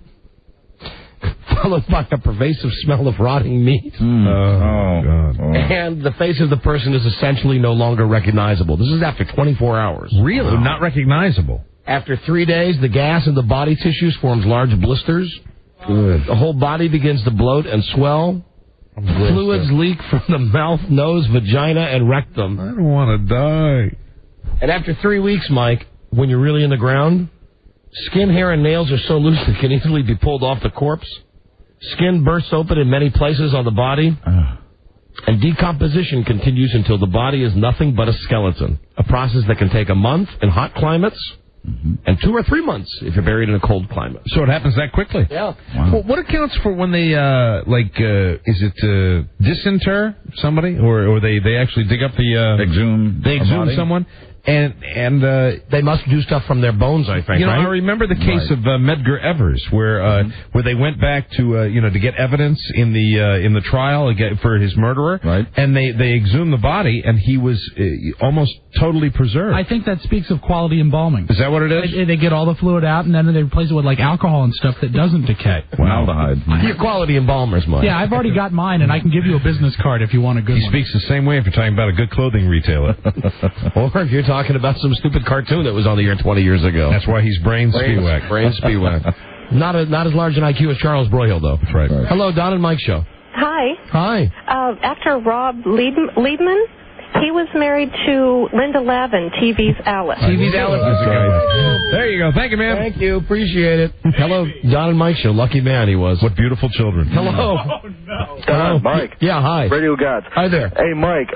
followed by a pervasive smell of rotting meat. God. And the face of the person is essentially no longer recognizable. This is after 24 hours. Really? Not recognizable. After 3 days, the gas in the body tissues forms large blisters. Good. The whole body begins to bloat and swell. Fluids leak from the mouth, nose, vagina, and rectum. I don't want to die. And after 3 weeks, Mike, when you're really in the ground, skin, hair, and nails are so loose they can easily be pulled off the corpse. Skin bursts open in many places on the body. And decomposition continues until the body is nothing but a skeleton. A process that can take a month in hot climates. And 2 or 3 months if you're buried in a cold climate. So it happens that quickly? Yeah. Wow. Well, what accounts for when they, is it disinter somebody? Or they actually dig up the... Exhume They exhume someone? And they must do stuff from their bones, I think. You know, right? I remember the case of Medgar Evers, where they went back to to get evidence in the trial for his murderer, right? And they exhumed the body, and he was almost totally preserved. I think that speaks of quality embalming. Is that what it is? They get all the fluid out, and then they replace it with like alcohol and stuff that doesn't decay. Aldehyde. Your quality embalmers, Mike. Yeah, I've already got mine, and I can give you a business card if you want a good one. He speaks the same way if you're talking about a good clothing retailer. Or if you're talking about some stupid cartoon that was on the air 20 years ago. That's why he's Brain Spiewak. Brain Spiewak. Not as large an IQ as Charles Broyhill, though. That's right. Hello, Don and Mike Show. Hi. Hi. Actor Rob Liebman, he was married to Linda Lavin, TV's Alice. TV's Alice is right. There you go. Thank you, man. Thank you. Appreciate it. Hello, Don and Mike Show. Lucky man he was. What beautiful children. Hello. Oh, no. Hello. Mike. Yeah, hi. Radio Gods. Hi there. Hey, Mike.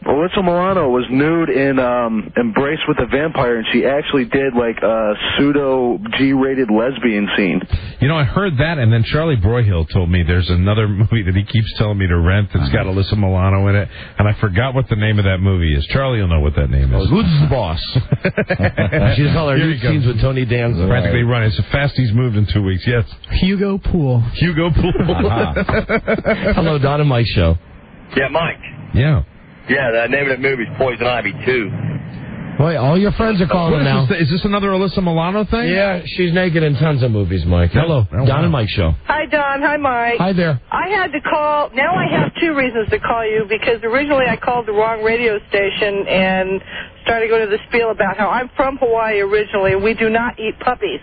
Alyssa Milano was nude in Embrace with the Vampire, and she actually did like a pseudo G-rated lesbian scene. You know, I heard that, and then Charlie Broyhill told me there's another movie that he keeps telling me to rent that's got Alyssa Milano in it, and I forgot what the name of that movie is. Charlie will know what that name is. Who's the boss? She does all her nude scenes with Tony Danza. Practically run. It's the fastest he's moved in 2 weeks. Yes. Hugo Pool. Hugo Pool. Hello, Don and Mike Show. Yeah, Mike. Yeah. Yeah, the name of the movie is Poison Ivy 2. Boy, all your friends are calling now. Is this another Alyssa Milano thing? Yeah, she's naked in tons of movies, Mike. Hello, Don and Mike Show. Hi, Don. Hi, Mike. Hi there. I had to call. Now I have two reasons to call you, because originally I called the wrong radio station and started going to the spiel about how I'm from Hawaii originally, and we do not eat puppies.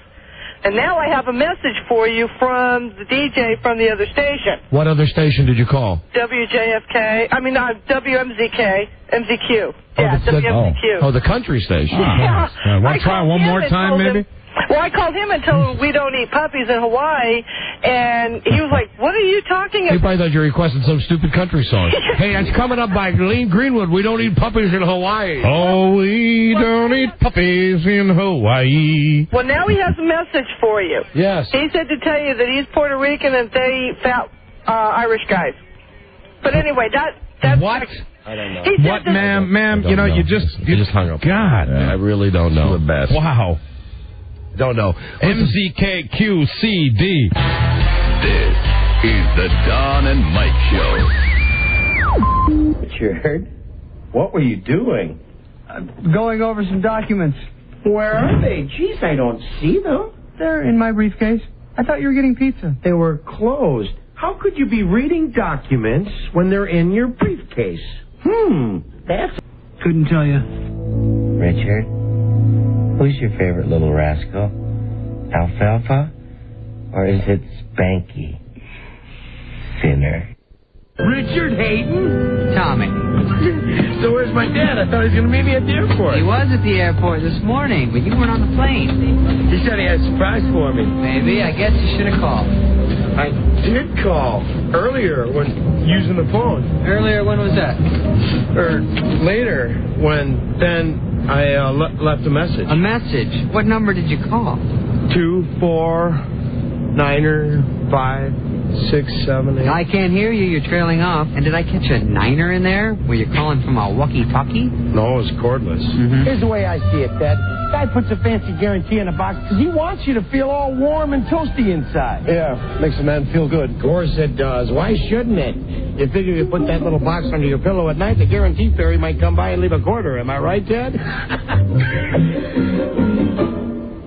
And now I have a message for you from the DJ from the other station. What other station did you call? WMZK. Yeah, WMZQ. Oh, the country station. Yeah. Want to try one more time, maybe? Well, I called him and told him we don't eat puppies in Hawaii, and he was like, what are you talking He about? probably thought you requested some stupid country song. Hey, that's coming up by Lean Greenwood. We don't eat puppies in Hawaii. Oh, we don't eat puppies in Hawaii. Well, now he has a message for you. Yes. He said to tell you that he's Puerto Rican and they fat Irish guys. But anyway, that's... What? I don't know. What, ma'am? You know, you just hung up. God. I really don't know. The best. Wow. Don't know. MZKQCD. This is the Don and Mike Show. Richard, what were you doing? Going over some documents. Where are they? Jeez, I don't see them. They're in my briefcase. I thought you were getting pizza. They were closed. How could you be reading documents when they're in your briefcase? That's... Couldn't tell you. Richard, who's your favorite little rascal? Alfalfa? Or is it Spanky? Thinner. Richard Hayden? Tommy. So where's my dad? I thought he was going to meet me at the airport. He was at the airport this morning, but you weren't on the plane. He said he had a surprise for me. Maybe. I guess you should have called. I did call earlier when using the phone. Earlier, when was that? Or later, when then I left a message. A message? What number did you call? 249-5-6-7-8. I can't hear you. You're trailing off. And did I catch a niner in there? Were you calling from a walkie-talkie? No, it's cordless. Here's the way I see it, Dad. Guy puts a fancy guarantee in a box because he wants you to feel all warm and toasty inside. Yeah, makes a man feel good. Of course it does. Why shouldn't it? You figure you put that little box under your pillow at night, the guarantee fairy might come by and leave a quarter. Am I right, Dad?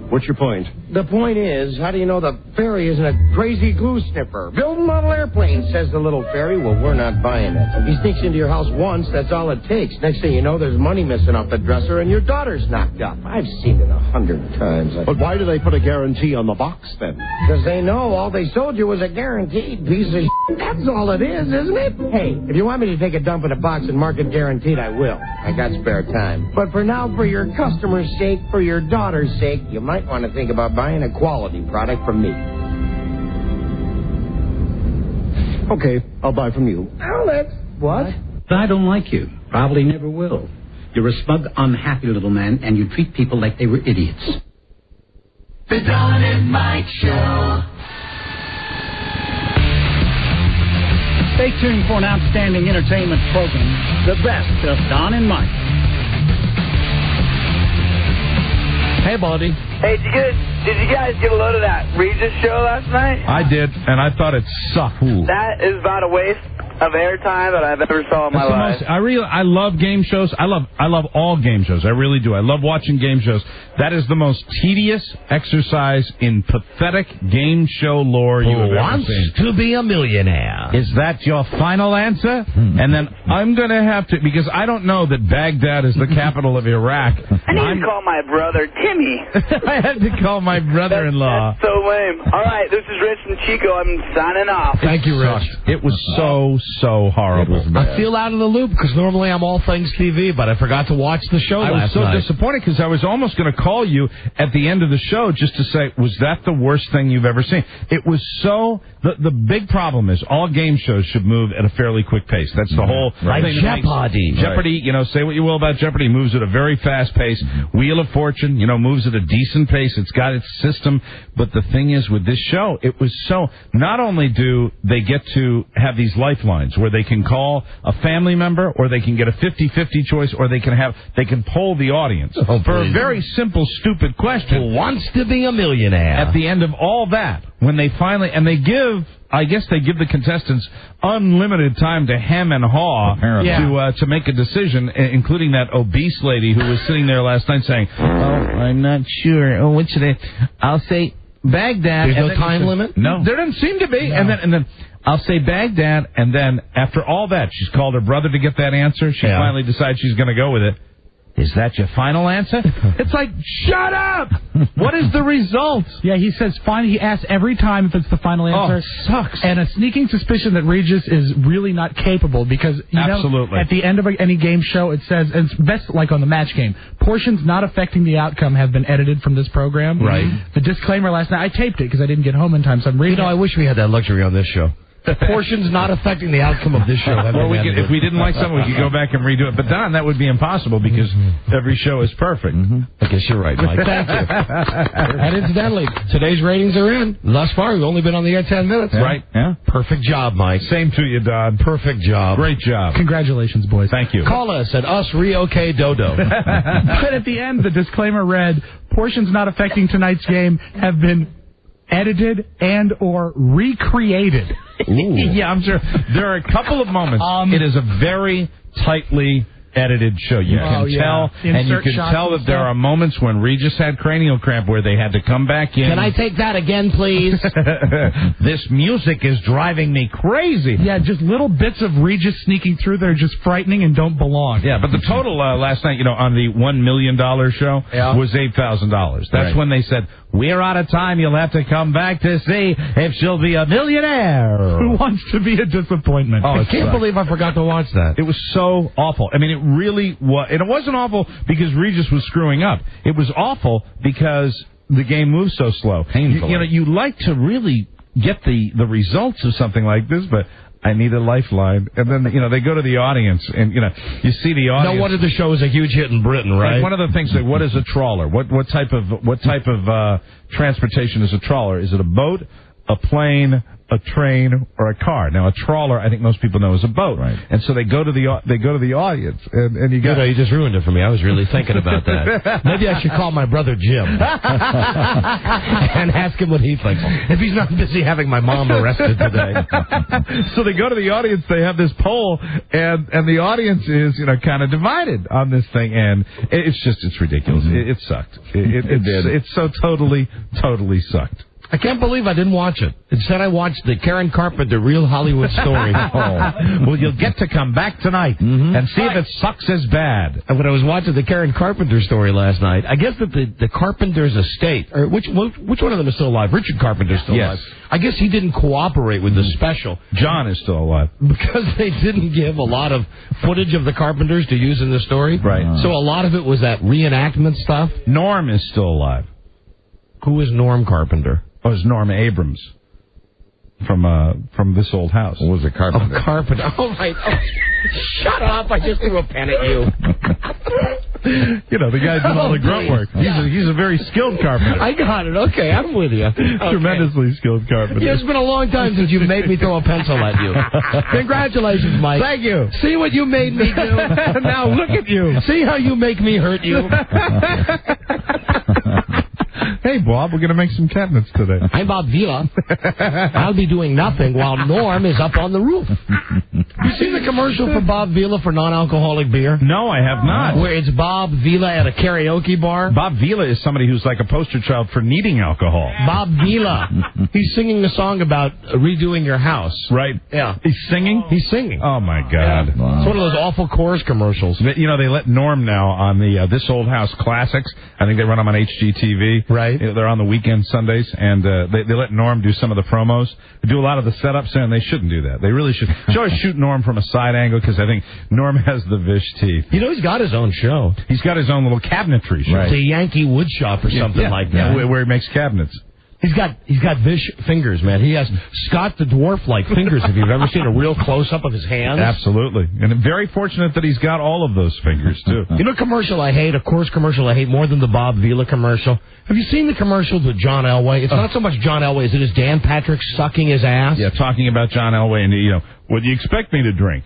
What's your point? The point is, how do you know the fairy isn't a crazy glue sniffer? Build a model airplane, says the little fairy. Well, we're not buying it. He sneaks into your house once, that's all it takes. Next thing you know, there's money missing off the dresser and your daughter's knocked up. I've seen it 100 times. But why do they put a guarantee on the box, then? Because they know all they sold you was a guaranteed piece of shit. That's all it is, isn't it? Hey, if you want me to take a dump in a box and mark it guaranteed, I will. I got spare time. But for now, for your customer's sake, for your daughter's sake, you might want to think about buying a quality product from me. Okay, I'll buy from you. Alex! What? I don't like you. Probably never will. You're a smug, unhappy little man, and you treat people like they were idiots. The Don and Mike Show. Stay tuned for an outstanding entertainment program, the best of Don and Mike. Hey, buddy. Hey, did you guys get a load of that Regis show last night? I did, and I thought it sucked. That is about a waste of airtime that I've ever saw in my life. I love game shows. I love all game shows. I really do. I love watching game shows. That is the most tedious exercise in pathetic game show lore you have ever seen. To be a millionaire. Is that your final answer? And then I'm going to have to, because I don't know that Baghdad is the capital of Iraq. I need to call my brother, Timmy. I had to call my brother-in-law. That's so lame. All right, this is Rich and Chico. I'm signing off. Thank you, Rich. It was so horrible. I feel out of the loop because normally I'm all things TV, but I forgot to watch the show last night. I was so disappointed because I was almost going to call you at the end of the show just to say, was that the worst thing you've ever seen? It was so... The big problem is all game shows should move at a fairly quick pace. That's the whole thing. Like Jeopardy. Jeopardy, say what you will about Jeopardy, moves at a very fast pace. Wheel of Fortune, moves at a decent pace. It's got its system. But the thing is, with this show, it was so... Not only do they get to have these lifelines where they can call a family member, or they can get a 50-50 choice, or they can poll the audience for a very simple, stupid question. Who wants to be a millionaire? At the end of all that, when they finally... And they give the contestants unlimited time to hem and haw to make a decision, including that obese lady who was sitting there last night saying, "Oh, I'm not sure. Oh, what should I'll say Baghdad." There's no time limit? No. There doesn't seem to be. No. And then I'll say Baghdad, and then after all that, she's called her brother to get that answer. She finally decides she's going to go with it. Is that your final answer? It's like, shut up! What is the result? Yeah, he says fine. He asks every time if it's the final answer. Oh, sucks. And a sneaking suspicion that Regis is really not capable because, Absolutely. At the end of any game show, it says, and it's best like on the match game, portions not affecting the outcome have been edited from this program. Right. The disclaimer last night, I taped it because I didn't get home in time, so I'm reading I wish we had that luxury on this show. Portions not affecting the outcome of this show. Well, if we didn't like something, we could go back and redo it. But, Don, that would be impossible because every show is perfect. I guess you're right, Mike. Thank you. And incidentally, today's ratings are in. Thus far, we've only been on the air 10 minutes. Yeah. Right. Yeah. Perfect job, Mike. Same to you, Don. Perfect job. Great job. Congratulations, boys. Thank you. Call us at UsReOKDodo. But at the end, the disclaimer read, portions not affecting tonight's game have been edited and or recreated. Yeah, I'm sure. There are a couple of moments. It is a very tightly edited show. You can tell, and you can tell that there are moments when Regis had cranial cramp where they had to come back in. Can I take that again, please? This music is driving me crazy. Yeah, just little bits of Regis sneaking through there, just frightening and don't belong. Yeah, but the total last night, on the $1 million show was $8,000. That's when they said, "We're out of time. You'll have to come back to see if she'll be a millionaire." Who wants to be a disappointment? I can't believe I forgot to watch that. It was so awful. I mean, it really was. And it wasn't awful because Regis was screwing up. It was awful because the game moves so slow. Painfully. You like to really get the results of something like this, but I need a lifeline. And then, they go to the audience, and, you see the audience. No wonder the show is a huge hit in Britain, right? Like one of the things, like, what is a trawler? What type of transportation is a trawler? Is it a boat, a plane, a train, or a car? Now, a trawler, I think most people know, is a boat. Right. And so they go to the audience, and you got... You just ruined it for me. I was really thinking about that. Maybe I should call my brother Jim and ask him what he thinks. If he's not busy having my mom arrested today. So they go to the audience, they have this poll, and the audience is, kind of divided on this thing, and it's ridiculous. It sucked. It did. It's so totally sucked. I can't believe I didn't watch it. Instead, I watched the Karen Carpenter Real Hollywood Story. Well, you'll get to come back tonight and see if it sucks as bad. And when I was watching the Karen Carpenter story last night, I guess that the Carpenter's estate, or which one of them is still alive? Richard Carpenter's still alive. I guess he didn't cooperate with the special. John is still alive. Because they didn't give a lot of footage of the Carpenters to use in the story. Right. So a lot of it was that reenactment stuff. Norm is still alive. Who is Norm Carpenter? Oh, it's Norm Abrams from This Old House. What was a Carpenter? Oh, Carpenter. Oh, right. Oh, shut up. I just threw a pen at you. The guy doing all the grunt work. He's a very skilled carpenter. I got it. Okay, I'm with you. Okay. Tremendously skilled carpenter. Yeah, it's been a long time since you've made me throw a pencil at you. Congratulations, Mike. Thank you. See what you made me do? Now look at you. See how you make me hurt you? Hey, Bob, we're going to make some cabinets today. I'm Bob Vila. I'll be doing nothing while Norm is up on the roof. You seen the commercial for Bob Vila for non-alcoholic beer? No, I have not. Where it's Bob Vila at a karaoke bar? Bob Vila is somebody who's like a poster child for needing alcohol. Bob Vila. He's singing a song about redoing your house. Right. Yeah. He's singing? He's singing. Oh, my God. Yeah. Wow. It's one of those awful Coors commercials. You know, they let Norm now on the This Old House Classics. I think they run them on HGTV. Right. They're on the weekend Sundays, and they let Norm do some of the promos. They do a lot of the setups, and they shouldn't do that. They really should. Should always shoot Norm from a side angle, because I think Norm has the Vish teeth. You know, he's got his own show. He's got his own little cabinetry show. Right. The Yankee Wood Shop or something like that. Yeah, where he makes cabinets. He's got Vish fingers, man. He has Scott the Dwarf-like fingers, if you've ever seen a real close-up of his hands. Absolutely. And I'm very fortunate that he's got all of those fingers, too. You know a commercial I hate, a Coors commercial I hate more than the Bob Vila commercial? Have you seen the commercials with John Elway? It's not so much John Elway as it is Dan Patrick sucking his ass. Yeah, talking about John Elway and, what do you expect me to drink?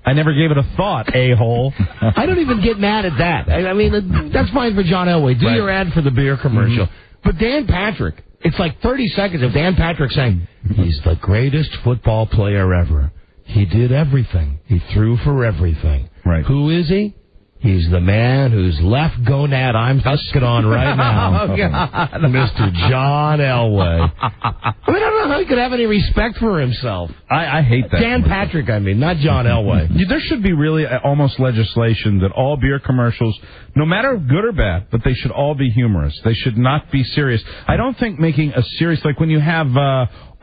I never gave it a thought, a-hole. I don't even get mad at that. I mean, that's fine for John Elway. Do your ad for the beer commercial. But Dan Patrick... It's like 30 seconds of Dan Patrick saying, he's the greatest football player ever. He did everything. He threw for everything. Right. Who is he? He's the man whose left gonad I'm husking on right now. Oh, God. Mr. John Elway. I don't know how he could have any respect for himself. I hate that. Dan Patrick, I mean, not John Elway. There should be really almost legislation that all beer commercials, no matter good or bad, but they should all be humorous. They should not be serious. I don't think making a serious, like when you have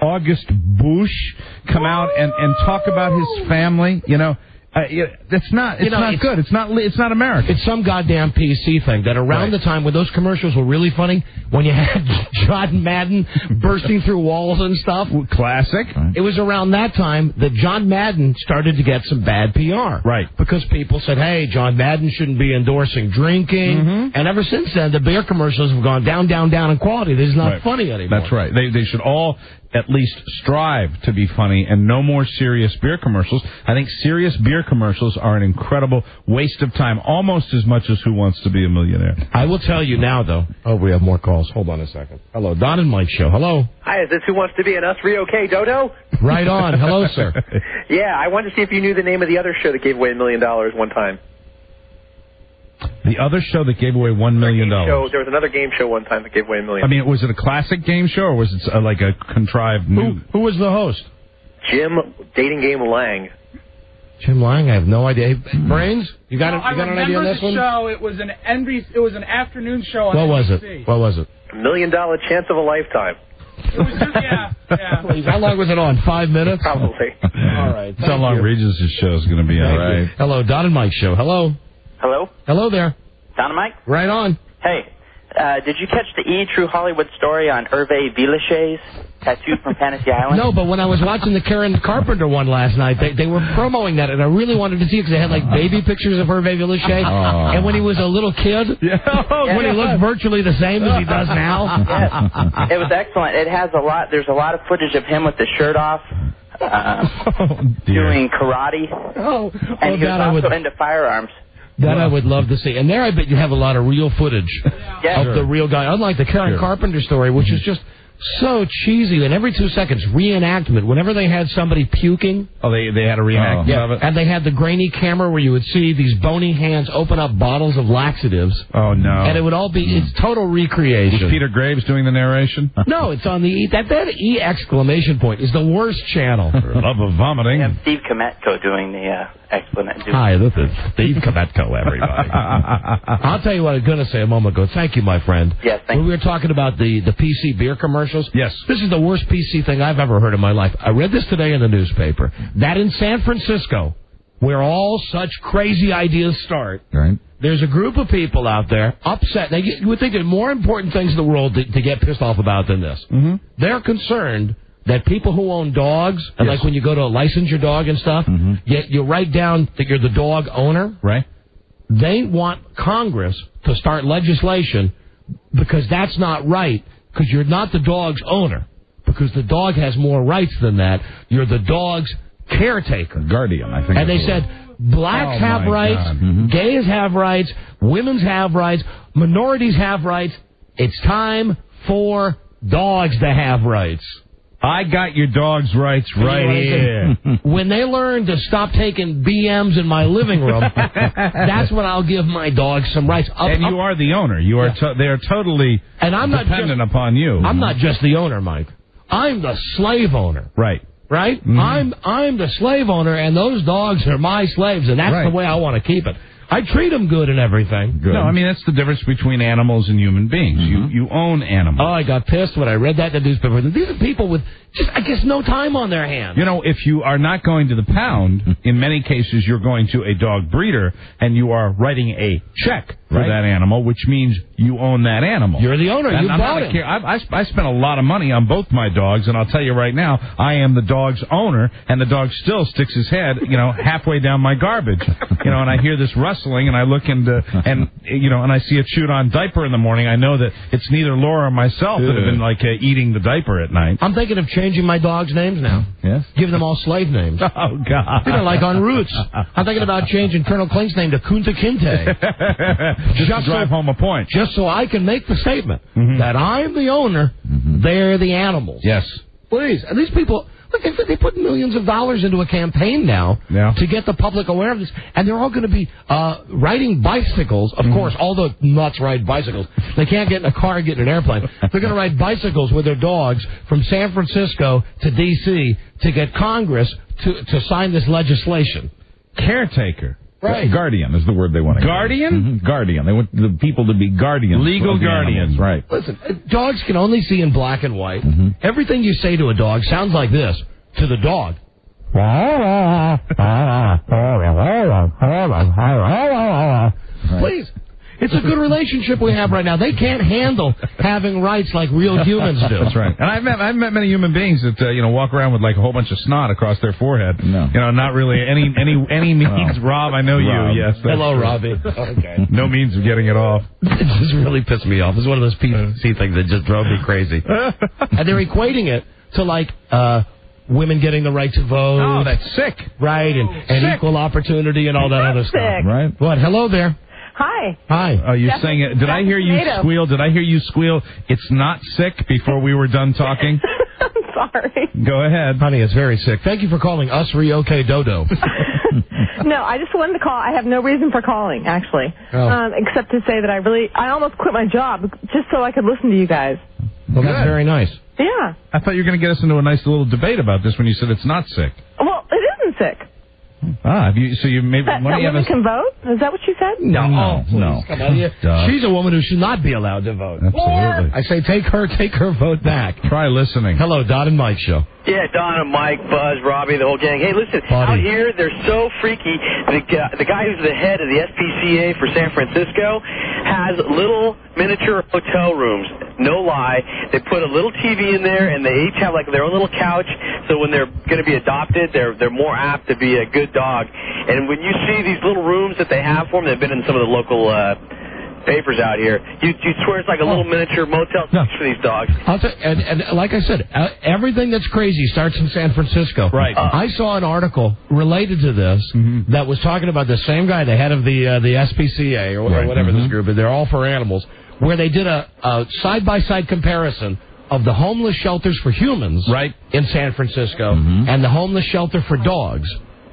August Bush come out and talk about his family, that's not. It's not good. It's not American. It's some goddamn PC thing that around the time when those commercials were really funny, when you had John Madden bursting through walls and stuff. Classic. It was around that time that John Madden started to get some bad PR. Right. Because people said, hey, John Madden shouldn't be endorsing drinking. And ever since then, the beer commercials have gone down, down, down in quality. They're just not funny anymore. That's right. They should all at least strive to be funny and no more serious beer commercials. I think serious beer commercials are an incredible waste of time, almost as much as Who Wants to Be a Millionaire. I will tell you now, though. Oh, we have more calls. Hold on a second. Hello, Don and Mike Show. Hello. Hi, is this Who Wants to Be an Us OK Dodo? Right on. Hello, sir. Yeah, I wanted to see if you knew the name of the other show that gave away $1 million one time. The other show that gave away $1 million. There was another game show one time that gave away $1 million. I mean, was it a classic game show or was it like a contrived new? Who was the host? Jim Dating Game Lang. Jim Lang, I have no idea. Brains, you got an idea on this one? Show. It was an NBC. It was an afternoon show on NBC. What was it? $1 million chance of a lifetime. It was just, yeah. How long was it on? 5 minutes? Probably. All right. That's how long Regis' show is going to be on. Right. Hello, Don and Mike Show. Hello. Hello? Hello there. Don and Mike? Right on. Hey, did you catch the True Hollywood story on Hervé Villechaize, tattooed from Fantasy Island? No, but when I was watching the Karen Carpenter one last night, they were promoting that, and I really wanted to see it because they had, like, baby pictures of Hervé Villechaize. Oh. And when he was a little kid, when he looked virtually the same as he does now. Yes. It was excellent. There's a lot of footage of him with the shirt off. Doing karate. And he was also into firearms. That I would love to see. And there I bet you have a lot of real footage of the real guy. Unlike the Karen Carpenter story, which is just so cheesy. And every 2 seconds, reenactment. Whenever they had somebody puking. Oh, they had a reenactment of it? And they had the grainy camera where you would see these bony hands open up bottles of laxatives. Oh, no. And it would all be, it's total recreation. Was Peter Graves doing the narration? No, it's on the E. That E exclamation point is the worst channel. Love of vomiting. We have Steve Kometko doing the explanation. Hi, this is Steve Kometko, everybody. I'll tell you what I was going to say a moment ago. Thank you, my friend. Yes, thank you. We were talking about the PC beer commercials. Yes. This is the worst PC thing I've ever heard in my life. I read this today in the newspaper. That in San Francisco, where all such crazy ideas start, there's a group of people out there upset. You would think there are more important things in the world to get pissed off about than this. They're concerned that people who own dogs, and like when you go to license your dog and stuff, you write down that you're the dog owner. Right. They want Congress to start legislation because that's not right, because you're not the dog's owner, because the dog has more rights than that. You're the dog's caretaker. Guardian, I think. And they said blacks have rights, gays have rights, women's have rights, minorities have rights, It's time for dogs to have rights. I got your dog's rights right here. When they learn to stop taking BMs in my living room, that's when I'll give my dog some rights. And you are the owner. You are. They are totally dependent upon you. I'm not just the owner, Mike. I'm the slave owner. Right. Right? Mm-hmm. I'm the slave owner, and those dogs are my slaves, and that's the way I want to keep it. I treat them good and everything. Good. No, I mean, that's the difference between animals and human beings. Mm-hmm. You own animals. Oh, I got pissed when I read that in the newspaper. These are people with just, I guess, no time on their hands. You know, if you are not going to the pound, in many cases you're going to a dog breeder, and you are writing a check for that animal, which means you own that animal. You're the owner. You bought it. I spent a lot of money on both my dogs, and I'll tell you right now, I am the dog's owner, and the dog still sticks his head, halfway down my garbage. And I hear this rustling, and I look into, and I see it chewed on diaper in the morning. I know that it's neither Laura or myself that have been eating the diaper at night. I'm thinking of changing my dog's names now. Yes? Give them all slave names. Oh, God. Like on Roots. I'm thinking about changing Colonel Clink's name to Kunta Kinte. just to drive home a point. Just so I can make the statement that I'm the owner, they're the animals. Yes. Please. And these people, look, they put millions of dollars into a campaign now to get the public aware of this. And they're all going to be riding bicycles. Of course, all the nuts ride bicycles. They can't get in a car and get in an airplane. They're going to ride bicycles with their dogs from San Francisco to D.C. to get Congress to sign this legislation. Caretaker. Right. Guardian is the word they want to Guardian? Mm-hmm. Guardian. They want the people to be guardians. Legal guardians. Right. Listen, dogs can only see in black and white. Everything you say to a dog sounds like this to the dog. Please. It's a good relationship we have right now. They can't handle having rights like real humans do. That's right. And I've met many human beings that walk around with like a whole bunch of snot across their forehead. No. Not really any means. Oh. Rob, I know Rob. you. Yes. Hello, true. Robbie. Okay. No means of getting it off. It just really pissed me off. It's one of those PC things that just drove me crazy. And they're equating it to like women getting the right to vote. Oh, that's sick. Right, and equal opportunity and all that other stuff. Sick. Right. What? Hello there. Hi. Hi. Are you saying it? Did I hear you squeal? Did I hear you squeal? It's not sick before we were done talking? I'm sorry. Go ahead. Honey, it's very sick. Thank you for calling us Ryoke Dodo. No, I just wanted to call. I have no reason for calling, actually, except to say that I almost quit my job just so I could listen to you guys. Well, that's very nice. Yeah. I thought you were going to get us into a nice little debate about this when you said it's not sick. Well, it isn't sick. So you maybe that women can vote? Is that what you said? No. No. Come on. She's a woman who should not be allowed to vote. Absolutely. I say take her vote back. Try listening. Hello, Don and Mike Show. Yeah, Don and Mike, Buzz, Robbie, the whole gang. Hey, listen, out here, they're so freaky. The guy who's the head of the SPCA for San Francisco has little miniature hotel rooms. No lie. They put a little TV in there, and they each have like their own little couch. So when they're going to be adopted, they're more apt to be a good dog. And when you see these little rooms that they have for them, they've been in some of the local papers out here. You swear it's like a little miniature motel for these dogs. And like I said, everything that's crazy starts in San Francisco. Right. I saw an article related to this that was talking about the same guy, the head of the SPCA or whatever this group is. They're all for animals, where they did a side-by-side comparison of the homeless shelters for humans in San Francisco and the homeless shelter for dogs.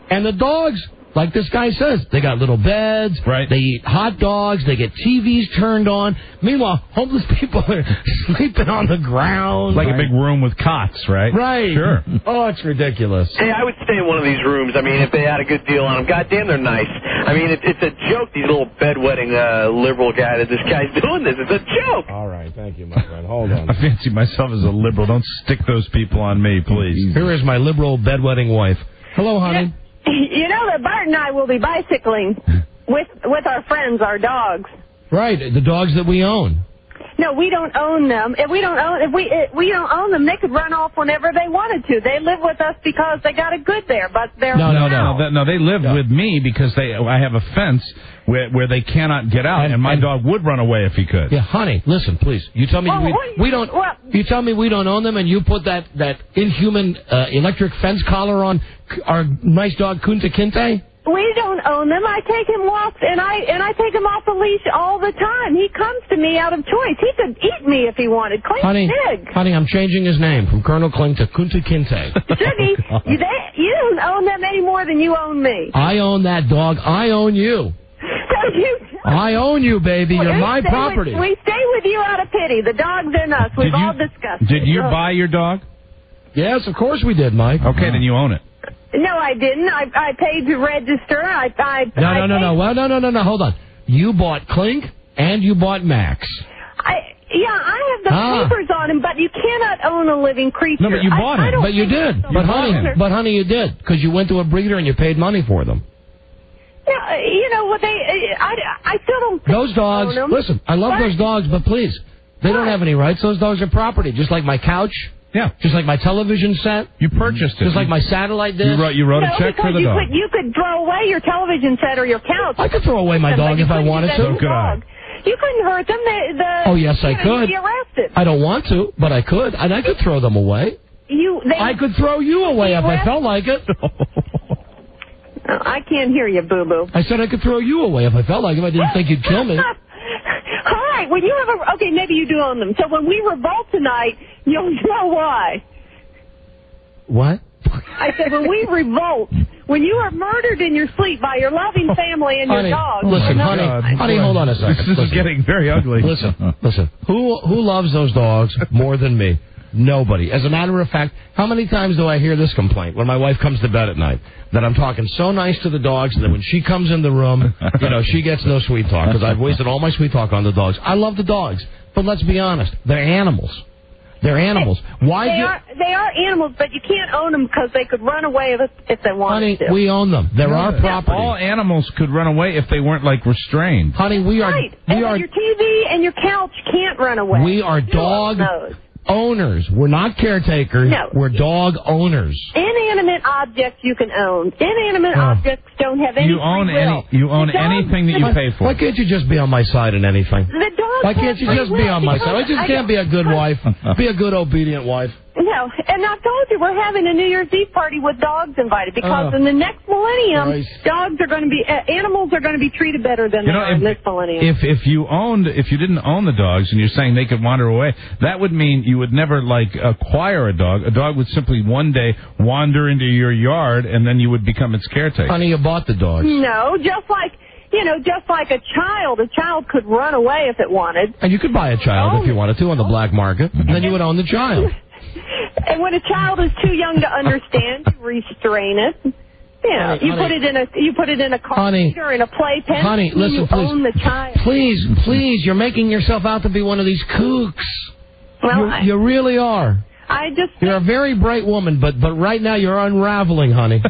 And the dogs, like this guy says, they got little beds, they eat hot dogs, they get TVs turned on. Meanwhile, homeless people are sleeping on the ground. Like a big room with cots, right? Right. Sure. Oh, it's ridiculous. Hey, I would stay in one of these rooms. I mean, if they had a good deal on them. Goddamn, they're nice. I mean, it's a joke, these little bedwetting liberal guy that this guy's doing this. It's a joke. All right, thank you, my friend. Hold on. I fancy myself as a liberal. Don't stick those people on me, please. Here is my liberal bedwetting wife. Hello, honey. You know that Bart and I will be bicycling with our friends, our dogs. Right, the dogs that we own. No, we don't own them. If we don't own them, they could run off whenever they wanted to. They live with us because they got it good there, but they're No, they live with me because I have a fence where they cannot get out, and my dog would run away if he could. Yeah, honey, listen, please. You tell me we don't. You tell me we don't own them, and you put that inhuman electric fence collar on our nice dog Kunta Kinte. We don't own them. I take him walks, and I take him off the leash all the time. He comes to me out of choice. He could eat me if he wanted. Clink's big. Honey, I'm changing his name from Colonel Clink to Kunta Kinte. Sugie, you don't own them any more than you own me. I own that dog. I own you. I own you, baby. You're my property. We stay with you out of pity. The dog's in us. We've all discussed it. Did you buy your dog? Yes, of course we did, Mike. Okay, then you own it. No, I didn't. I paid to register. No. Well, no. Hold on. You bought Clink and you bought Max. I have the papers on him, but you cannot own a living creature. No, but you bought him. But you did. But honey, you did because you went to a breeder and you paid money for them. Yeah, you know what I still don't think those dogs. Own them. Listen, I love those dogs, but please, they don't have any rights. Those dogs are property, just like my couch. Yeah. Just like my television set. You purchased it. Just like my satellite dish. You wrote a check for the dog. You could throw away your television set or your couch. I could throw away my dog if I wanted to. So could I. You couldn't hurt them. Oh, yes, I could. You'd be arrested. I don't want to, but I could. And I could throw them away. I could throw you away if I felt like it. I can't hear you, boo-boo. I said I could throw you away if I felt like it. I didn't think you'd kill me. All right. When you have okay, maybe you do own them. So when we revolt tonight, you'll know why. What? I said when we revolt, when you are murdered in your sleep by your loving family and your dog. Listen, honey, hold on a second. This is getting very ugly. Listen. Who loves those dogs more than me? Nobody. As a matter of fact, how many times do I hear this complaint when my wife comes to bed at night? That I'm talking so nice to the dogs that when she comes in the room, she gets no sweet talk because I've wasted all my sweet talk on the dogs. I love the dogs, but let's be honest, they're animals. They're animals. They are animals, but you can't own them because they could run away if they wanted to. Honey, we own them. They're our property. All animals could run away if they weren't restrained. Honey, we are. Your TV and your couch can't run away. We are dog owners. We're not caretakers. No. We're dog owners. Inanimate objects you can own. Inanimate objects don't have any You own anything that you pay for. Why can't you just be on my side in anything? The dog. Why can't you just be on my side? I just can't be a good wife. Be a good, obedient wife. No, and I've told you we're having a New Year's Eve party with dogs invited because in the next millennium, animals are going to be treated better than they are in this millennium. If you didn't own the dogs and you're saying they could wander away, that would mean you would never acquire a dog. A dog would simply one day wander into your yard and then you would become its caretaker. Honey, you bought the dogs. No, just like a child could run away if it wanted. And you could buy a child if you wanted to on the black market, and then you would own the child. And when a child is too young to understand, you restrain it. Yeah, you put it in a car seat or in a playpen. Honey, listen, you own the child. Please, you're making yourself out to be one of these kooks. Well, you really are. You're a very bright woman, but right now you're unraveling, honey.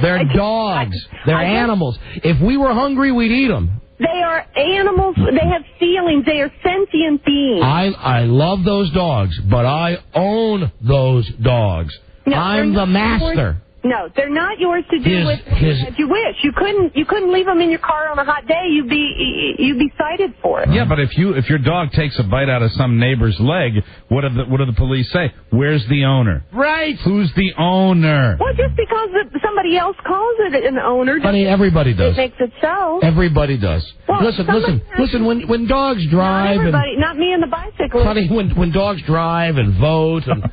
They're dogs. They're animals. If we were hungry, we'd eat them. They are animals. They have feelings. They are sentient beings. I love those dogs, but I own those dogs. No, I'm the master. No, they're not yours to do with as you wish. You couldn't leave them in your car on a hot day. You'd be cited for it. Yeah, but if your dog takes a bite out of some neighbor's leg, what do the police say? Where's the owner? Right. Who's the owner? Well, just because somebody else calls it an owner, honey, everybody does. It makes it so. Everybody does. Well, listen. When dogs drive, not everybody, not me and the bicyclist. Honey, when dogs drive and vote and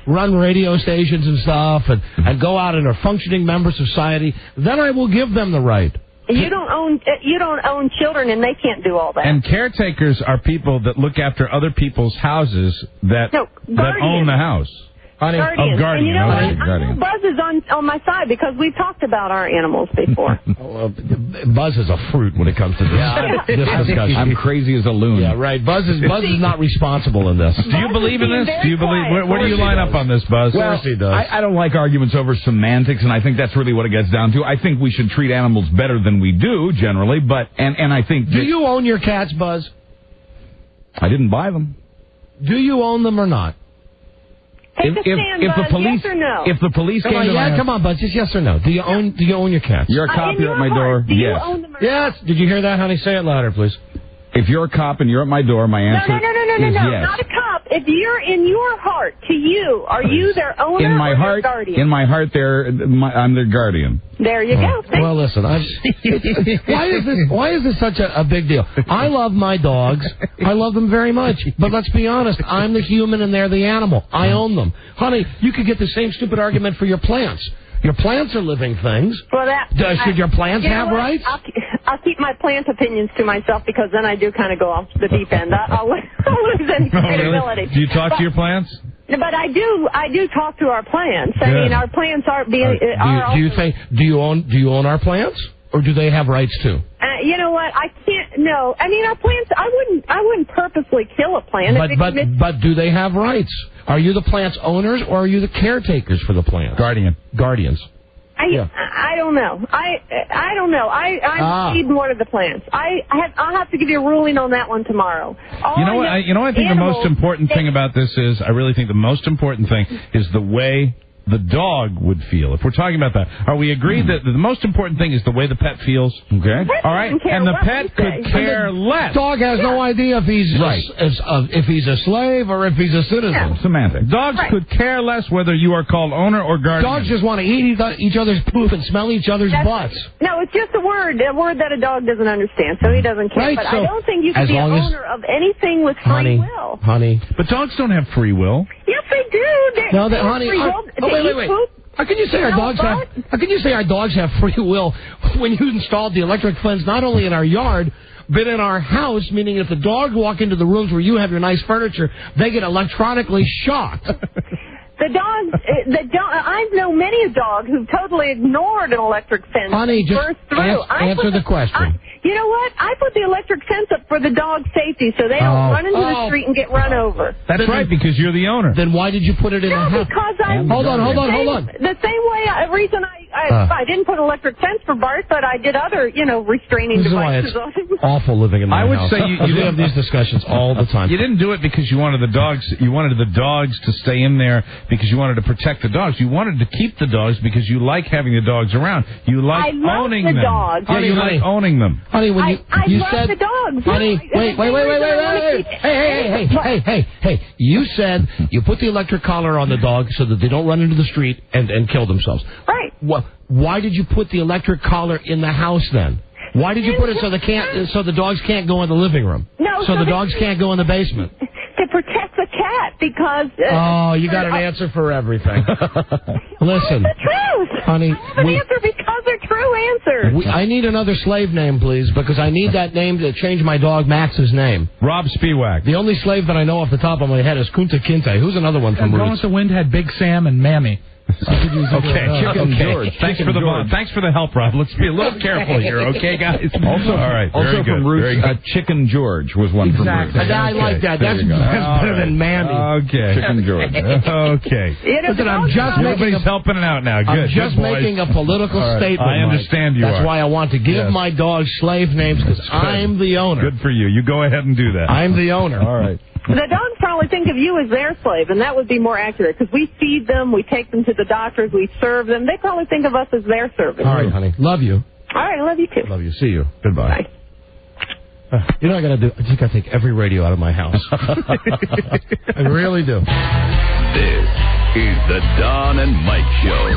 run radio stations and stuff and go out and are functioning members of society, then I will give them the right. You don't own children, and they can't do all that. And caretakers are people that look after other people's houses that own the house. Guardian. Guardian. And you know what? I know Buzz is on my side because we've talked about our animals before. Buzz is a fruit when it comes to this discussion. I'm crazy as a loon. Yeah, right. Buzz is not responsible in this. Do you believe in this? Do you believe? Where do you line up on this, Buzz? Well, of course he does. I don't like arguments over semantics, and I think that's really what it gets down to. I think we should treat animals better than we do generally, but and I think. Do you own your cats, Buzz? I didn't buy them. Do you own them or not? If the police, yes or no? If the police came to my house, come on, Buzz, just yes or no. Do you own your cats? You're a cop, you're at my door. Yes. Yes. Did you hear that, honey? Say it louder, please. If you're a cop and you're at my door, my answer is yes. Not a cop. If you're in your heart, to you, are you their owner or their guardian? In my heart, I'm their guardian. There you go. Well, listen, why is this such a big deal? I love my dogs. I love them very much. But let's be honest, I'm the human and they're the animal. I own them. Honey, you could get the same stupid argument for your plants. Your plants are living things. Well, should your plants have rights? I'll keep my plant opinions to myself because then I do kind of go off the deep end. I'll lose any credibility. Really? Do you talk to your plants? But I do talk to our plants. I mean, our plants are being. Do you own our plants, or do they have rights too? You know what? I can't. No, I mean our plants. I wouldn't purposely kill a plant. But do they have rights? Are you the plant's owners, or are you the caretakers for the plant? Guardians. I don't know. I don't know. I need more of the plants. I'll have to give you a ruling on that one tomorrow. You know what? I think the most important thing about this is, I really think the most important thing is the way the dog would feel. If we're talking about that, are we agreed that the most important thing is the way the pet feels? Okay. All right. And the pet could care less. The dog has no idea if he's if he's a slave or if he's a citizen. Yeah. Semantic. Dogs could care less whether you are called owner or guardian. Dogs just want to eat each other's poop and smell each other's butts. No, it's just a word that a dog doesn't understand, so he doesn't care. Right, but so I don't think you can be an owner of anything with free will. Honey. But dogs don't have free will. Yes, they do. Honey. Wait. How can you say our dogs have? How can you say our dogs have free will when you installed the electric fence not only in our yard but in our house? Meaning, if the dogs walk into the rooms where you have your nice furniture, they get electronically shocked. I've known many a dog who totally ignored an electric fence. Honey, just burst through. answer the question. You know what? I put the electric fence up for the dog's safety so they don't run into the street and get run over. That's right, because you're the owner. Then why did you put it in the house? No, because Hold on. The same reason I didn't put an electric fence for Bart, but I did other, restraining devices on him. Awful living in my house. I would say you have these discussions all the time. You didn't do it because you wanted the dogs. You wanted the dogs to stay in there because you wanted to protect the dogs. You wanted to keep the dogs because you like having the dogs around. You like owning them. Dogs. Yeah, you like owning them. Honey, when you love said the dogs. Honey, wait. Hey. You said you put the electric collar on the dog so that they don't run into the street and kill themselves. Right. Why did you put the electric collar in the house then? Why did you put it so the dogs can't go in the living room? No. So the dogs can't go in the basement? To protect the cat because... you got an answer for everything. Listen. It's the truth. Honey. I have an answer because they're true answers. I need another slave name, please, because I need that name to change my dog Max's name. Rob Spiewak. The only slave that I know off the top of my head is Kunta Kinte. Who's another one from Roots? Gone with the Wind had Big Sam and Mammy. Okay. Thanks for the help, Rob. Let's be a little careful here, okay, guys? Also from Roots, Chicken George was one from Roots. I like that. That's better than Mammy. Okay. Chicken George. Okay. Listen, everybody's helping it out now. Good. I'm just making a political statement. I understand That's why I want to give my dogs slave names because I'm the owner. Good for you. You go ahead and do that. I'm the owner. All right. The dogs probably think of you as their slave, and that would be more accurate, because we feed them, we take them to the doctors, we serve them. They probably think of us as their servants. All right, honey. Love you. All right, love you too. Love you. See you. Goodbye. Bye. You know what I got to do? I just got to take every radio out of my house. I really do. This is the Don and Mike Show.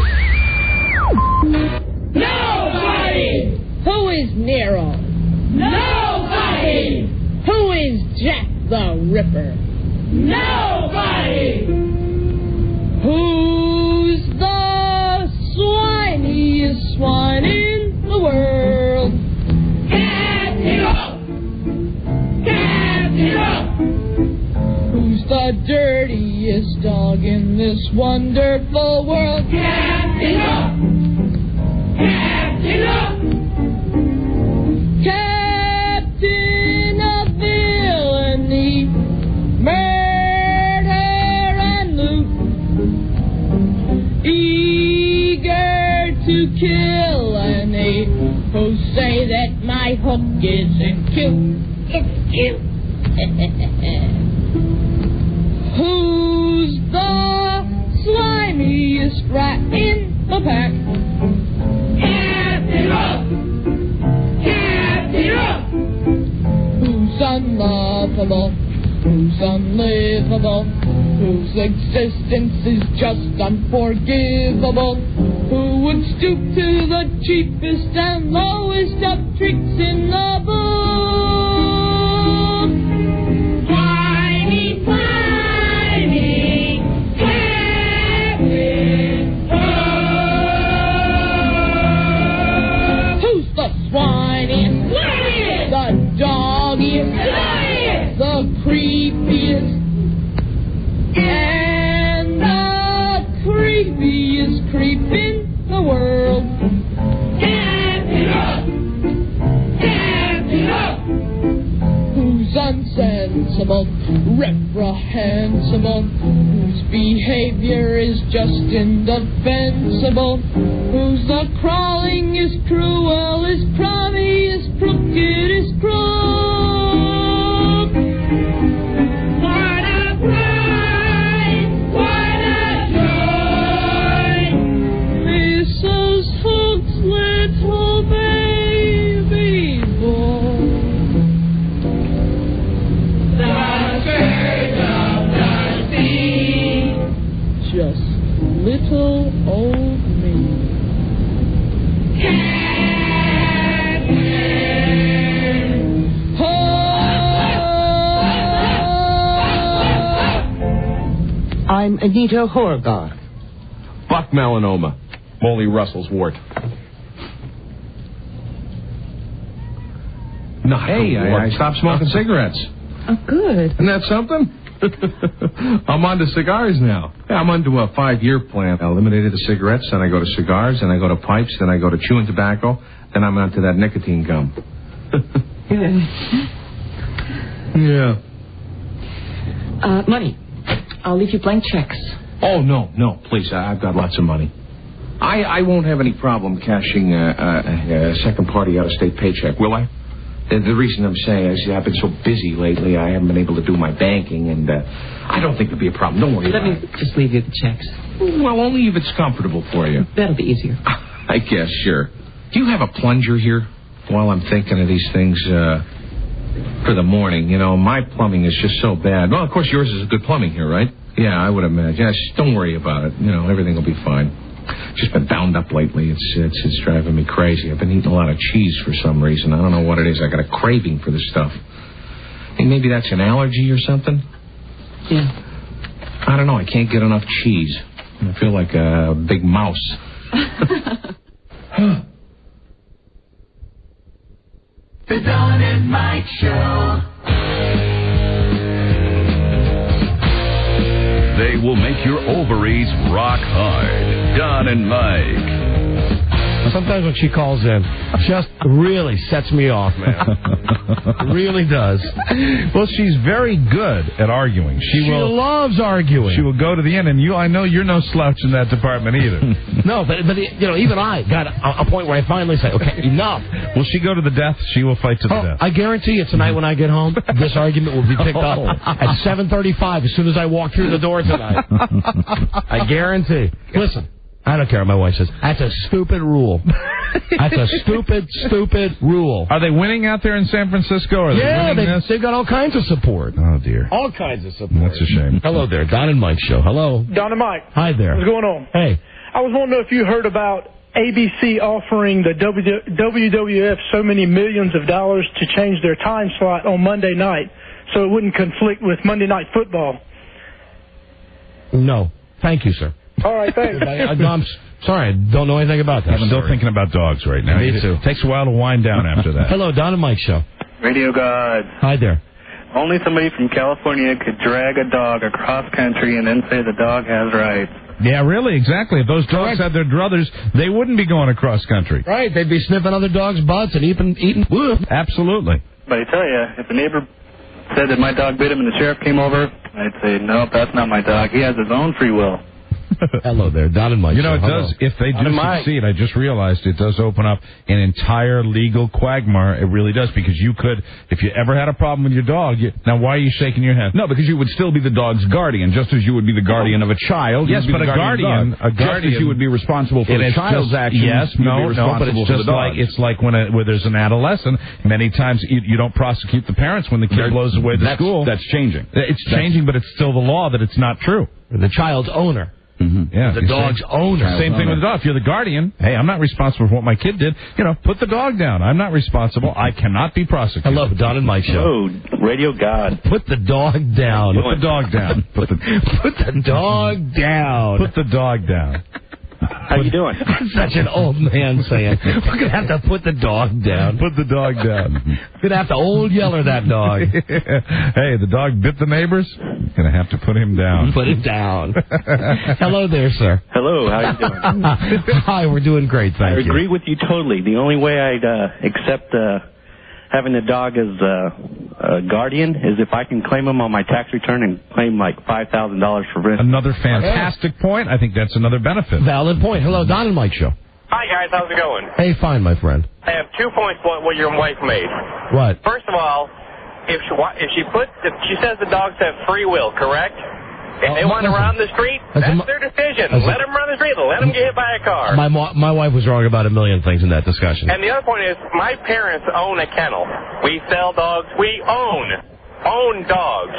Nobody! Who is Nero? Nobody! Who is Jack the Ripper? Nobody! Who's the swiniest swine in the world? Captain Hook! Captain Hook! Who's the dirtiest dog in this wonderful world? Captain Hook! Captain Hook! Captain of villainy, murder and loot, eager to kill and hate, who say that my hook isn't cute. It's cute. Who's the slimiest rat in the pack? Captain Hook! Captain Hook! Who's unlovable, who's unlivable, whose existence is just unforgivable, who would stoop to the cheapest and lowest of tricks in the book. Whiny, whiny, who's the swiniest, the doggiest, the creepiest, and the creepiest creep in the world? Stand it up! Stand it up! Who's unsensible, reprehensible, whose behavior is just indefensible, whose the crawling is cruel, is crummy, is crooked, is crook. What a prize! What a joy! Mrs. Hook's little baby boy. The bird of the sea. Just little old me. I'm Anita Horgar. Buck melanoma. Molly Russell's wart. Hey, I stopped smoking cigarettes. Oh, good. Isn't that something? I'm on to cigars now. Yeah, I'm onto a 5-year plan. I eliminated the cigarettes, then I go to cigars, then I go to pipes, then I go to chewing tobacco, then I'm onto that nicotine gum. Yeah. Money. I'll leave you blank checks. Oh, no, please. I've got lots of money. I won't have any problem cashing a second party out-of-state paycheck, will I? The reason I'm saying is I've been so busy lately, I haven't been able to do my banking, and I don't think there'll be a problem. Don't worry about it. Let me just leave you the checks. Well, only if it's comfortable for you. That'll be easier. I guess, sure. Do you have a plunger here? While I'm thinking of these things for the morning, you know, my plumbing is just so bad. Well, of course, yours is good plumbing here, right? Yeah, I would imagine. Yes, don't worry about it. You know, everything will be fine. Just been bound up lately. It's driving me crazy. I've been eating a lot of cheese for some reason. I don't know what it is. I got a craving for this stuff. Hey, maybe that's an allergy or something? Yeah. I don't know. I can't get enough cheese. I feel like a big mouse. The Don and Mike Show. They will make your ovaries rock hard. Don and Mike. Sometimes when she calls in, just really sets me off, man. It really does. Well, she's very good at arguing. She loves arguing. She will go to the end, and I know you're no slouch in that department either. No, but you know, even I got a point where I finally say, okay, enough. Will she go to the death? She will fight to the death. I guarantee you tonight when I get home, this argument will be picked up at 7:35 as soon as I walk through the door tonight. I guarantee. Listen. I don't care what my wife says. That's a stupid rule. That's a stupid rule. Are they winning out there in San Francisco? They've got all kinds of support. Oh, dear. All kinds of support. That's a shame. Hello there. Don and Mike Show. Hello. Don and Mike. Hi there. What's going on? Hey. I was wondering if you heard about ABC offering the WWF so many millions of dollars to change their time slot on Monday night so it wouldn't conflict with Monday Night Football. No. Thank you, sir. All right, thanks. I'm sorry, I don't know anything about that. I'm still thinking about dogs right now. Me too. It takes a while to wind down after that. Hello, Don and Mike Show. Radio God. Hi there. Only somebody from California could drag a dog across country and then say the dog has rights. Yeah, really, exactly. If those dogs had their druthers, they wouldn't be going across country. Right, they'd be sniffing other dogs' butts and eating. Absolutely. But I tell you, if a neighbor said that my dog bit him and the sheriff came over, I'd say, no, that's not my dog. He has his own free will. Hello there, Don and Mike. You know, it Hello. does. If they do succeed, I just realized it does open up an entire legal quagmire. It really does, because you could, if you ever had a problem with your dog. Now, why are you shaking your head? No, because you would still be the dog's guardian, just as you would be the guardian of a child. Yes, but a guardian, just as you would be responsible for the child's actions. Yes, no, but it's just like when there's an adolescent. Many times you don't prosecute the parents when the kid blows away the school. That's changing. It's changing, but it's still the law that it's not true. The child's owner. Mm-hmm. Yeah, the dog's owner. Same thing with the dog. If you're the guardian, hey, I'm not responsible for what my kid did. Put the dog down. I'm not responsible. I cannot be prosecuted. Hello, Don and Mike show. Oh, Radio God. Put the dog down. Put the dog down. Put the dog down. Put the dog down. How you doing? That's such an old man saying. We're going to have to put the dog down. Put the dog down. We're going to have to old yeller that dog. Hey, the dog bit the neighbors. Going to have to put him down. Put him down. Hello there, sir. Hello, how you doing? Hi, we're doing great, thank you. I agree with you totally. The only way I'd accept having a dog as a guardian is if I can claim him on my tax return and claim like $5,000 for rent. Another fantastic point. I think that's another benefit. Valid point. Hello, Don and Mike show. Hi, guys. How's it going? Hey, fine, my friend. I have 2 points on what your wife made. What? First of all, if she says the dogs have free will, correct? If they want to run the street, that's their decision. Let them run the street. Let them get hit by a car. My wife was wrong about a million things in that discussion. And the other point is, my parents own a kennel. We sell dogs. We own dogs.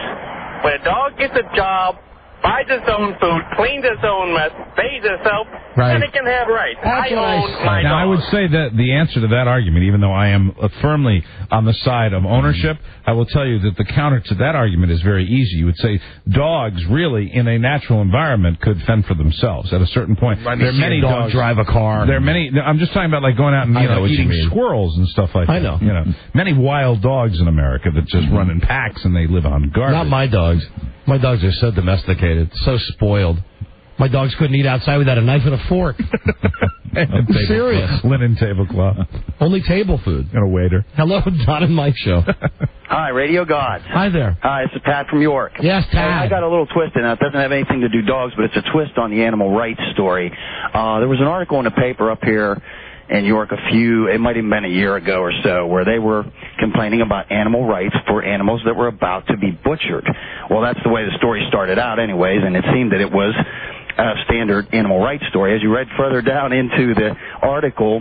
When a dog gets a job, buys its own food, cleans its own mess, bathes itself, then it can have rights. I own my dog. Now, I would say that the answer to that argument, even though I am firmly on the side of ownership, I will tell you that the counter to that argument is very easy. You would say dogs really, in a natural environment, could fend for themselves at a certain point. There are many dogs drive a car. There are many. I'm just talking about like going out and eating squirrels and stuff like that. I know. Many wild dogs in America that just run in packs and they live on garbage. Not my dogs. My dogs are so domesticated, so spoiled. My dogs couldn't eat outside without a knife and a fork. I'm serious. Linen tablecloth. Only table food. And a waiter. Hello, Don and Mike show. Hi, Radio God. Hi there. Hi, this is Pat from York. Yes, Pat. I got a little twist in it. It doesn't have anything to do dogs, but it's a twist on the animal rights story. There was an article in the paper up here in York it might have been a year ago or so, where they were complaining about animal rights for animals that were about to be butchered. Well, that's the way the story started out anyways, and it seemed that it was a standard animal rights story. As you read further down into the article,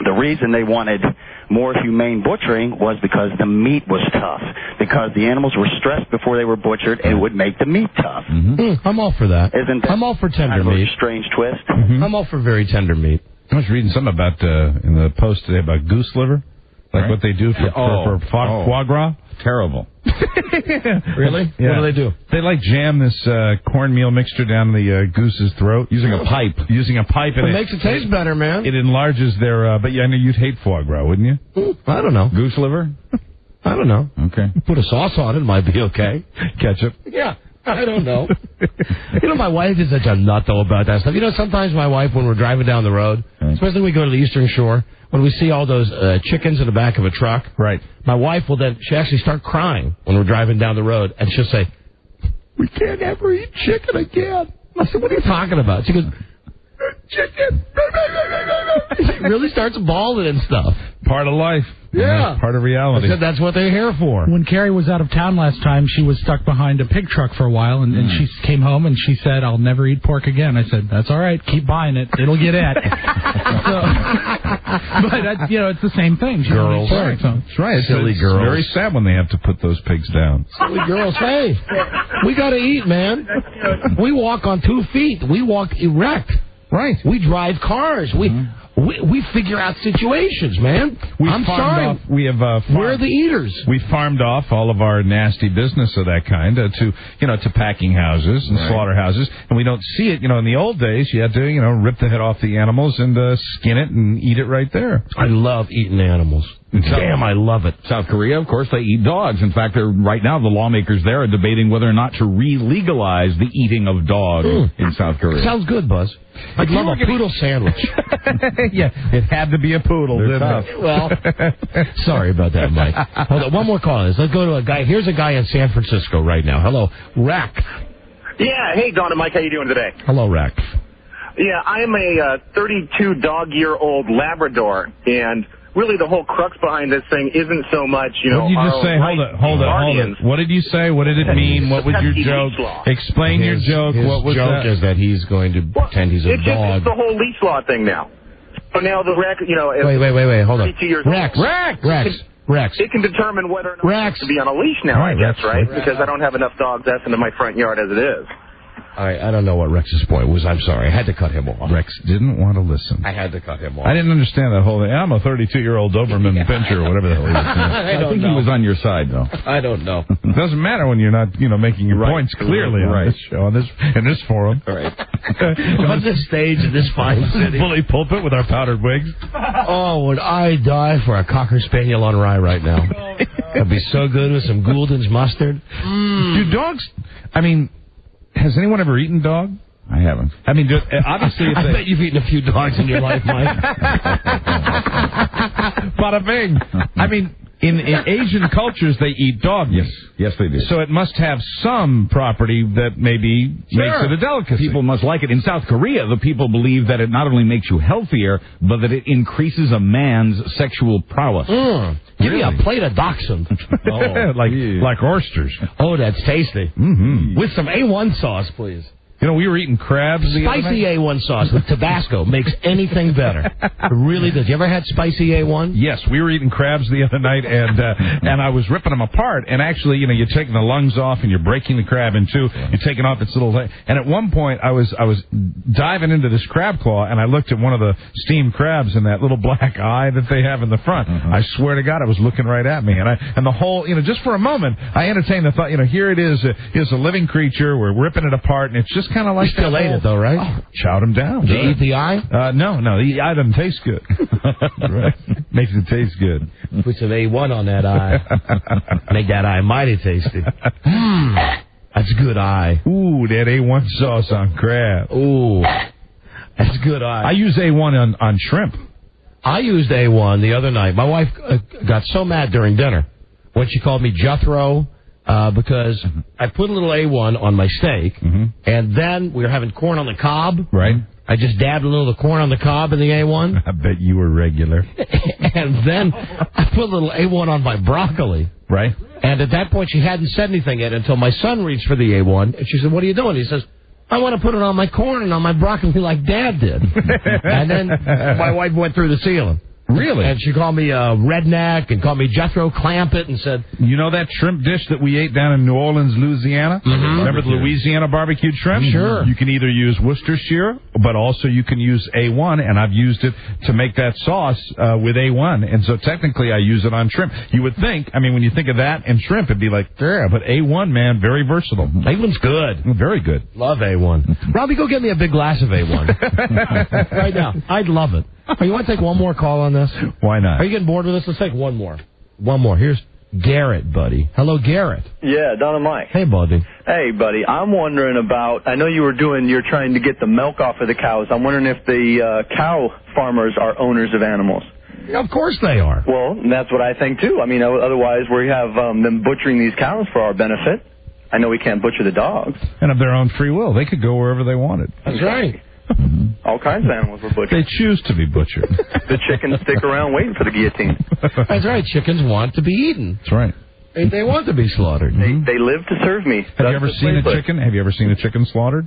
the reason they wanted more humane butchering was because the meat was tough, because the animals were stressed before they were butchered, and it would make the meat tough. Mm-hmm. I'm all for that. Isn't that I'm all for tender kind of meat. A strange twist? Mm-hmm. I'm all for very tender meat. I was reading something about in the Post today about goose liver, like what they do for foie gras. Terrible. Really? Yeah. What do they do? They jam this cornmeal mixture down the goose's throat using a pipe. It makes it taste better, man. It enlarges their. But I know you'd hate foie gras, wouldn't you? I don't know. Goose liver? I don't know. Okay. Put a sauce on it might be okay. Ketchup. Yeah. I don't know. My wife is such a nut, though, about that stuff. Sometimes my wife, when we're driving down the road, especially when we go to the Eastern Shore, when we see all those chickens in the back of a truck, right? My wife will she actually start crying when we're driving down the road, and she'll say, "We can't ever eat chicken again." I said, "What are you talking about?" She goes, "Chicken." She really starts bawling and stuff. Part of life. Yeah. Part of reality. I said that's what they're here for. When Carrie was out of town last time, she was stuck behind a pig truck for a while, and she came home and she said, "I'll never eat pork again." I said, "That's all right. Keep buying it. It'll get at." But it's the same thing. Girls. That's right. Silly girls. It's very sad when they have to put those pigs down. Silly girls. Hey, we got to eat, man. We walk on 2 feet. We walk erect. Right. We drive cars. We figure out situations, man. I'm sorry. We're the eaters. We farmed off all of our nasty business of that kind to packing houses and slaughterhouses, and we don't see it. In the old days, you had to rip the head off the animals and skin it and eat it right there. I love eating animals. Damn, I love it. South Korea, of course, they eat dogs. In fact, right now the lawmakers there are debating whether or not to re-legalize the eating of dogs in South Korea. Sounds good, Buzz. I'd love a poodle sandwich. Yeah, it had to be a poodle, didn't it? Well, sorry about that, Mike. Hold on, one more call. Let's go to a guy. Here's a guy in San Francisco right now. Hello, Rack. Yeah, hey, Don and Mike, how you doing today? Hello, Rex. Yeah, I am a 32-dog-year-old Labrador, and really the whole crux behind this thing isn't so much, What did you just say? Hold it. What did you say? What did it mean? What was your joke? Explain your joke. What was joke that? is that he's going to pretend he's a dog. It's the whole leash law thing now. So now the Rex, Wait, hold on. 32 years Rex. It can determine whether or not to be on a leash now, I guess, right? Because I don't have enough dogs in my front yard as it is. All right, I don't know what Rex's point was. I'm sorry. I had to cut him off. Rex didn't want to listen. I had to cut him off. I didn't understand that whole thing. I'm a 32-year-old Doberman Pinscher or whatever the hell he was saying. I think he was on your side, though. I don't know. It doesn't matter when you're not, making your points clearly on this show, in this forum. All right. On this stage in this fine city. Bully pulpit with our powdered wigs. Oh, would I die for a Cocker Spaniel on rye right now? That'd be so good with some Gouldens mustard. Do dogs, has anyone ever eaten dog? I haven't. Obviously, I bet you've eaten a few dogs in your life, Mike. Bada bing. In Asian cultures, they eat dog meat. Yes, they do. So it must have some property that maybe makes it a delicacy. People must like it. In South Korea, the people believe that it not only makes you healthier, but that it increases a man's sexual prowess. Give me a plate of dachshund. like oysters. Oh, that's tasty. Mm-hmm. With some A1 sauce, please. We were eating crabs the other Spicy night. A1 sauce with Tabasco makes anything better. It really does. You ever had spicy A1? Yes, we were eating crabs the other night, and I was ripping them apart. And actually, you're taking the lungs off, and you're breaking the crab in two. You're taking off its little. And at one point, I was diving into this crab claw, and I looked at one of the steamed crabs and that little black eye that they have in the front. I swear to God, it was looking right at me, and the whole, just for a moment, I entertained the thought. Here it is. Here's a living creature. We're ripping it apart, and it's just kind of like you still ate it, though, right? Oh, chowed him down. Did you eat the eye? No, the eye doesn't taste good. Right. Makes it taste good. Put some A1 on that eye. Make that eye mighty tasty. That's good eye. Ooh, that A1 sauce on crab. Ooh, that's good eye. I use A1 on shrimp. I used A1 the other night. My wife got so mad during dinner when she called me Jethro. Because I put a little A1 on my steak, and then we were having corn on the cob. Right. I just dabbed a little of the corn on the cob in the A1. I bet you were regular. And then I put a little A1 on my broccoli. Right. And at that point, she hadn't said anything yet until my son reached for the A1. And she said, "What are you doing?" He says, "I want to put it on my corn and on my broccoli like Dad did." And then my wife went through the ceiling. Really? And she called me redneck and called me Jethro Clampett and said... You know that shrimp dish that we ate down in New Orleans, Louisiana? Remember the Louisiana barbecued shrimp? Sure. You can either use Worcestershire, but also you can use A1, and I've used it to make that sauce with A1. And so technically I use it on shrimp. You would think, when you think of that and shrimp, it'd be like, yeah, but A1, man, very versatile. A1's good. Very good. Love A1. Robbie, go get me a big glass of A1. Right now. I'd love it. Oh, you want to take one more call on this? Why not? Are you getting bored with this? Let's take one more. One more. Here's Garrett, buddy. Hello, Garrett. Yeah, Don and Mike. Hey, buddy. Hey, buddy. I'm wondering about, I know you're trying to get the milk off of the cows. I'm wondering if the cow farmers are owners of animals. Of course they are. Well, that's what I think, too. Otherwise we have them butchering these cows for our benefit. I know we can't butcher the dogs. And of their own free will. They could go wherever they wanted. That's right. All kinds of animals were butchered. They choose to be butchered. The chickens stick around waiting for the guillotine. That's right. Chickens want to be eaten. That's right. They want to be slaughtered. They live to serve me. Have you ever seen a chicken? Have you ever seen a chicken slaughtered?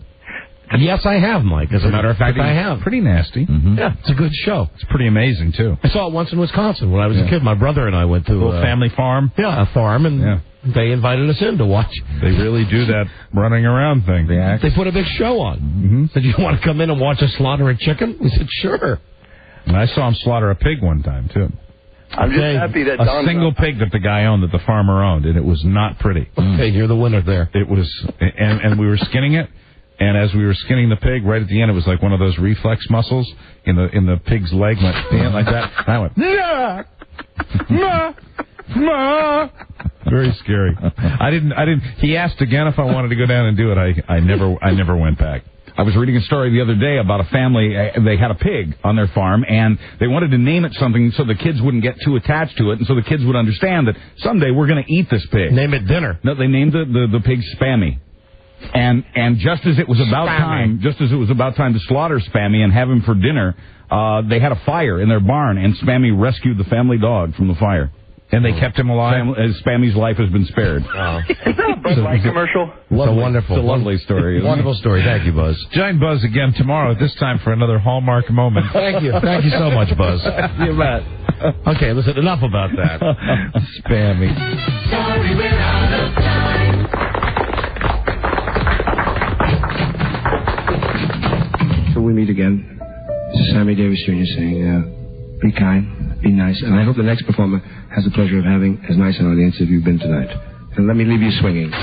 Yes, I have, Mike. As a matter of fact, I have. Pretty nasty. Yeah, it's a good show. It's pretty amazing, too. I saw it once in Wisconsin when I was a kid. My brother and I went to a little family farm. Yeah, a farm, and they invited us in to watch. They really do that running around thing. They put a big show on. Said, "You want to come in and watch us slaughter a chicken?" We said, "Sure." And I saw him slaughter a pig one time, too. I'm just happy that a single pig that the guy owned, that the farmer owned, and it was not pretty. Okay, you're the winner there. It was, and we were skinning it. And as we were skinning the pig, right at the end, it was like one of those reflex muscles in the pig's leg went like that. And I went, "Nah, nah, nah." Very scary. I didn't. He asked again if I wanted to go down and do it. I never went back. I was reading a story the other day about a family. They had a pig on their farm, and they wanted to name it something so the kids wouldn't get too attached to it, and so the kids would understand that someday we're going to eat this pig. Name it Dinner. No, they named the pig Spammy. And just as it was about time to slaughter Spammy and have him for dinner, they had a fire in their barn, and Spammy rescued the family dog from the fire. And they kept him alive? Spammy's life has been spared. Is that a Bud Light commercial? It's a wonderful, it's a lovely story. Wonderful story. Thank you, Buzz. Join Buzz again tomorrow at this time for another Hallmark moment. Thank you. Thank you so much, Buzz. You bet. Okay, listen, enough about that. Spammy. Sorry, we're out of time. Till we meet again, this is Sammy Davis Jr. saying, be kind. Be nice, and I hope the next performer has the pleasure of having as nice an audience as you've been tonight. And let me leave you swinging.